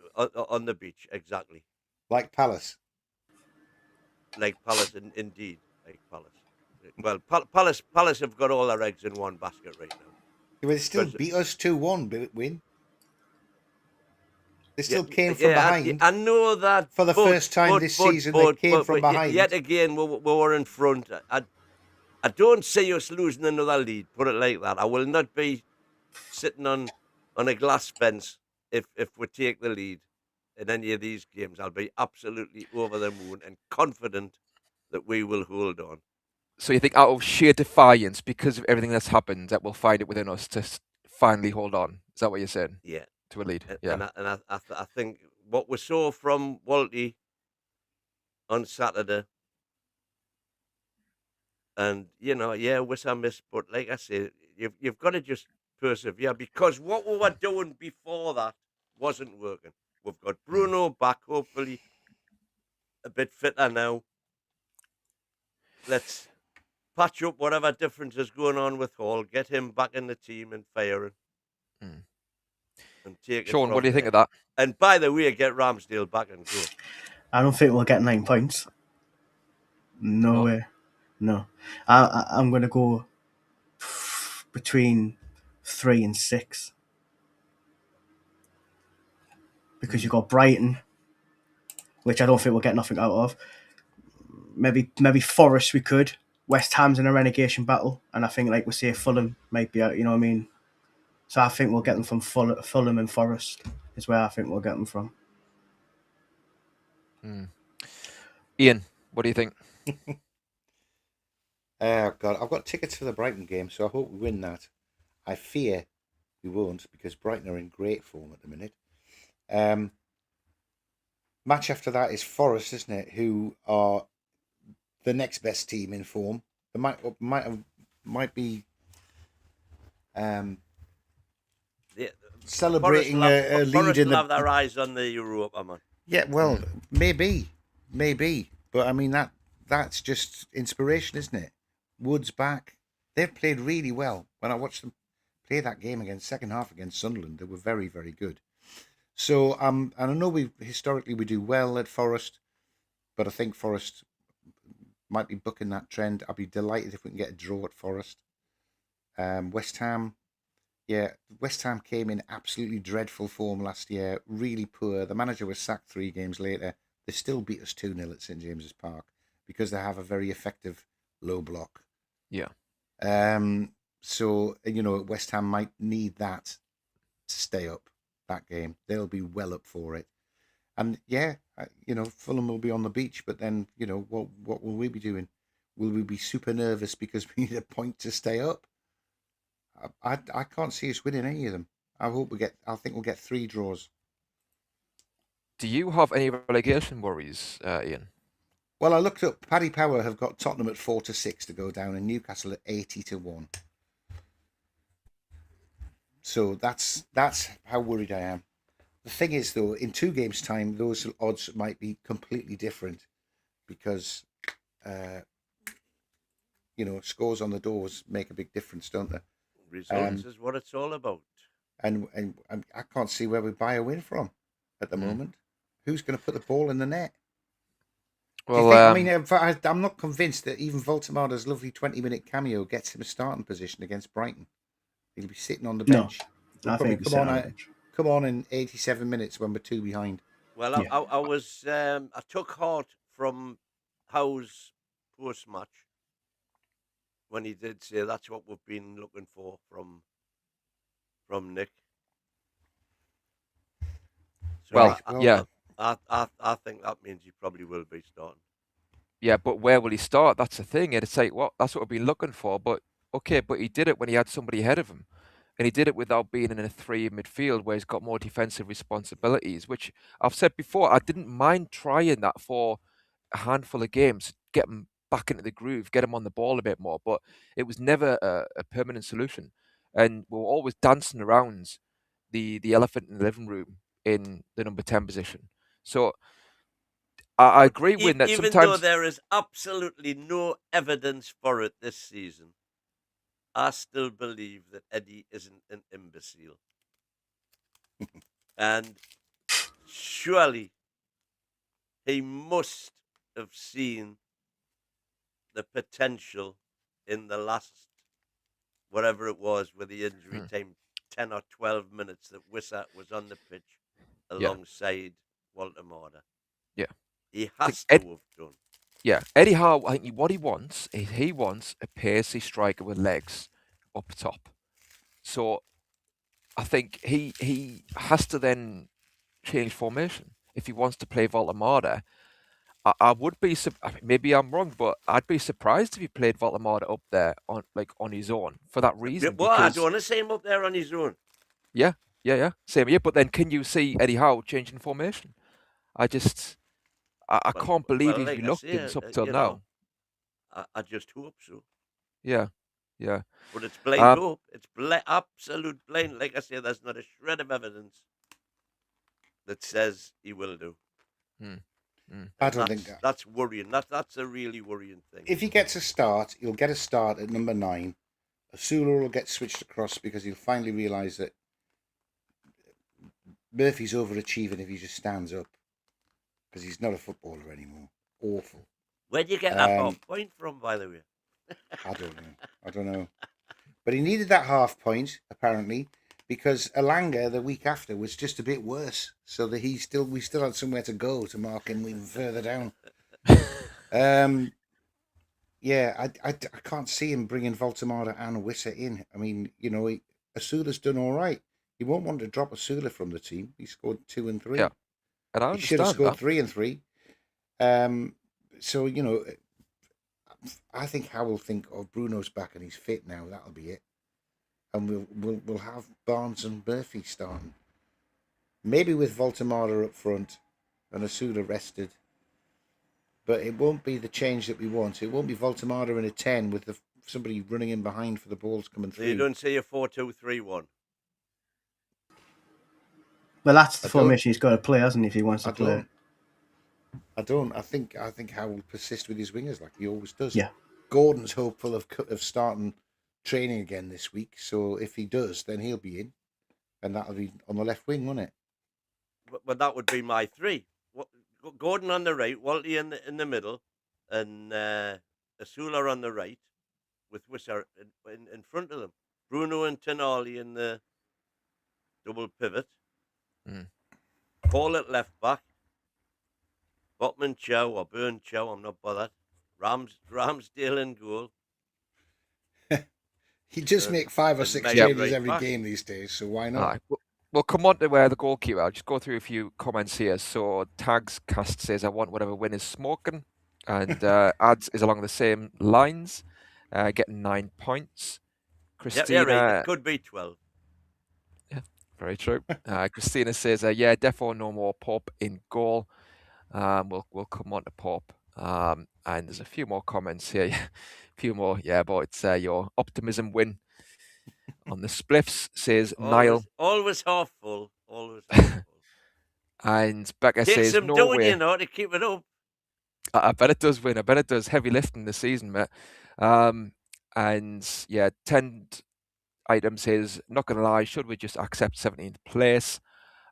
the beach, exactly. Like Palace. Like Palace, indeed. Like Palace. Well, Palace have got all their eggs in one basket right now. Yeah, they still beat us 2-1, win. They still came from behind. I know that. For the first time this season, they came from behind. Yet again, we were in front. I don't see us losing another lead, put it like that. I will not be sitting on a glass fence if we take the lead in any of these games. I'll be absolutely over the moon and confident that we will hold on. So you think out of sheer defiance, because of everything that's happened, that we'll find it within us to finally hold on? Is that what you're saying? Yeah. To a lead? And I think what we saw from Walty on Saturday, and wish I missed, but like I say, you've got to just persevere, because what we were doing before that wasn't working. We've got Bruno back, hopefully a bit fitter now. Let's patch up whatever difference is going on with Hall, get him back in the team and firing. And take Sean, it what do you there. think of that? And by the way, get Ramsdale back and go. I don't think we'll get 9 points. No way. No. I'm going to go between 3 and 6. Because you've got Brighton, which I don't think we'll get nothing out of. Maybe Forest we could. West Ham's in a relegation battle. And I think, like we say, Fulham might be out, you know what I mean? So I think we'll get them from Fulham and Forest is where I think we'll get them from. Ian, what do you think? Oh, God. I've got tickets for the Brighton game, so I hope we win that. I fear we won't, because Brighton are in great form at the minute. Match after that is Forest, isn't it? Who are the next best team in form. They might be celebrating a lead Forest in will have their eyes on the Europa, man. Yeah, well, maybe, but I mean that's just inspiration, isn't it? Wood's back. They've played really well. When I watched them play that game against second half against Sunderland, they were very, very good. So and I know we do well at Forest, but I think Forest might be bucking that trend. I'll be delighted if we can get a draw at Forest. West Ham. Yeah, West Ham came in absolutely dreadful form last year, really poor. The manager was sacked 3 games later. They still beat us 2-0 at St James's Park because they have a very effective low block. Yeah. So, West Ham might need that to stay up, that game. They'll be well up for it. And, Fulham will be on the beach, but then, what will we be doing? Will we be super nervous because we need a point to stay up? I can't see us winning any of them. I think we'll get 3 draws. Do you have any relegation worries, Ian? Well, I looked up. Paddy Power have got Tottenham at 4-6 to go down, and Newcastle at 80-1. So that's how worried I am. The thing is, though, in 2 games' time, those odds might be completely different because, scores on the doors make a big difference, don't they? Results is what it's all about. And I can't see where we buy a win from at the moment. Who's going to put the ball in the net? Well, I'm not convinced that even Voltemader's lovely 20-minute cameo gets him a starting position against Brighton. He'll be sitting on the No, bench. I He'll think probably come on in 87 minutes when we're 2 behind. Well, I was I took heart from Howe's post match when he did say that's what we've been looking for from Nick. So Well, I think that means he probably will be starting. Yeah, but where will he start? That's the thing. It's like, well, that's what we've been looking for. But okay, but he did it when he had somebody ahead of him. And he did it without being in a 3 in midfield where he's got more defensive responsibilities, which I've said before, I didn't mind trying that for a handful of games, get him back into the groove, get him on the ball a bit more, but it was never a permanent solution. And we were always dancing around the elephant in the living room in the number 10 position. So I agree with that. Even sometimes though there is absolutely no evidence for it this season, I still believe that Eddie isn't an imbecile. And surely he must have seen the potential in the last, whatever it was, with the injury time, 10 or 12 minutes that Wissa was on the pitch alongside Walter Marder. Yeah. He has to have done. Yeah, Eddie Howe, I think what he wants is he wants a pacey striker with legs up top. So I think he has to then change formation if he wants to play Volta. I would be, maybe I'm wrong, but I'd be surprised if he played Volta up there on his own for that reason. Well, I don't want to see him up there on his own. Yeah, same here. But then can you see Eddie Howe changing formation? I can't believe he's reluctant up till now. I just hope so. Yeah. But it's blind hope. It's absolute blind. Like I say, there's not a shred of evidence that says he will do. I don't think that's worrying. That's a really worrying thing. If he gets a start, he'll get a start at number 9. Asula will get switched across because he'll finally realise that Murphy's overachieving if he just stands up. Because he's not a footballer anymore. Awful. Where do you get that half point from, by the way? I don't know. But he needed that half point, apparently, because Alanga the week after was just a bit worse. So that we still had somewhere to go to mark him even further down. I can't see him bringing Voltamada and Wissa in. I mean, Asula's done all right. He won't want to drop Asula from the team. He scored 2 and 3. Yeah. And I he should have scored that. 3 and 3. So, I think Howe will think, Bruno's back and he's fit now. That'll be it. And we'll have Barnes and Murphy starting. Maybe with Voltamada up front and Asula rested. But it won't be the change that we want. It won't be Voltamada in a 10 with somebody running in behind for the balls coming through. So you don't see a 4-2-3-1? Well, that's the formation he's got to play, hasn't he, if he wants to play? I don't. I think Howe will persist with his wingers like he always does. Yeah. Gordon's hopeful of starting training again this week. So if he does, then he'll be in. And that'll be on the left wing, won't it? But that would be my 3. Gordon on the right, Walty in the middle, and Asula on the right, with Wissa in front of them. Bruno and Tonali in the double pivot. Paul at left back. Botman Chow or Burn Chow, I'm not bothered. Ramsdale in goal. He just make 5 or 6 changes every game these days, so why not? We'll come on to the goalkeeper. I'll just go through a few comments here. So Tags Cast says, I want whatever win is smoking. And Ads is along the same lines, getting 9 points. Christina, right. It could be 12. Yeah, very true. Christina says, defo no more Pope in goal. We'll come on to Pope. And there's a few more comments here. A few more, but it's your optimism win. On the spliffs says Niall. Always half full. Always half full. And Becca Takes says some no doing, way. to keep it up. I bet it does win. I bet it does. Heavy lifting this season, mate. 10 item says, not going to lie, should we just accept 17th place?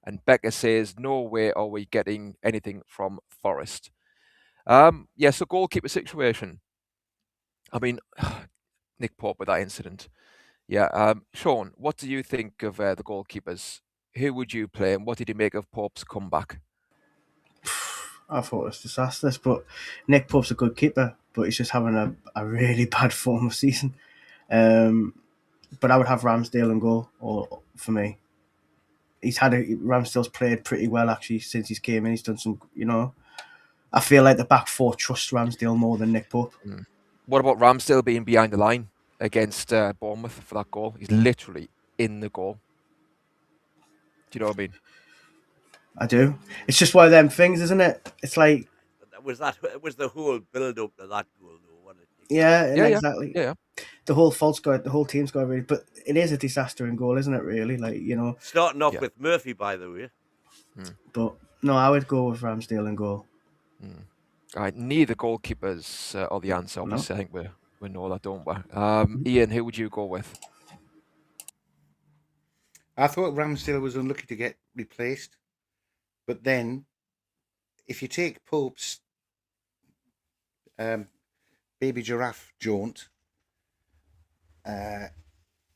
And Becca says, no way are we getting anything from Forest. So goalkeeper situation. I mean, Nick Pope with that incident. Yeah. Sean, what do you think of the goalkeepers? Who would you play, and what did you make of Pope's comeback? I thought it was disastrous, but Nick Pope's a good keeper, but he's just having a really bad form of season. But I would have Ramsdale in goal for me. Ramsdale's played pretty well actually since he's came in. He's done some, I feel like the back four trusts Ramsdale more than Nick Pope. What about Ramsdale being behind the line against Bournemouth for that goal? He's literally in the goal. Do you know what I mean? I do. It's just one of them things, isn't it? It's like, It was the whole build up to that goal, though, wasn't it? Yeah. exactly. Yeah. The whole the whole team's got really, but it is a disaster in goal, isn't it? Really, Starting off Yeah. with Murphy, by the way. But no, I would go with Ramsdale in goal. All right, neither goalkeepers are the answer. No. Obviously, I think we know that, don't we? Ian, who would you go with? I thought Ramsdale was unlucky to get replaced, but then if you take Pope's baby giraffe jaunt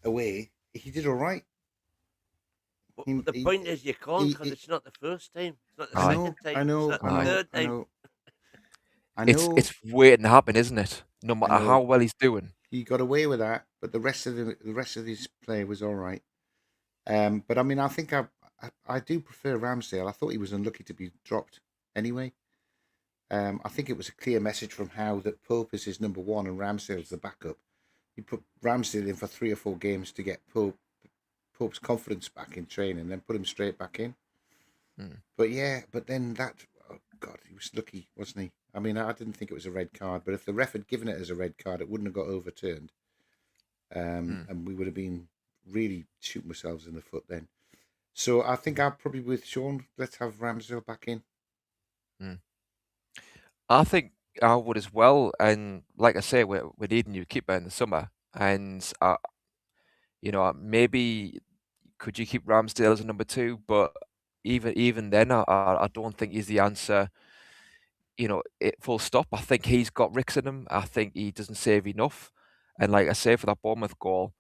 away, he did all right. But the point is, you can't, because it's not the first time. It's not the second time. I know, It's not the third time. I know. It's waiting to happen, isn't it? No matter how well he's doing. He got away with that, but the rest of his play was all right. But I mean, I think I do prefer Ramsdale. I thought he was unlucky to be dropped anyway. I think it was a clear message from Howe that Pope is his number one and Ramsdale's the backup. He put Ramsdale in for 3 or 4 games to get Pope's confidence back in training, then put him straight back in. But then oh God, he was lucky, wasn't he? I mean, I didn't think it was a red card, but if the ref had given it as a red card, it wouldn't have got overturned. And we would have been really shooting ourselves in the foot then. So I think I'm probably with Sean. Let's have Ramsdale back in. I think I would as well. And like I say, we need a new keeper in the summer. And, maybe could you keep Ramsdale as a number 2? But even then, I don't think he's the answer. Full stop. I think he's got Ricks in him. I think he doesn't save enough. And like I say, for that Bournemouth goal,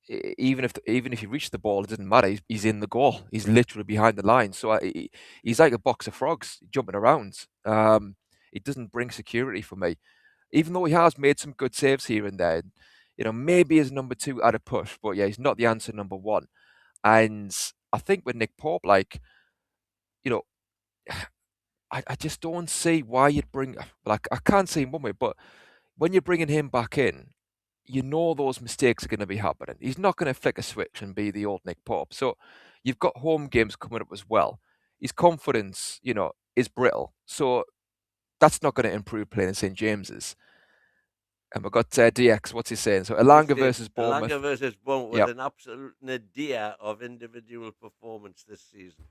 even if he reached the ball, it doesn't matter. He's in the goal. He's literally behind the line. So he's like a box of frogs jumping around. It doesn't bring security for me, even though he has made some good saves here and there. Maybe as number 2 at a push, but yeah, he's not the answer number 1. And I think with Nick Pope, I just don't see why you'd bring. Like, I can't see him one way, but when you're bringing him back in, those mistakes are going to be happening. He's not going to flick a switch and be the old Nick Pope. So you've got home games coming up as well. His confidence, is brittle. So that's not going to improve playing in St. James's. And we've got DX, what's he saying? So Elanga versus Bournemouth. Elanga versus Bournemouth was an absolute nadir of individual performance this season.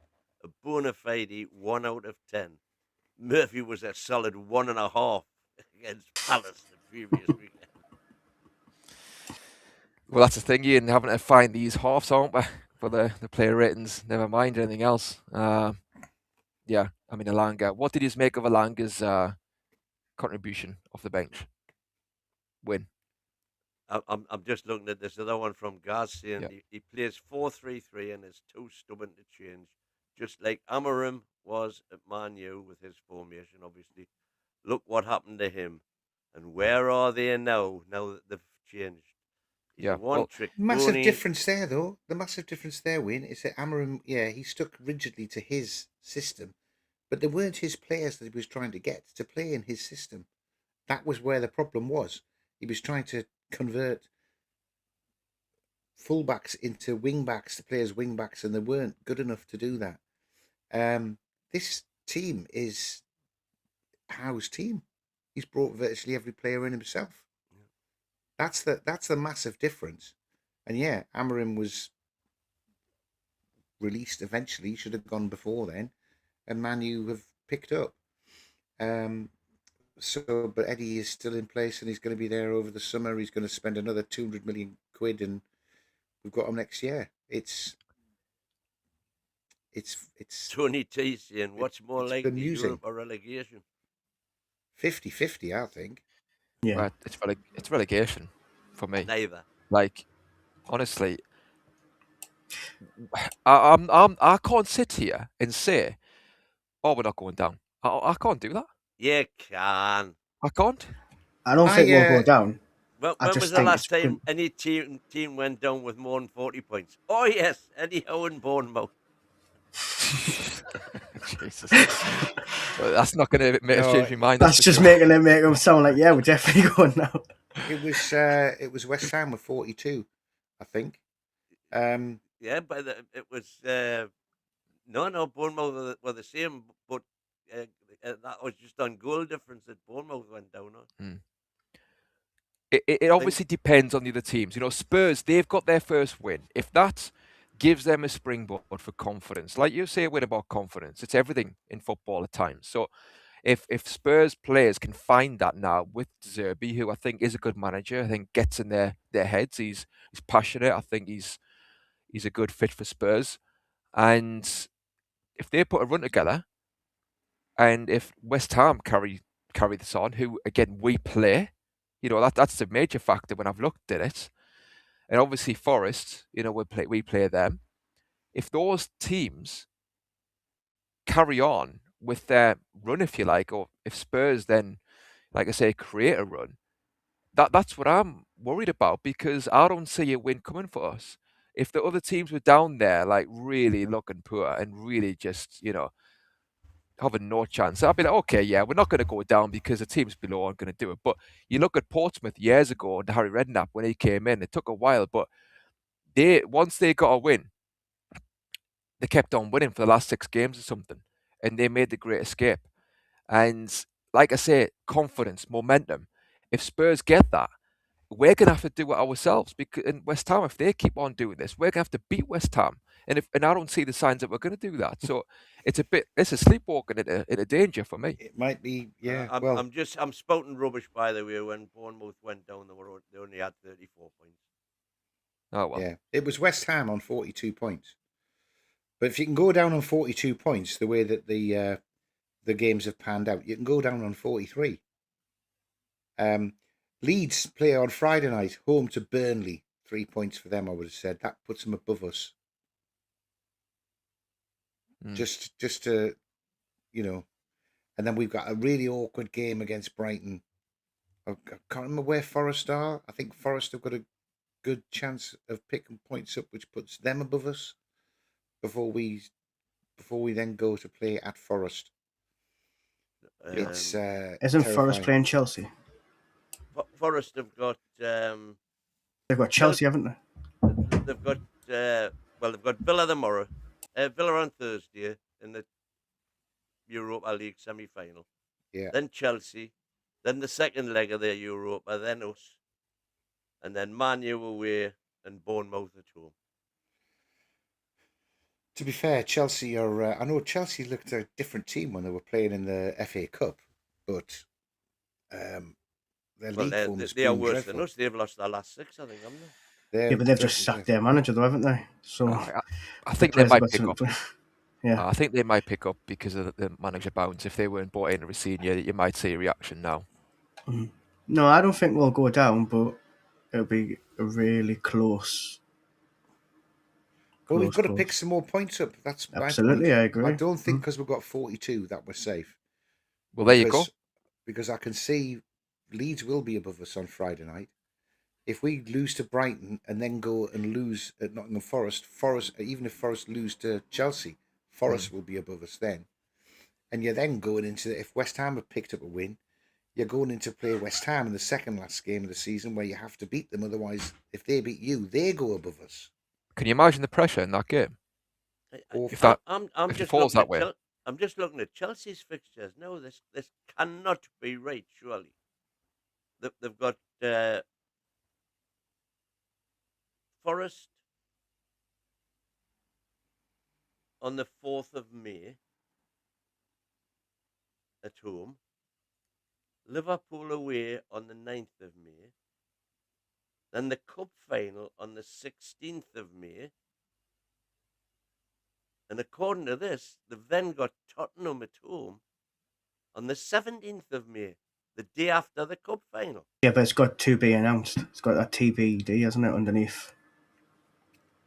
A bona fide 1 out of 10. Murphy was a solid 1.5 against Palace the previous weekend. Well, that's the thing, Ian, having to find these halves, aren't we, for the player ratings, never mind anything else. Yeah, I mean, Elanga. What did you make of Elanga's contribution off the bench? Win. I'm just looking at this other one from Gaz saying he plays 4-3-3 and is too stubborn to change, just like Amorim was at Man U with his formation, obviously. Look what happened to him. And where are they now that they've changed? Massive difference there, though. The massive difference there, Win, is that Amorim, he stuck rigidly to his system, but they weren't his players that he was trying to get to play in his system. That was where the problem was. He was trying to convert fullbacks into wingbacks to play as wingbacks, and they weren't good enough to do that. This team is Howe's team. He's brought virtually every player in himself. That's the massive difference. And Amorim was released eventually. He should have gone before then, and Man U have picked up. But Eddie is still in place, and he's going to be there over the summer. He's going to spend another 200 million quid, and we've got him next year. It's Tony T saying, what's more likely, Europe or relegation? 50-50, I think. Yeah, Right, it's relegation for me. Neither. Like, honestly, I can't sit here and say, "Oh, we're not going down." I can't do that. You can. I can't. I don't think we'll go down. Well, I when was just the think last it's time any team went down with more than 40 points? Oh, yes, Eddie Howe and Bournemouth. Jesus, well, that's not going to make us change my mind. That's just making them sound like, yeah, we're definitely going now. It was West Ham with 42, I think. Yeah, but it was no, Bournemouth were the same, but that was just on goal difference that Bournemouth went down on. It obviously depends on the other teams. You know, Spurs, they've got their first win. If that gives them a springboard for confidence, like you say, a win about confidence, it's everything in football at times. So if Spurs players can find that now with Zerbi, who I think is a good manager, I think gets in their heads, he's passionate. I think he's a good fit for Spurs. And if they put a run together, and if West Ham carry this on, who again we play, you know, that's a major factor when I've looked at it. And obviously Forest, you know, we play them. If those teams carry on with their run, if you like, or if Spurs then, like I say, create a run, that's what I'm worried about, because I don't see a win coming for us. If the other teams were down there, like really looking poor and really just, you know, having no chance, I'd be like, okay, yeah, we're not going to go down because the teams below aren't going to do it. But you look at Portsmouth years ago and Harry Redknapp when he came in, it took a while, but once they got a win, they kept on winning for the last 6 games or something, and they made the great escape. And like I say, confidence, momentum. If Spurs get that, we're going to have to do it ourselves, because in West Ham, if they keep on doing this, we're going to have to beat West Ham. And I don't see the signs that we're going to do that. So it's a sleepwalking in a danger for me. It might be, yeah. I'm spouting rubbish, by the way. When Bournemouth went down, they only had 34 points. Oh well. Yeah, it was West Ham on 42 points. But if you can go down on 42 points, the way that the games have panned out, you can go down on 43. Leeds play on Friday night, home to Burnley. 3 points for them, I would have said. That puts them above us. Just to, you know, and then we've got a really awkward game against Brighton. I can't remember where Forest are. I think Forest have got a good chance of picking points up, which puts them above us before we then go to play at Forest. It's Isn't terrifying. Forest playing Chelsea? Forest have got They've got Chelsea, haven't they? they've got Villa tomorrow, Villa on Thursday in the Europa League semi-final. Yeah. Then Chelsea, then the second leg of their Europa, then us, and then Man U away and Bournemouth at home. To be fair, Chelsea are. I know Chelsea looked a different team when they were playing in the FA Cup, but their league form has they are been worse dreadful. than us. They've lost their last 6, I think, haven't They're they? Yeah, but they've just sacked their manager, though, haven't they? So I think they might pick up. Yeah, I think they might pick up because of the manager bounce. If they weren't bought in to receive you might see a reaction now. No, I don't think we'll go down, but it'll be a really close. Well, we've got to pick some more points up. That's absolutely, my point. I agree. I don't think because we've got 42 that we're safe. Well, there you go. Because I can see Leeds will be above us on Friday night. If we lose to Brighton and then go and lose at Nottingham Forest, even if Forest lose to Chelsea, Forest will be above us then. And you're then going into, if West Ham have picked up a win, you're going into play West Ham in the second last game of the season where you have to beat them. Otherwise, if they beat you, they go above us. Can you imagine the pressure in that game? If it falls that way. I'm just looking at Chelsea's fixtures. No, this cannot be right, surely. They've got Forest on the 4th of May at home. Liverpool away on the 9th of May. Then the Cup final on the 16th of May. And according to this, they've then got Tottenham at home on the 17th of May, the day after the Cup final. Yeah, but it's got to be announced. It's got that TBD, hasn't it, underneath?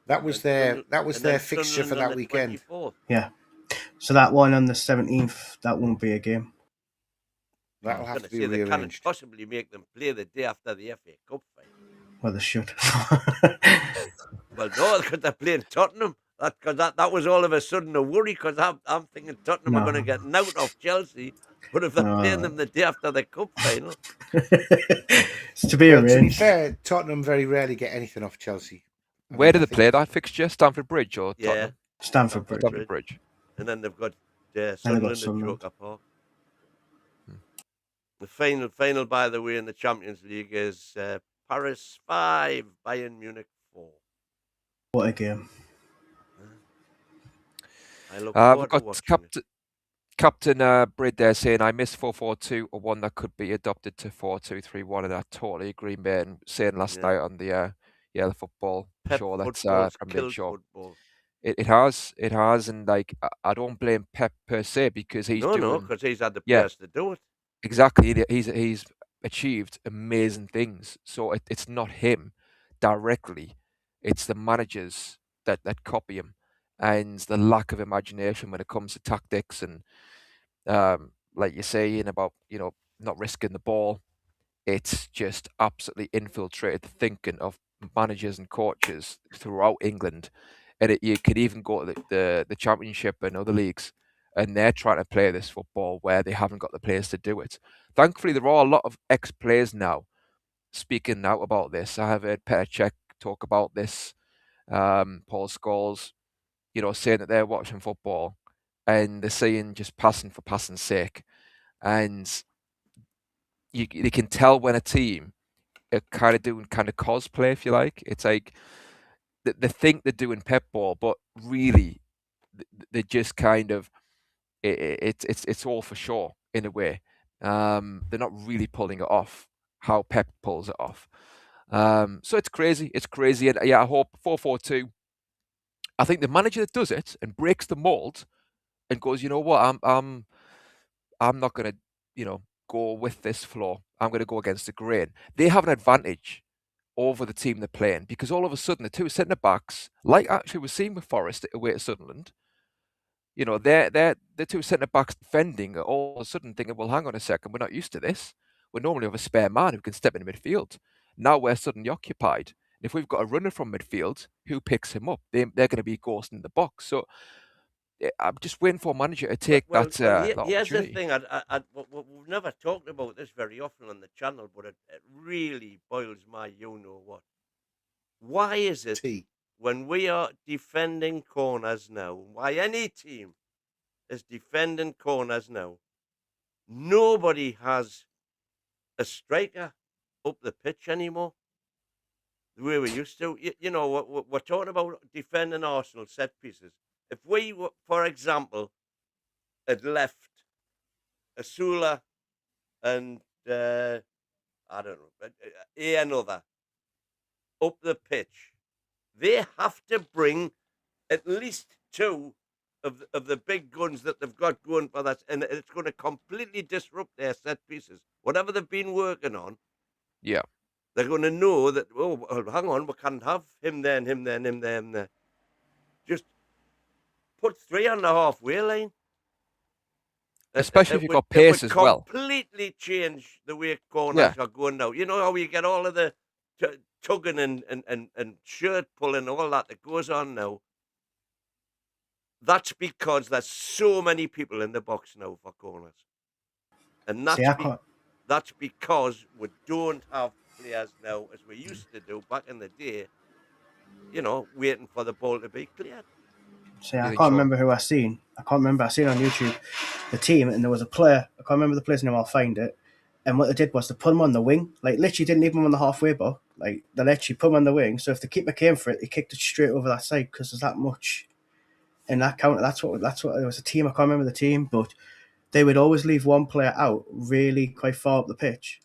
That was And their fixture for Sunderland on that the weekend. 24th. Yeah. So that one on the 17th, that won't be a game. That'll I was have going to to be say they can't rearranged. possibly make them play the day after the FA Cup final. Well, they should. Well, no, because they're playing Tottenham. That was all of a sudden a worry, because I'm thinking Tottenham are No. going to get out of Chelsea. But if they're playing them the day after the cup final, It's to be Well, to be arranged. fair, Tottenham very rarely get anything off Chelsea. Where do they play that fixture? Stamford Bridge or yeah, Tottenham? Stamford Bridge. Stamford Bridge. and then they've got they've got Sunderland at Sunderland. Joker Park. The final, by the way, in the Champions League is Paris 5, Bayern Munich 4. What a game. I look We've forward to got watching it. Captain Brid there saying, I miss 4-4-2 or one that could be adopted to 4-2-3-1, and I totally agree, mate. And saying last Yeah. night on the football Pep show that's football's from Big killed Show. football. It has, and like I don't blame Pep per se, because he's doing because he's had the Yeah. players to do it. exactly. He's achieved amazing things. So it's not him directly; it's the managers that copy him, and the lack of imagination when it comes to tactics and like you're saying about not risking the ball. It's just absolutely infiltrated the thinking of managers and coaches throughout England, and you could even go to the Championship and other leagues, and they're trying to play this football where they haven't got the players to do it. Thankfully, there are a lot of ex-players now speaking out about this. I have heard Petr Cech talk about this, Paul Scholes, saying that they're watching football and they're saying just passing for passing's sake, and they can tell when a team are kind of doing cosplay, if you like. It's like they think they're doing pep ball, but really they just kind of it's all for sure in a way. They're not really pulling it off how Pep pulls it off. So it's crazy, and yeah, I hope 4-4-2. I think the manager that does it and breaks the mold and goes, you know what, I'm not gonna go with this flow. I'm going to go against the grain. They have an advantage over the team they're playing, because all of a sudden the two centre backs, like actually we're seeing with Forest away at Sunderland, they're the two centre backs defending are all of a sudden thinking, well, hang on a second, we're not used to this. We normally have a spare man who can step in midfield. Now we're suddenly occupied. If we've got a runner from midfield, who picks him up? They're going to be ghosting the box. So I'm just waiting for a manager to take that here's the opportunity. thing. We've never talked about this very often on the channel, but it really boils my you-know-what. Why is it when we are defending corners now, why any team is defending corners now, nobody has a striker up the pitch anymore the way we used to? We're talking about defending Arsenal set pieces. If we, for example, had left Asula and, I don't know, another up the pitch, they have to bring at least two of the big guns that they've got going for that, and it's going to completely disrupt their set pieces. Whatever they've been working on, Yeah. they're going to know that, oh, hang on, we can't have him there and him there and him there and there. Just put 3 on the halfway line. Especially if you've got pace as well. Completely change the way corners are going now. You know how you get all of the tugging and shirt pulling, all that goes on now? That's because there's so many people in the box now for corners. And that's because we don't have players now, as we used to do back in the day, waiting for the ball to be cleared. See, I can't remember who I seen. I seen on YouTube the team, and there was a player. I can't remember the player's name. I'll find it. And what they did was to put him on the wing. Like, literally didn't leave him on the halfway bar. Like, they literally put him on the wing. So if the keeper came for it, he kicked it straight over that side, because there's that much in that counter. That's what it was, a team. I can't remember the team, but they would always leave one player out really quite far up the pitch.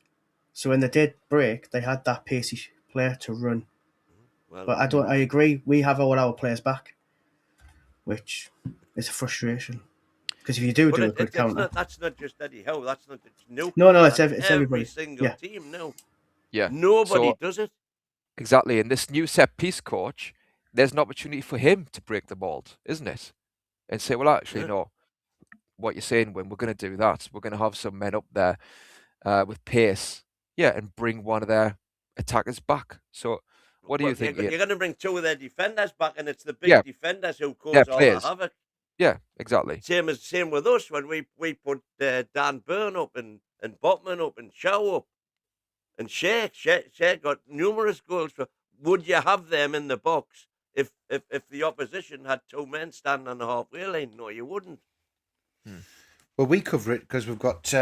So when they did break, they had that pacey player to run. Well, but I agree. We have all our players back, which is a frustration. Because if you do a good counter, that's not just Eddie Howe. That's not just Newcastle. No, it's everybody. Every single team now. Yeah, nobody does it. Exactly, and this new set piece coach, there's an opportunity for him to break the mold, isn't it? And say, well, actually, Yeah. no, what you're saying, when we're going to do that, we're going to have some men up there with pace, and bring one of their attackers back. So, what do you think, Ian? You're going to bring two of their defenders back, and it's the big Yeah. defenders who Yeah, cause all the players. havoc. Yeah, exactly. Same with us when we put Dan Burn up and Botman up and Shaw up and Sheikh got numerous goals. Would you have them in the box if the opposition had two men standing on the halfway line? No, you wouldn't. Well, we cover it because we've got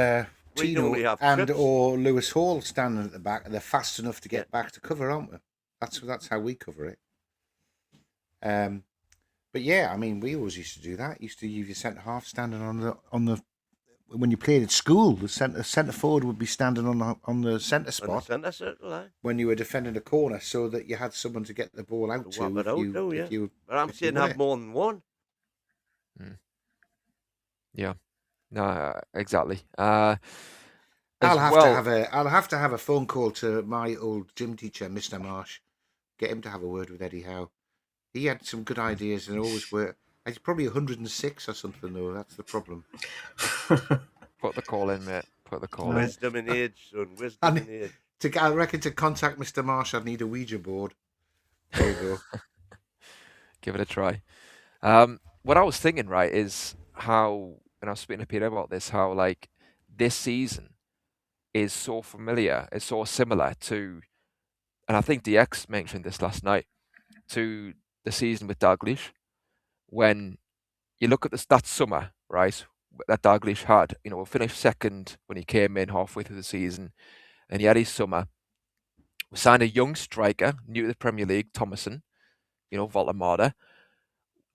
We normally Tino have and trips. or Lewis Hall standing at the back, and they're fast enough to get back to cover, aren't we? That's how we cover it. But yeah, I mean, we always used to do that. Used to use your centre half standing on the when you played at school. The centre forward would be standing on the centre On spot the centre circle, aye. when you were defending a corner, so that you had someone to get the ball out to. Whap it out, If you, but I'm if you saying win have it. more than one. Yeah. No, exactly. I'll As have well, to have a phone call to my old gym teacher, Mr. Marsh, get him to have a word with Eddie Howe. He had some good ideas and always worked. He's probably 106 or something, though. That's the problem. put the call in, mate. Put the call in. Wisdom in age, son. Wisdom in age. I reckon to contact Mr. Marsh, I'd need a Ouija board. There you go. Give it a try. What I was thinking, right, is how, and I was speaking to Peter about this, how like this season is so familiar, it's so similar to, and I think DX mentioned this last night, to the season with Dalglish. When you look at that summer, right, that Dalglish had, we finished second when he came in halfway through the season, and he had his summer. We signed a young striker, new to the Premier League, Thomason, Voltamada.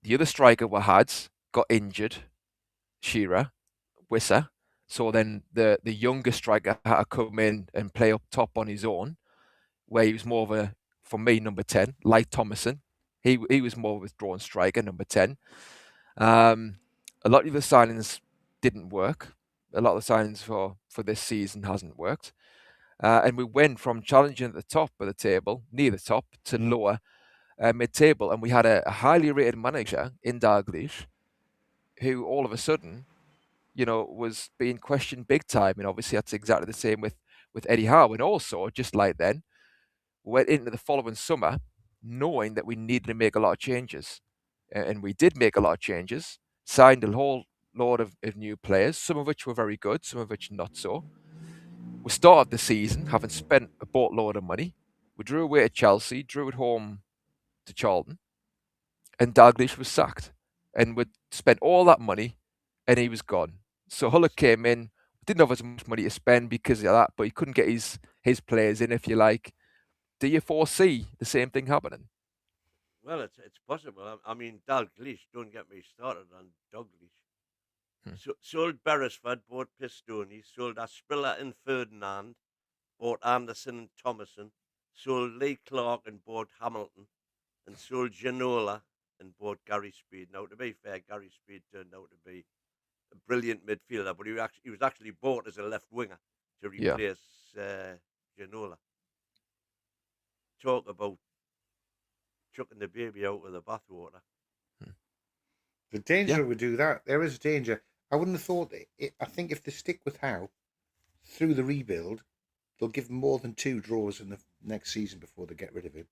The other striker we had got injured, Shearer, Wissa. So then the younger striker had to come in and play up top on his own, where he was more of a, for me, number 10, like Thomason. He was more of a withdrawn striker, number 10. A lot of the signings didn't work. A lot of the signings for this season hasn't worked. And we went from challenging at the top of the table, near the top, to lower mid-table. And we had a highly rated manager in Dalglish who all of a sudden, was being questioned big time. And obviously that's exactly the same with Eddie Howe. And also, just like then, we went into the following summer knowing that we needed to make a lot of changes. And we did make a lot of changes, signed a whole load of new players, some of which were very good, some of which not so. We started the season having spent a boatload of money. We drew away to Chelsea, drew at home to Charlton, and Dalglish was sacked. And we'd spent all that money, and he was gone. So Hullock came in, didn't have as much money to spend because of that, but he couldn't get his players in, if you like. Do you foresee the same thing happening? Well, it's possible. I mean, Dalglish, don't get me started on Dalglish. Sold Beresford, bought Pistoni, sold Aspilla and Ferdinand, bought Anderson and Thomason, sold Lee Clark and bought Hamilton, and sold Ginola and bought Gary Speed. Now, to be fair, Gary Speed turned out to be a brilliant midfielder, but he was actually bought as a left winger to replace Ginola. Talk about chucking the baby out with the bathwater. The danger we do that, there is danger. I wouldn't have thought it. I think if they stick with Howe through the rebuild, they'll give him more than 2 draws in the next season before they get rid of him.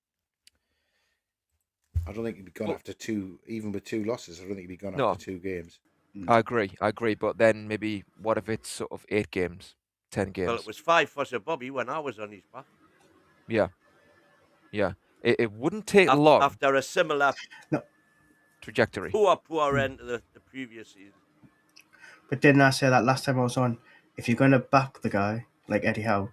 I don't think he'd be gone after 2, even with 2 losses. I don't think he'd be gone after 2 games. I agree. But then maybe what if it's sort of 8 games, 10 games? Well, it was 5 for Sir Bobby when I was on his back. Yeah. It wouldn't take long after a similar trajectory. Poor end to the previous season. But didn't I say that last time I was on? If you're going to back the guy like Eddie Howe,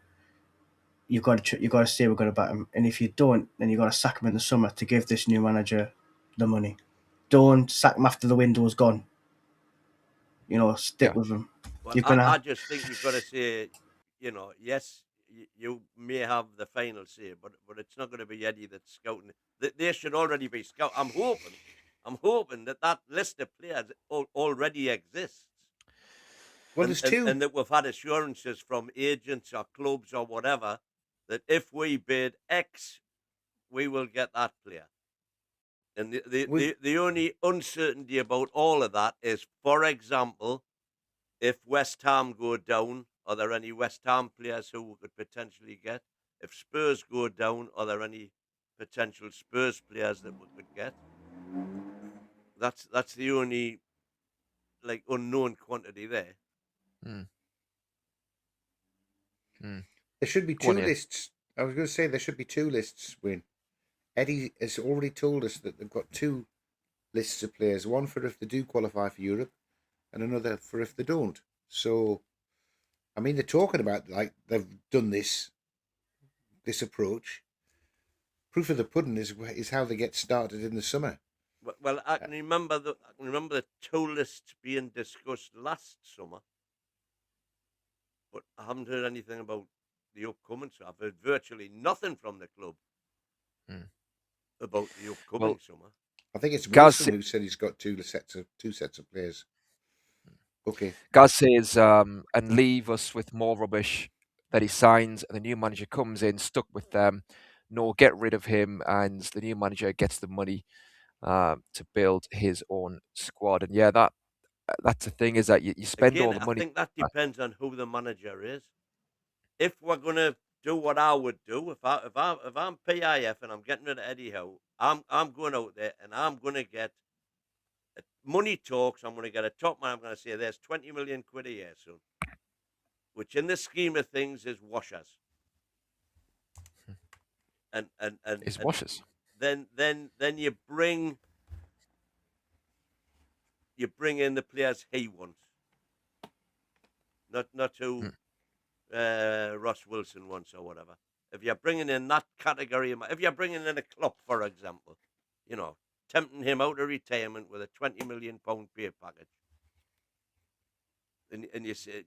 you got to say we're going to back him, and if you don't, then you got to sack him in the summer to give this new manager the money. Don't sack him after the window's gone. Stick with him. Well, I just think you've got to say, yes, you may have the final say, but it's not going to be Eddie that's scouting. They should already be scouting. I'm hoping that list of players already exists. Well, there's 2. And that we've had assurances from agents or clubs or whatever that if we bid X, we will get that player. And the only uncertainty about all of that is, for example, if West Ham go down, are there any West Ham players who we could potentially get? If Spurs go down, are there any potential Spurs players that we could get? That's the only unknown quantity there. Mm. Mm. There should be Go on, two Ian. lists. I was going to say there should be two lists, Wayne. Eddie has already told us that they've got two lists of players, one for if they do qualify for Europe and another for if they don't. So, I mean, they're talking about like they've done this approach. Proof of the pudding is how they get started in the summer. Well, I can remember the two lists being discussed last summer, but I haven't heard anything about the upcoming. So I've heard virtually nothing from the club about the upcoming summer. I think it's Gaz Wilson who said he's got two sets of players. Okay. Gaz says, and leave us with more rubbish that he signs and the new manager comes in stuck with them. No, get rid of him and the new manager gets the money to build his own squad. And yeah, that's the thing, is that you spend all the money. I think that depends on who the manager is. If we're gonna do what I would do, if I'm PIF and I'm getting rid of Eddie Howe, I'm going out there and I'm gonna get money talks. I'm gonna get a top man. I'm gonna say there's 20 million quid a year, son, which in the scheme of things is washers. And Is washers. Then you bring in the players he wants, not who Ross Wilson wants or whatever. If you're bringing in that category, if you're bringing in a Klopp, for example, tempting him out of retirement with a £20 million pay package, and you say,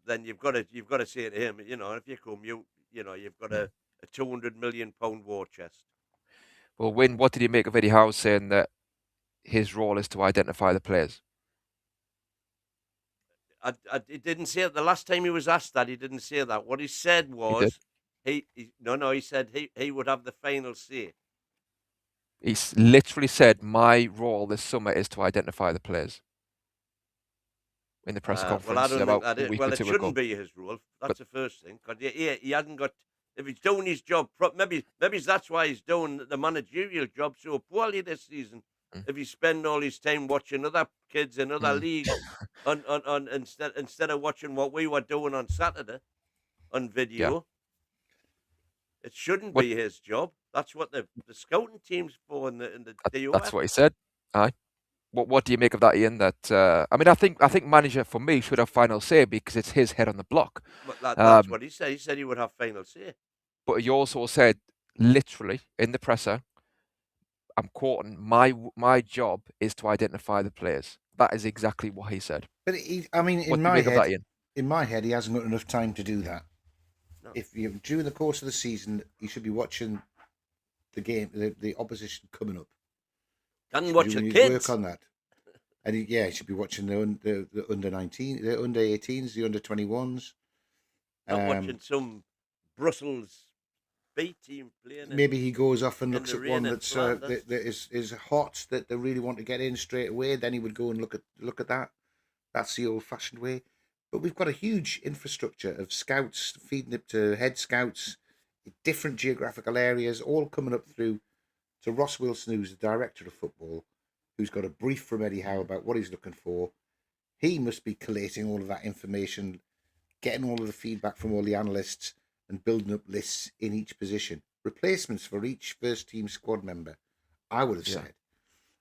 then you've got to say to him, if you come, you've got a £200 million war chest. Well, Win, what did you make of Eddie Howe saying that his role is to identify the players? He didn't say it. The last time he was asked that, he didn't say that. What he said was, he said he would have the final say. He literally said, my role this summer is to identify the players. In the press conference well, I don't about think that a week or it two shouldn't ago. be his role. That's the first thing. Because he hasn't got. If he's doing his job, maybe that's why he's doing the managerial job so poorly this season. If he spend all his time watching other kids in other leagues on instead of watching what we were doing on Saturday on video, it shouldn't be his job. That's what the scouting team's for in the DOF. That's what he said. Aye. What do you make of that, Ian? That I mean, I think manager for me should have final say because it's his head on the block. But that's what he said. He said he would have final say. But he also said, literally in the presser, I'm quoting, my job is to identify the players. That is exactly what he said. But in my head, he hasn't got enough time to do that. No. During the course of the season, he should be watching the game, the opposition coming up. Can watch the kids. Work on that. And he should be watching the under 19, the under 18s, the under 21s. Not watching some Brussels B team playing. Maybe he goes off and looks at one that is hot, that they really want to get in straight away. Then he would go and look at that. That's the old-fashioned way. But we've got a huge infrastructure of scouts feeding up to head scouts, different geographical areas, all coming up through to Ross Wilson, who's the director of football, who's got a brief from Eddie Howe about what he's looking for. He must be collating all of that information, getting all of the feedback from all the analysts, and building up lists in each position. Replacements for each first team squad member, I would have said.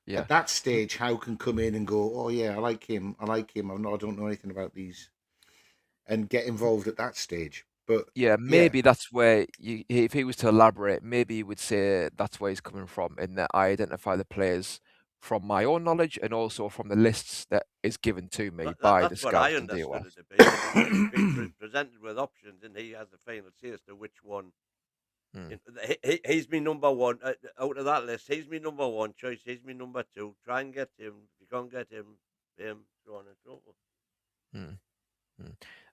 Yeah. At that stage, Howe can come in and go, oh yeah, I like him. I don't know anything about these. And get involved at that stage. But maybe that's where if he was to elaborate, maybe he would say that's where he's coming from, in that I identify the players from my own knowledge and also from the lists that is given to me by the scouts and DOF. That's what I understood it to be. Presented with options, and he has the final say as to which one. He's my number one out of that list. He's my number one choice. He's my number two. Try and get him. If you can't get him, so on and so forth.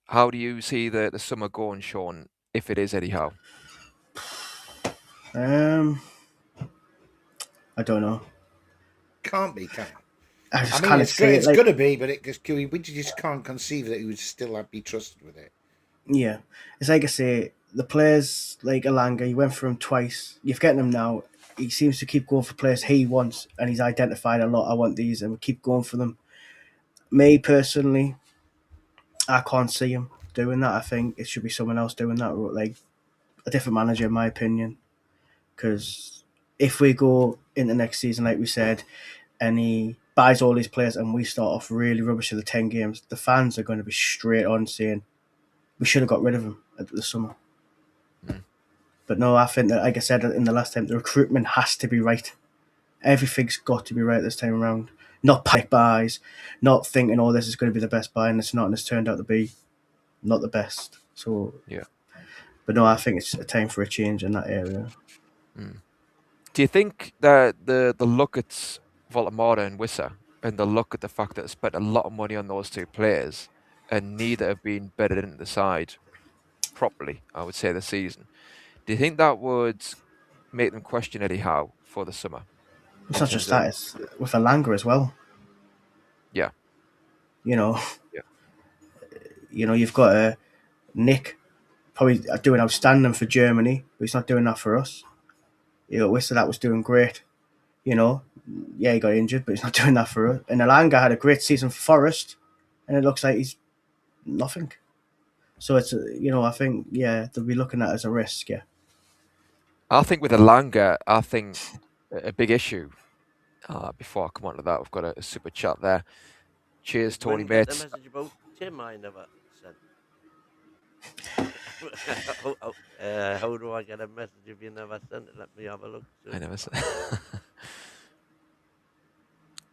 How do you see the summer going, Sean, if it is Eddie Howe? I don't know. Can't be, can it? I just I mean, kind of it's see great. it It's like, going to be, but we just can't conceive that he would still be trusted with it. yeah, it's like I say, the players like Alanga, you went for him twice. You've getting him now. He seems to keep going for players he wants, and he's identified a lot. I want these, and we keep going for them. Me personally, I can't see him doing that. I think it should be someone else doing that, like a different manager, in my opinion. Because if we go into next season, like we said, and he buys all these players, and we start off really rubbish at the 10 games, the fans are going to be straight on saying we should have got rid of him at the summer. But no, I think that, like I said in the last time, the recruitment has to be right. Everything's got to be right this time around. Not panic buys, not thinking, oh, this is going to be the best buy, and it's not, and it's turned out to be not the best. So, Yeah. But no, I think it's a time for a change in that area. Do you think that the look at Voltemata and Wissa, and the look at the fact that they spent a lot of money on those two players, and neither have been bedded into the side properly, I would say, this season, do you think that would make them question Eddie Howe for the summer? It's in not just terms of- that, it's with Alanga as well. Yeah. You know, Yeah. You've got Nick probably doing outstanding for Germany, but he's not doing that for us. Wissa that was doing great. Yeah, he got injured, but he's not doing that for us. And Alanga had a great season for Forest, and it looks like he's nothing. So it's I think they'll be looking at it as a risk. Yeah, I think with Alanga, I think a big issue. Before I come on to that, we've got a super chat there. Cheers, Did Tony Gwen get the mates. message about Tim? I never sent. How do I get a message if you never sent it? Let me have a look. I never said.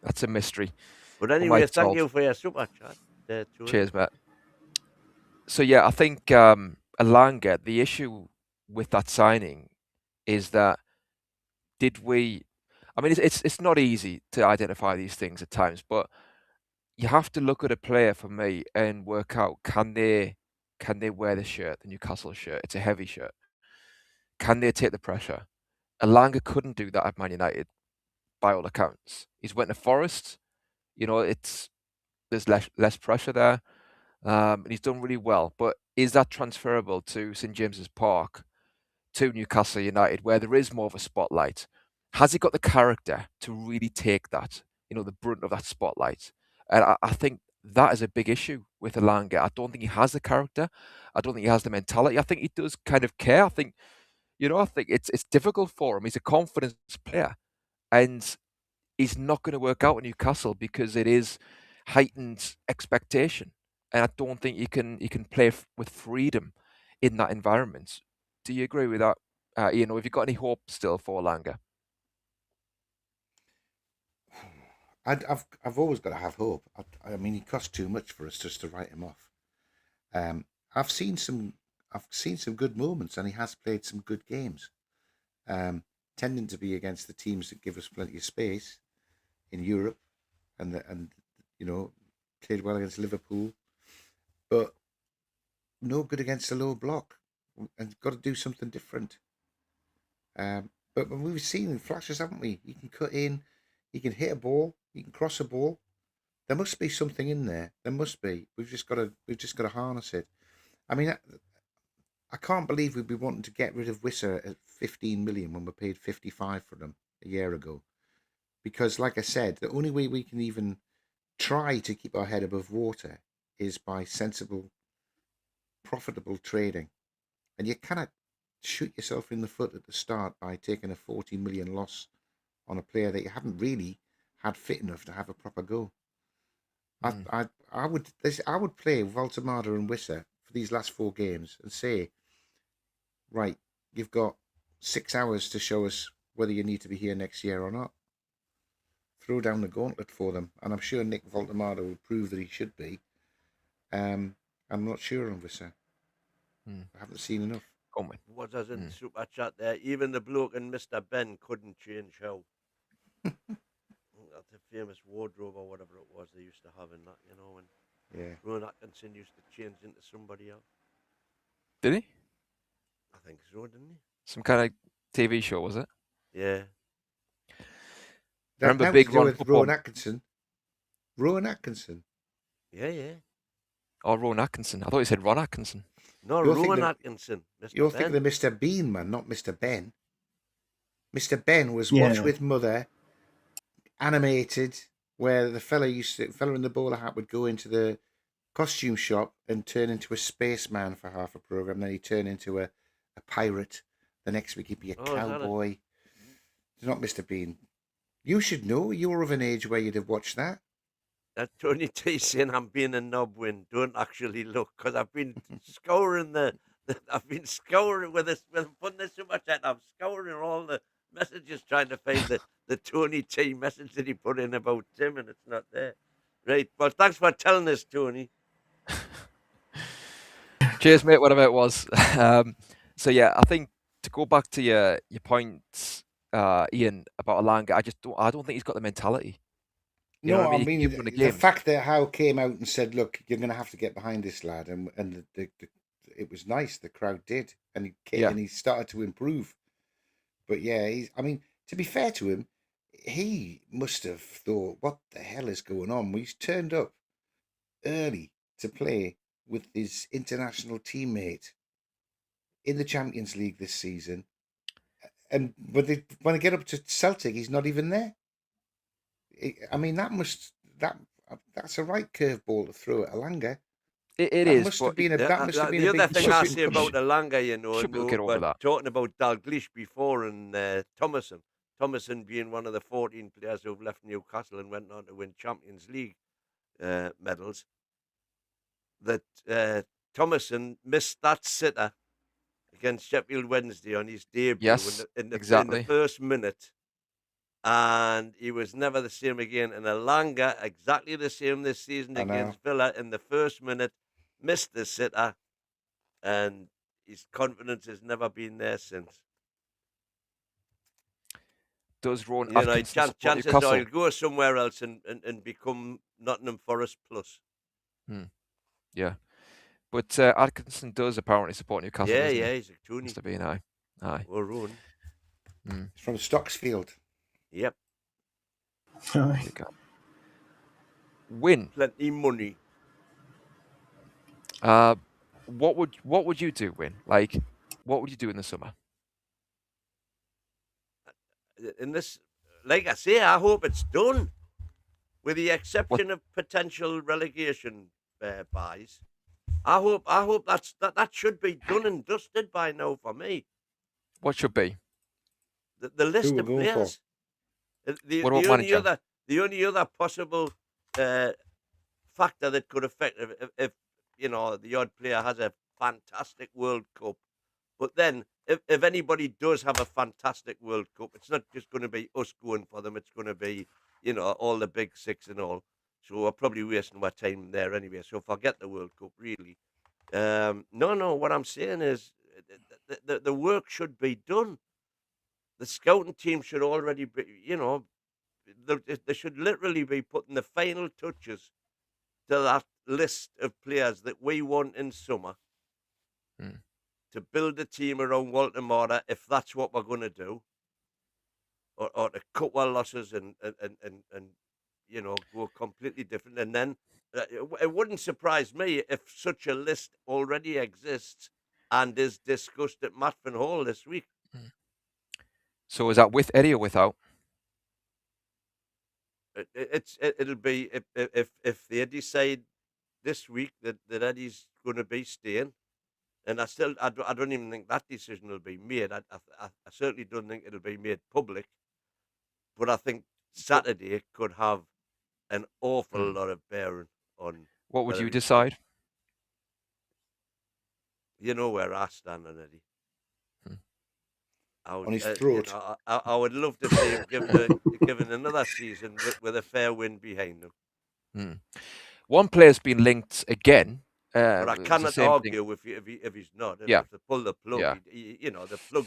That's a mystery. But I anyway, might thank solve. you for your super chat. Cheers, mate. So yeah, I think Alanga, the issue with that signing is that I mean, it's not easy to identify these things at times, but you have to look at a player for me and work out, can they wear the shirt, the Newcastle shirt? It's a heavy shirt. Can they take the pressure? Alanga couldn't do that at Man United, by all accounts. He's went to Forest. There's less pressure there, and he's done really well. But is that transferable to St James's Park, to Newcastle United, where there is more of a spotlight? Has he got the character to really take that, the brunt of that spotlight? And I think that is a big issue with Alanga. I don't think he has the character. I don't think he has the mentality. I think he does kind of care. I think it's difficult for him. He's a confidence player, and he's not going to work out in Newcastle because it is heightened expectation, and I don't think he can play with freedom in that environment. Do you agree with that, Ian? Or have you got any hope still for Alanga? I've always got to have hope. I mean, he cost too much for us just to write him off. I've seen some good moments, and he has played some good games, tending to be against the teams that give us plenty of space in Europe, and played well against Liverpool, but no good against the low block, and got to do something different. But we've seen flashes, haven't we? He can cut in, he can hit a ball, he can cross a ball. There must be something in there. There must be. We've just got to harness it. I mean, I can't believe we'd be wanting to get rid of Wissa at 15 million when we paid 55 for them a year ago. Because, like I said, the only way we can even try to keep our head above water is by sensible, profitable trading. And you cannot shoot yourself in the foot at the start by taking a 40 million loss on a player that you haven't really had fit enough to have a proper go. I would play Voltemata and Wissa for these last 4 games and say, right, you've got 6 hours to show us whether you need to be here next year or not. Throw down the gauntlet for them, and I'm sure Nick Voltemata will prove that he should be. I'm not sure on Wissa. I haven't seen enough. What does in super chat there? Even the bloke and Mr. Ben couldn't change how. That's a famous wardrobe or whatever it was they used to have in that, and Ron Atkinson used to change into somebody else. Did he? I think so, didn't he? Some kind of TV show, was it? Yeah. Remember now Big to do Ron with football? Rowan Atkinson. Rowan Atkinson. Yeah. Or Rowan Atkinson? I thought you said Ron Atkinson. No, You're Rowan thinking of- Atkinson. Mr. You're Ben. thinking of Mr. Bean, man, not Mr. Ben. Mr. Ben was Yeah. Watch with Mother, animated, where the fella in the bowler hat would go into the costume shop and turn into a spaceman for half a program. Then he'd turn into a pirate. The next week he'd be a Oh, is that it? cowboy. It's not Mr. Bean. You should know. You're of an age where you'd have watched that. That Tony T saying I'm being a knob when don't actually look, because I've been scouring I've been scouring with putting this so much out. I'm scouring all the messages trying to find the Tony T message that he put in about Tim, and it's not there. Right. Well, thanks for telling us, Tony. Cheers, mate. Whatever it was. So yeah, I think to go back to your points, Ian, about Alanga, I don't think he's got the mentality. You know No, what I I mean? mean He keep winning the games. fact that Howe came out and said, "Look, you're going to have to get behind this lad," and it was nice. The crowd did, and he came Yeah. and he started to improve. But yeah, I mean, to be fair to him, he must have thought, "What the hell is going on?" He's turned up early to play with his international teammate in the Champions League this season, and when they get up to Celtic, he's not even there. I mean, that's a right curveball to throw at Alanga. It That is, must but have been a The big other thing I say should- about Alanga, you know, should be able to we get over were that. talking about Dalglish before and Thomason being one of the 14 players who've left Newcastle and went on to win Champions League medals, that Thomason missed that sitter against Sheffield Wednesday on his debut Yes, in the exactly. first minute, and he was never the same again. And Alanga, exactly the same this season I know. against Villa in the first minute, missed the sitter, and his confidence has never been there since. Does Rowan You know, Atkinson support chances are Newcastle? he'll go somewhere else and become Nottingham Forest plus. Yeah, but Atkinson does apparently support Newcastle. Yeah, doesn't he? he's a toonie. Must have been aye. Or Rowan. It's from Stocksfield. Yep, There you go. Win. plenty money. What would you do, Win? Like, what would you do in the summer? In this, like I say, I hope it's done. With the exception of potential relegation buys, I hope that should be done and dusted by now for me. What should be? The list we're of going for? players. What about manager? The only other possible factor that could affect if you know the odd player has a fantastic World Cup, but then if anybody does have a fantastic World Cup, it's not just going to be us going for them. It's going to be all the big six and all. So we're probably wasting our time there anyway. So forget the World Cup really. No. What I'm saying is the work should be done. The scouting team should already be, they should literally be putting the final touches to that list of players that we want in summer to build a team around Walter Mortar, if that's what we're going to do, or to cut our losses and go completely different. And then it wouldn't surprise me if such a list already exists and is discussed at Matfin Hall this week. So is that with Eddie or without? It'll be if they decide this week that Eddie's going to be staying, and I don't even think that decision will be made. I certainly don't think it'll be made public, but I think Saturday could have an awful lot of bearing on. What would whether you he- decide? You know where I stand on Eddie. I would, On his throat. I would love to see him given another season with a fair win behind him. One player's been linked again. But I it was the cannot same thing. argue if he's not. Yeah. If they pull the plug, Yeah. the plug.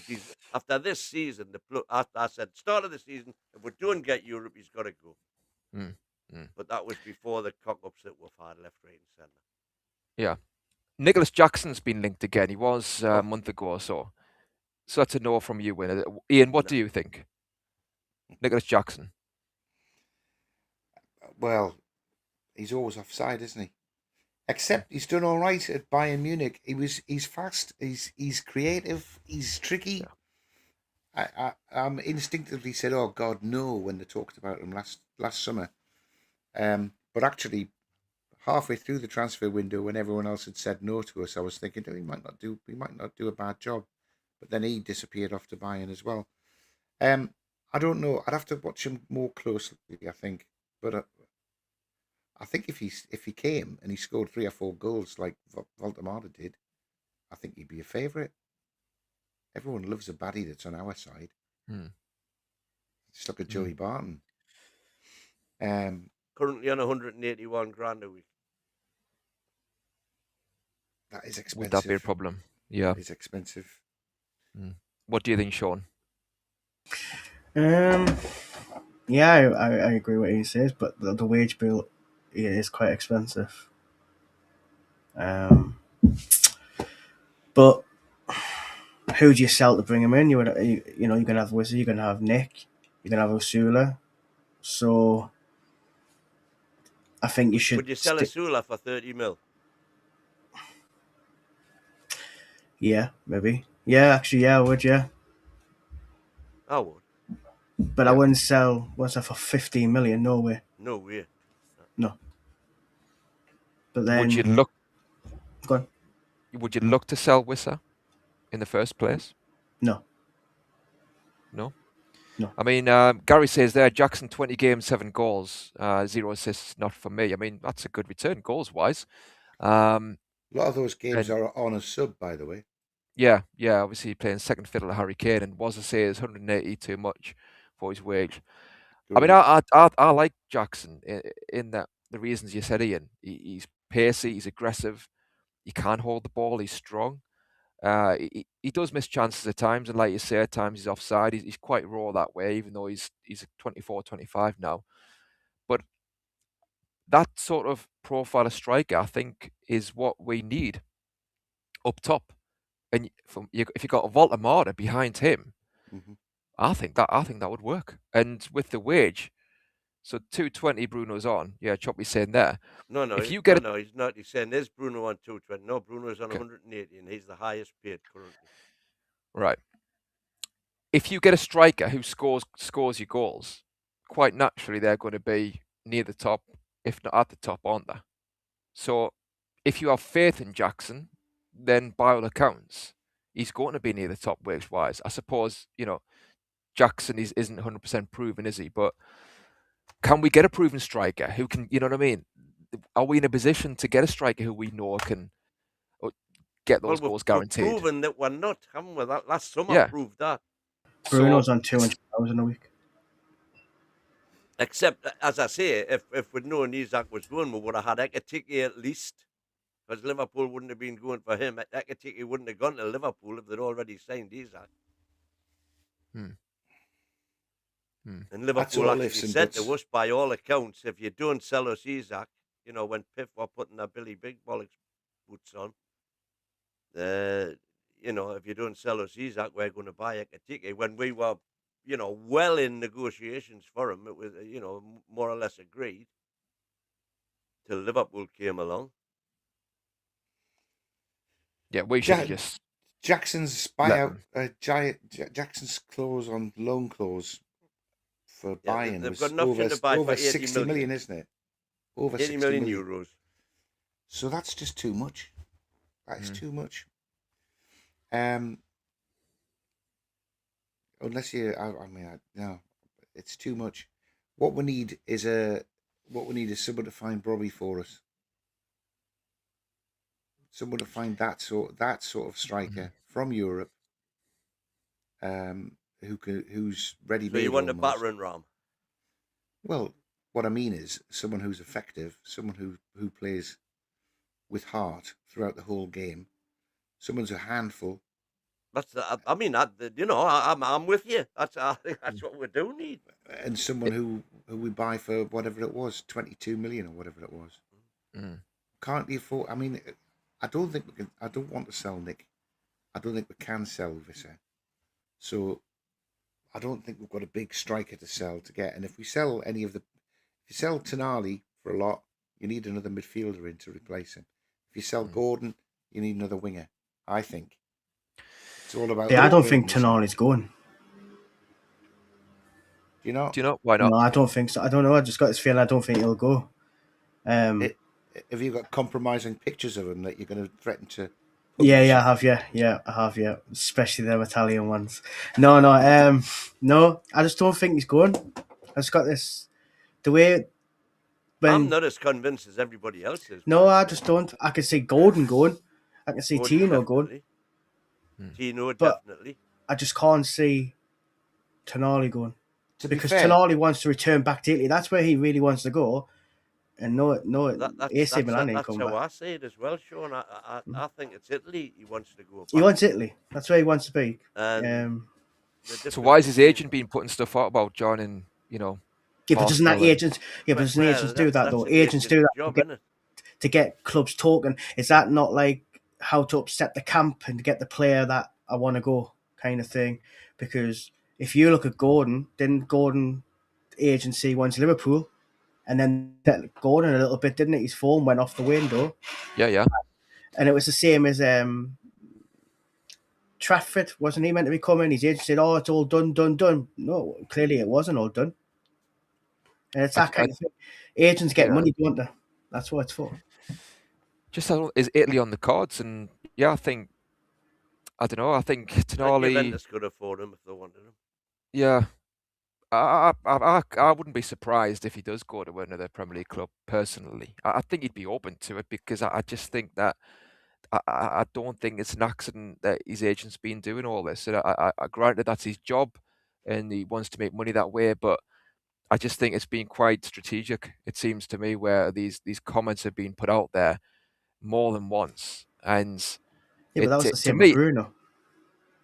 After this season, the plug. I said start of the season. If we don't get Europe, he's got to go. But that was before the cock-ups that we've had left, right, and centre. Yeah. Nicholas Jackson's been linked again. He was a month ago or so. So that's a no from you, Win. Ian, what do you think? Nicholas Jackson. well, he's always offside, isn't he? Except he's done all right at Bayern Munich. He's fast. He's creative. He's tricky. I instinctively said, "Oh God, no!" when they talked about him last summer. But actually, halfway through the transfer window, when everyone else had said no to us, I was thinking, oh, he might not do a bad job. But then he disappeared off to Bayern as well. I don't know. I'd have to watch him more closely, I think. But I think if he came and he scored 3 or 4 goals like Valdemar did, I think he'd be a favourite. Everyone loves a baddie that's on our side. Just look at Joey Barton. Currently on 181 grand a week. That is expensive. Would that be a problem? Yeah. It's expensive. What do you think, Sean? Yeah, I agree with what he says, but the wage bill is quite expensive. But who do you sell to bring him in? You're gonna have Wizzy, you're gonna have Nick, you're gonna have Osula. So I think you should. Would you sell Osula for 30 mil? Yeah, maybe. Yeah, actually, yeah, I would. Yeah, I would. but I wouldn't sell. What's that for? 15 million? No way. No way. No. But then Would you look? Go on. Would you look to sell Wissa in the first place? No. No. No. I mean, Gary says there, Jackson 20 games, 7 goals, 0 assists. Not for me. I mean, that's a good return goals wise. A lot of those games are on a sub, by the way. Yeah. Obviously, playing second fiddle to Harry Kane, and was to say is 180 too much for his wage. I mean, I like Jackson in that the reasons you said, Ian. He's pacey, he's aggressive, he can hold the ball, he's strong. He does miss chances at times, and like you say, at times he's offside. He's quite raw that way, even though he's 24, 25 now. But that sort of profile of striker, I think, is what we need up top. And if you got a Volta behind him, I think that would work. And with the wage, so 220 Bruno's on. Yeah, Choppy's saying there. No, if you get he's not. He's saying there's Bruno on 220. No, Bruno's on 180, and he's the highest paid currently. Right. If you get a striker who scores your goals, quite naturally they're going to be near the top, if not at the top, aren't they? So if you have faith in Jackson, then by all accounts, he's going to be near the top wage-wise. I suppose, Jackson isn't 100% proven, is he? But can we get a proven striker who can, you know what I mean? Are we in a position to get a striker who we know can get those goals guaranteed? We've proven that we're not, haven't we? That last summer proved that. Bruno's on 200,000 a week. Except, as I say, if we'd known Isak was going, we would have had Ekatike at least, because Liverpool wouldn't have been going for him. Ekatike wouldn't have gone to Liverpool if they'd already signed Isak. And Liverpool actually said to us, by all accounts, if you don't sell us Isak, when PIF were putting their Billy Big Bollocks boots on, if you don't sell us Isak, we're going to buy Ekatike. When we were, well in negotiations for him, it was, more or less agreed till Liverpool came along. Yeah, we should just Jackson's buyout, Jackson's loan clause for buying they've was got enough over, to buy over for 80 60 million, isn't it? Over 80 million euros. So that's just too much. That is too much. Unless you, no, it's too much. What we need is someone to find Bobby for us. Someone to find that sort of striker from Europe, who's ready. So you want a battering ram? Well, what I mean is someone who's effective, someone who plays with heart throughout the whole game. Someone's a handful. I'm with you. I think that's what we do need. And someone who we buy for whatever it was, 22 million or whatever it was. Can't we afford? I mean, I don't think we can. I don't want to sell Nick. I don't think we can sell Visser. So I don't think we've got a big striker to sell to get. And if we sell any of the, if you sell Tonali for a lot, you need another midfielder in to replace him. If you sell Gordon, you need another winger. I think it's all about. Yeah, I don't think rotating, isn't it? Tonali's going. Do you know? Do you know why not? No, I don't think so. I don't know. I just got this feeling I don't think he'll go. Have you got compromising pictures of him that you're going to threaten to? Yeah, I have. Yeah, I have. Yeah, especially them Italian ones. No, no. I just don't think he's going. I just got this. The way I'm not as convinced as everybody else is. No, I just don't. I can see Gordon going. I can see Gordon, Tino definitely. going. Tino, But definitely. I just can't see Tonali going. Because fair, Tonali wants to return back to Italy. That's where he really wants to go. And AC Milan ain't That's coming how back. I see it as well, Sean. I think it's Italy he wants to go back. He wants Italy. That's where he wants to be. And so why is his agent been putting stuff out about joining, Yeah, but doesn't that agents? Yeah, but doesn't agents do that though? Agents do that job, to get clubs talking. Is that not like how to upset the camp and to get the player that I want to go kind of thing? Because if you look at Gordon, didn't Gordon agency wants Liverpool, and then Gordon a little bit, didn't it? His form went off the window. Yeah. And it was the same as Trafford, wasn't he meant to be coming? His agent said, "Oh, it's all done." No, clearly it wasn't all done. And it's that kind of thing. Agents get money, don't they? That's what it's for. Just is Italy on the cards? And yeah, I don't know. I think Tonali. Juventus could afford him if they wanted him. Yeah, I wouldn't be surprised if he does go to another Premier League club. Personally, I think he'd be open to it because I just think that I don't think it's an accident that his agent's been doing all this. And I granted that's his job, and he wants to make money that way, but I just think it's been quite strategic. It seems to me where these comments have been put out there more than once, and yeah, but that was the same with Bruno,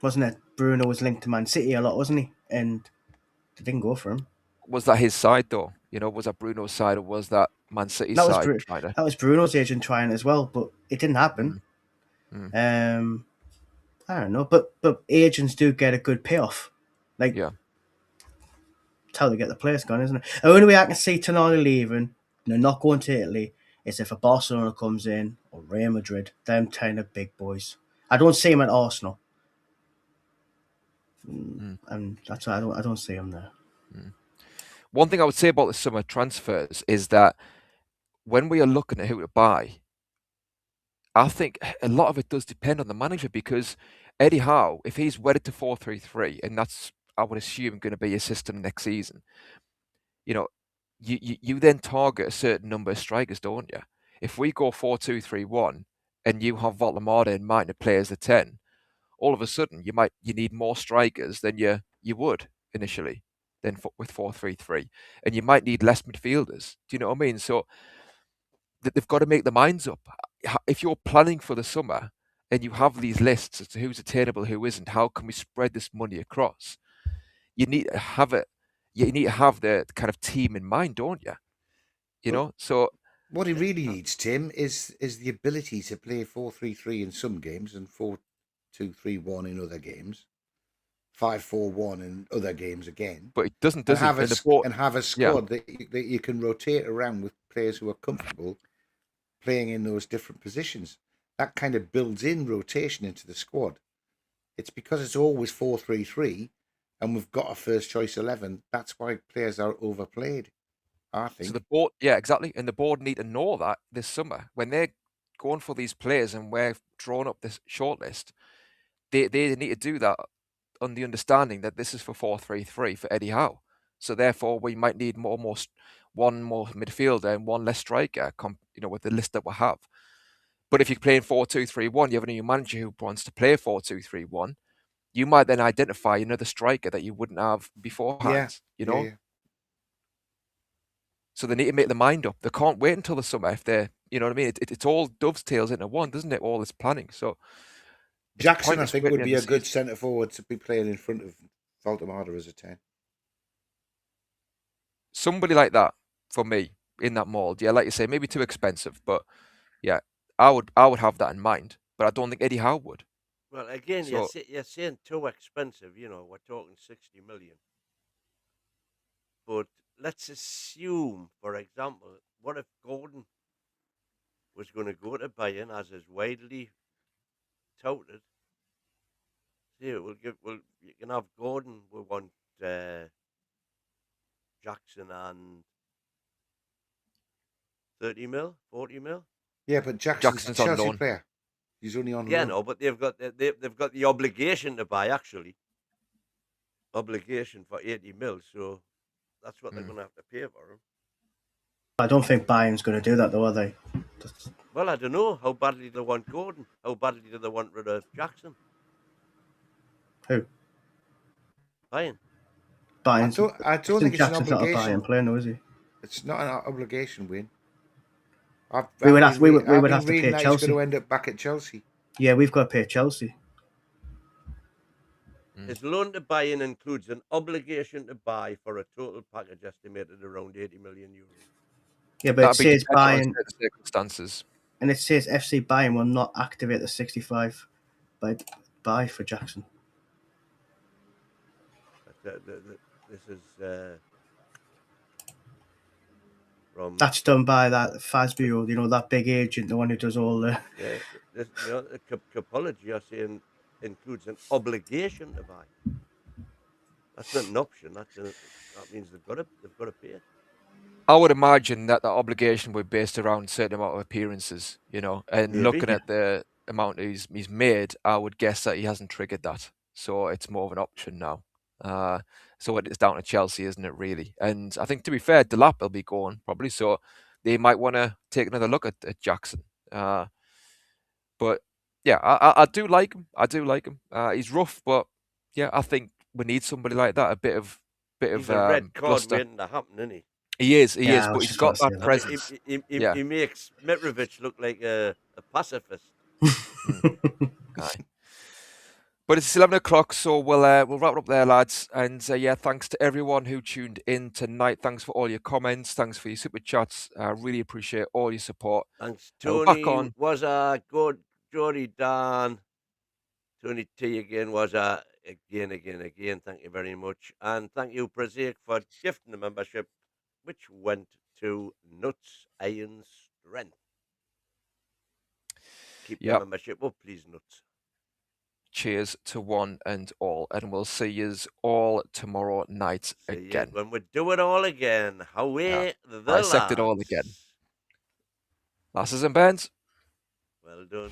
wasn't it? Bruno was linked to Man City a lot, wasn't he? And they didn't go for him. Was that his side though? Was that Bruno's side or was that Man City's side? That was Bruno's agent trying as well, but it didn't happen. I don't know, but agents do get a good payoff. Like, yeah, that's how they get the players gone, isn't it? The only way I can see Tonali leaving, not going to Italy, is if a Barcelona comes in or Real Madrid, them kind of big boys. I don't see him at Arsenal. And that's why I don't see him there. One thing I would say about the summer transfers is that when we are looking at who to buy, I think a lot of it does depend on the manager because Eddie Howe, if he's wedded to 4-3-3, and that's, I would assume, going to be his system next season, you then target a certain number of strikers, don't you? If we go 4-2-3-1 and you have Voltemade and Martin to play as the 10, all of a sudden you need more strikers than you would initially with 4-3-3, and you might need less midfielders. Do you know what I mean? So they've got to make their minds up. If you're planning for the summer and you have these lists as to who's attainable, who isn't, how can we spread this money across? You need to have it. You need to have the kind of team in mind, don't you? You know. So what he really needs, Tim, is the ability to play 4-3-3 in some games and 4-2-3-1 in other games. 5-4-1 in other games again. But it doesn't and have a squad that you can rotate around with players who are comfortable playing in those different positions. That kind of builds in rotation into the squad. It's because it's always 4-3-3 and we've got a first choice 11. That's why players are overplayed, I think. So the board, yeah, exactly. And the board need to know that this summer when they're going for these players and we're drawing up this shortlist, they need to do that on the understanding that this is for 4-3-3 for Eddie Howe. So therefore, we might need one more midfielder and one less striker, with the list that we have. But if you're playing 4-2-3-1, you have a new manager who wants to play 4-2-3-1. You might then identify another striker that you wouldn't have beforehand. Yeah. So they need to make their mind up. They can't wait until the summer if they're, you know what I mean? It's all dovetails into one, doesn't it? All this planning. So Jackson, I think, would be a good centre forward to be playing in front of Voltemade as a 10. Somebody like that for me in that mould. Yeah, like you say, maybe too expensive, but yeah, I would have that in mind. But I don't think Eddie Howe would. Well, again, you're saying too expensive. We're talking 60 million. But let's assume, for example, what if Gordon was going to go to Bayern as is widely touted? See, you can have Gordon. We want Jackson and 30 mil, 40 mil. Yeah, but Jackson's a Jackson's on Chelsea loan. player. He's only on Yeah, loan. no, but they've got the obligation to buy, actually. Obligation for 80 mil, so that's what they're going to have to pay for him. I don't think Bayern's going to do that, though, are they? Well, I don't know. How badly do they want Gordon? How badly do they want rid of Jackson? Who? Bayern. Bayern's. I don't think it's an Jackson's not a obligation. Bayern player, no, is he? It's not an obligation, Wayne. We would have to I've been pay reading that Chelsea. he's going to end up back at Chelsea. Yeah, we've got to pay Chelsea. His loan to Bayern includes an obligation to buy for a total package estimated around 80 million euros. Yeah, but it says Bayern, certain circumstances. and it says FC Bayern will not activate the 65 buy for Jackson. This is from. That's done by that Fazbio, that big agent, the one who does all the. Yeah, the Capology are saying includes an obligation to buy. That's not an option. That means they've got to pay it. I would imagine that the obligation would be based around a certain amount of appearances, and Maybe. looking at the amount he's made, I would guess that he hasn't triggered that. So it's more of an option now. So it's down to Chelsea, isn't it, really? And I think, to be fair, Delap will be going probably, so they might want to take another look at Jackson. But yeah, I do like him. He's rough, but yeah, I think we need somebody like that. A bit of He's a red card bluster. waiting to happen, isn't he? He is, Yeah, I but was he's just got gonna that say presence. Yeah. He makes Mitrovic look like a pacifist. Aye. But it's 11 o'clock, so we'll wrap it up there, lads. And yeah, thanks to everyone who tuned in tonight. Thanks for all your comments. Thanks for your super chats. I really appreciate all your support. Thanks, We're Tony. back on. Was a good Geordie Dan. Tony T again was a again. Thank you very much, and thank you, Prazik, for gifting the membership, which went to Nuts Iron Strength. Keep the membership up, please, Nuts. Cheers to one and all, and we'll see yous all tomorrow night again. When we do it all again, away the Dissect it all again. Lasses and bands. Well done.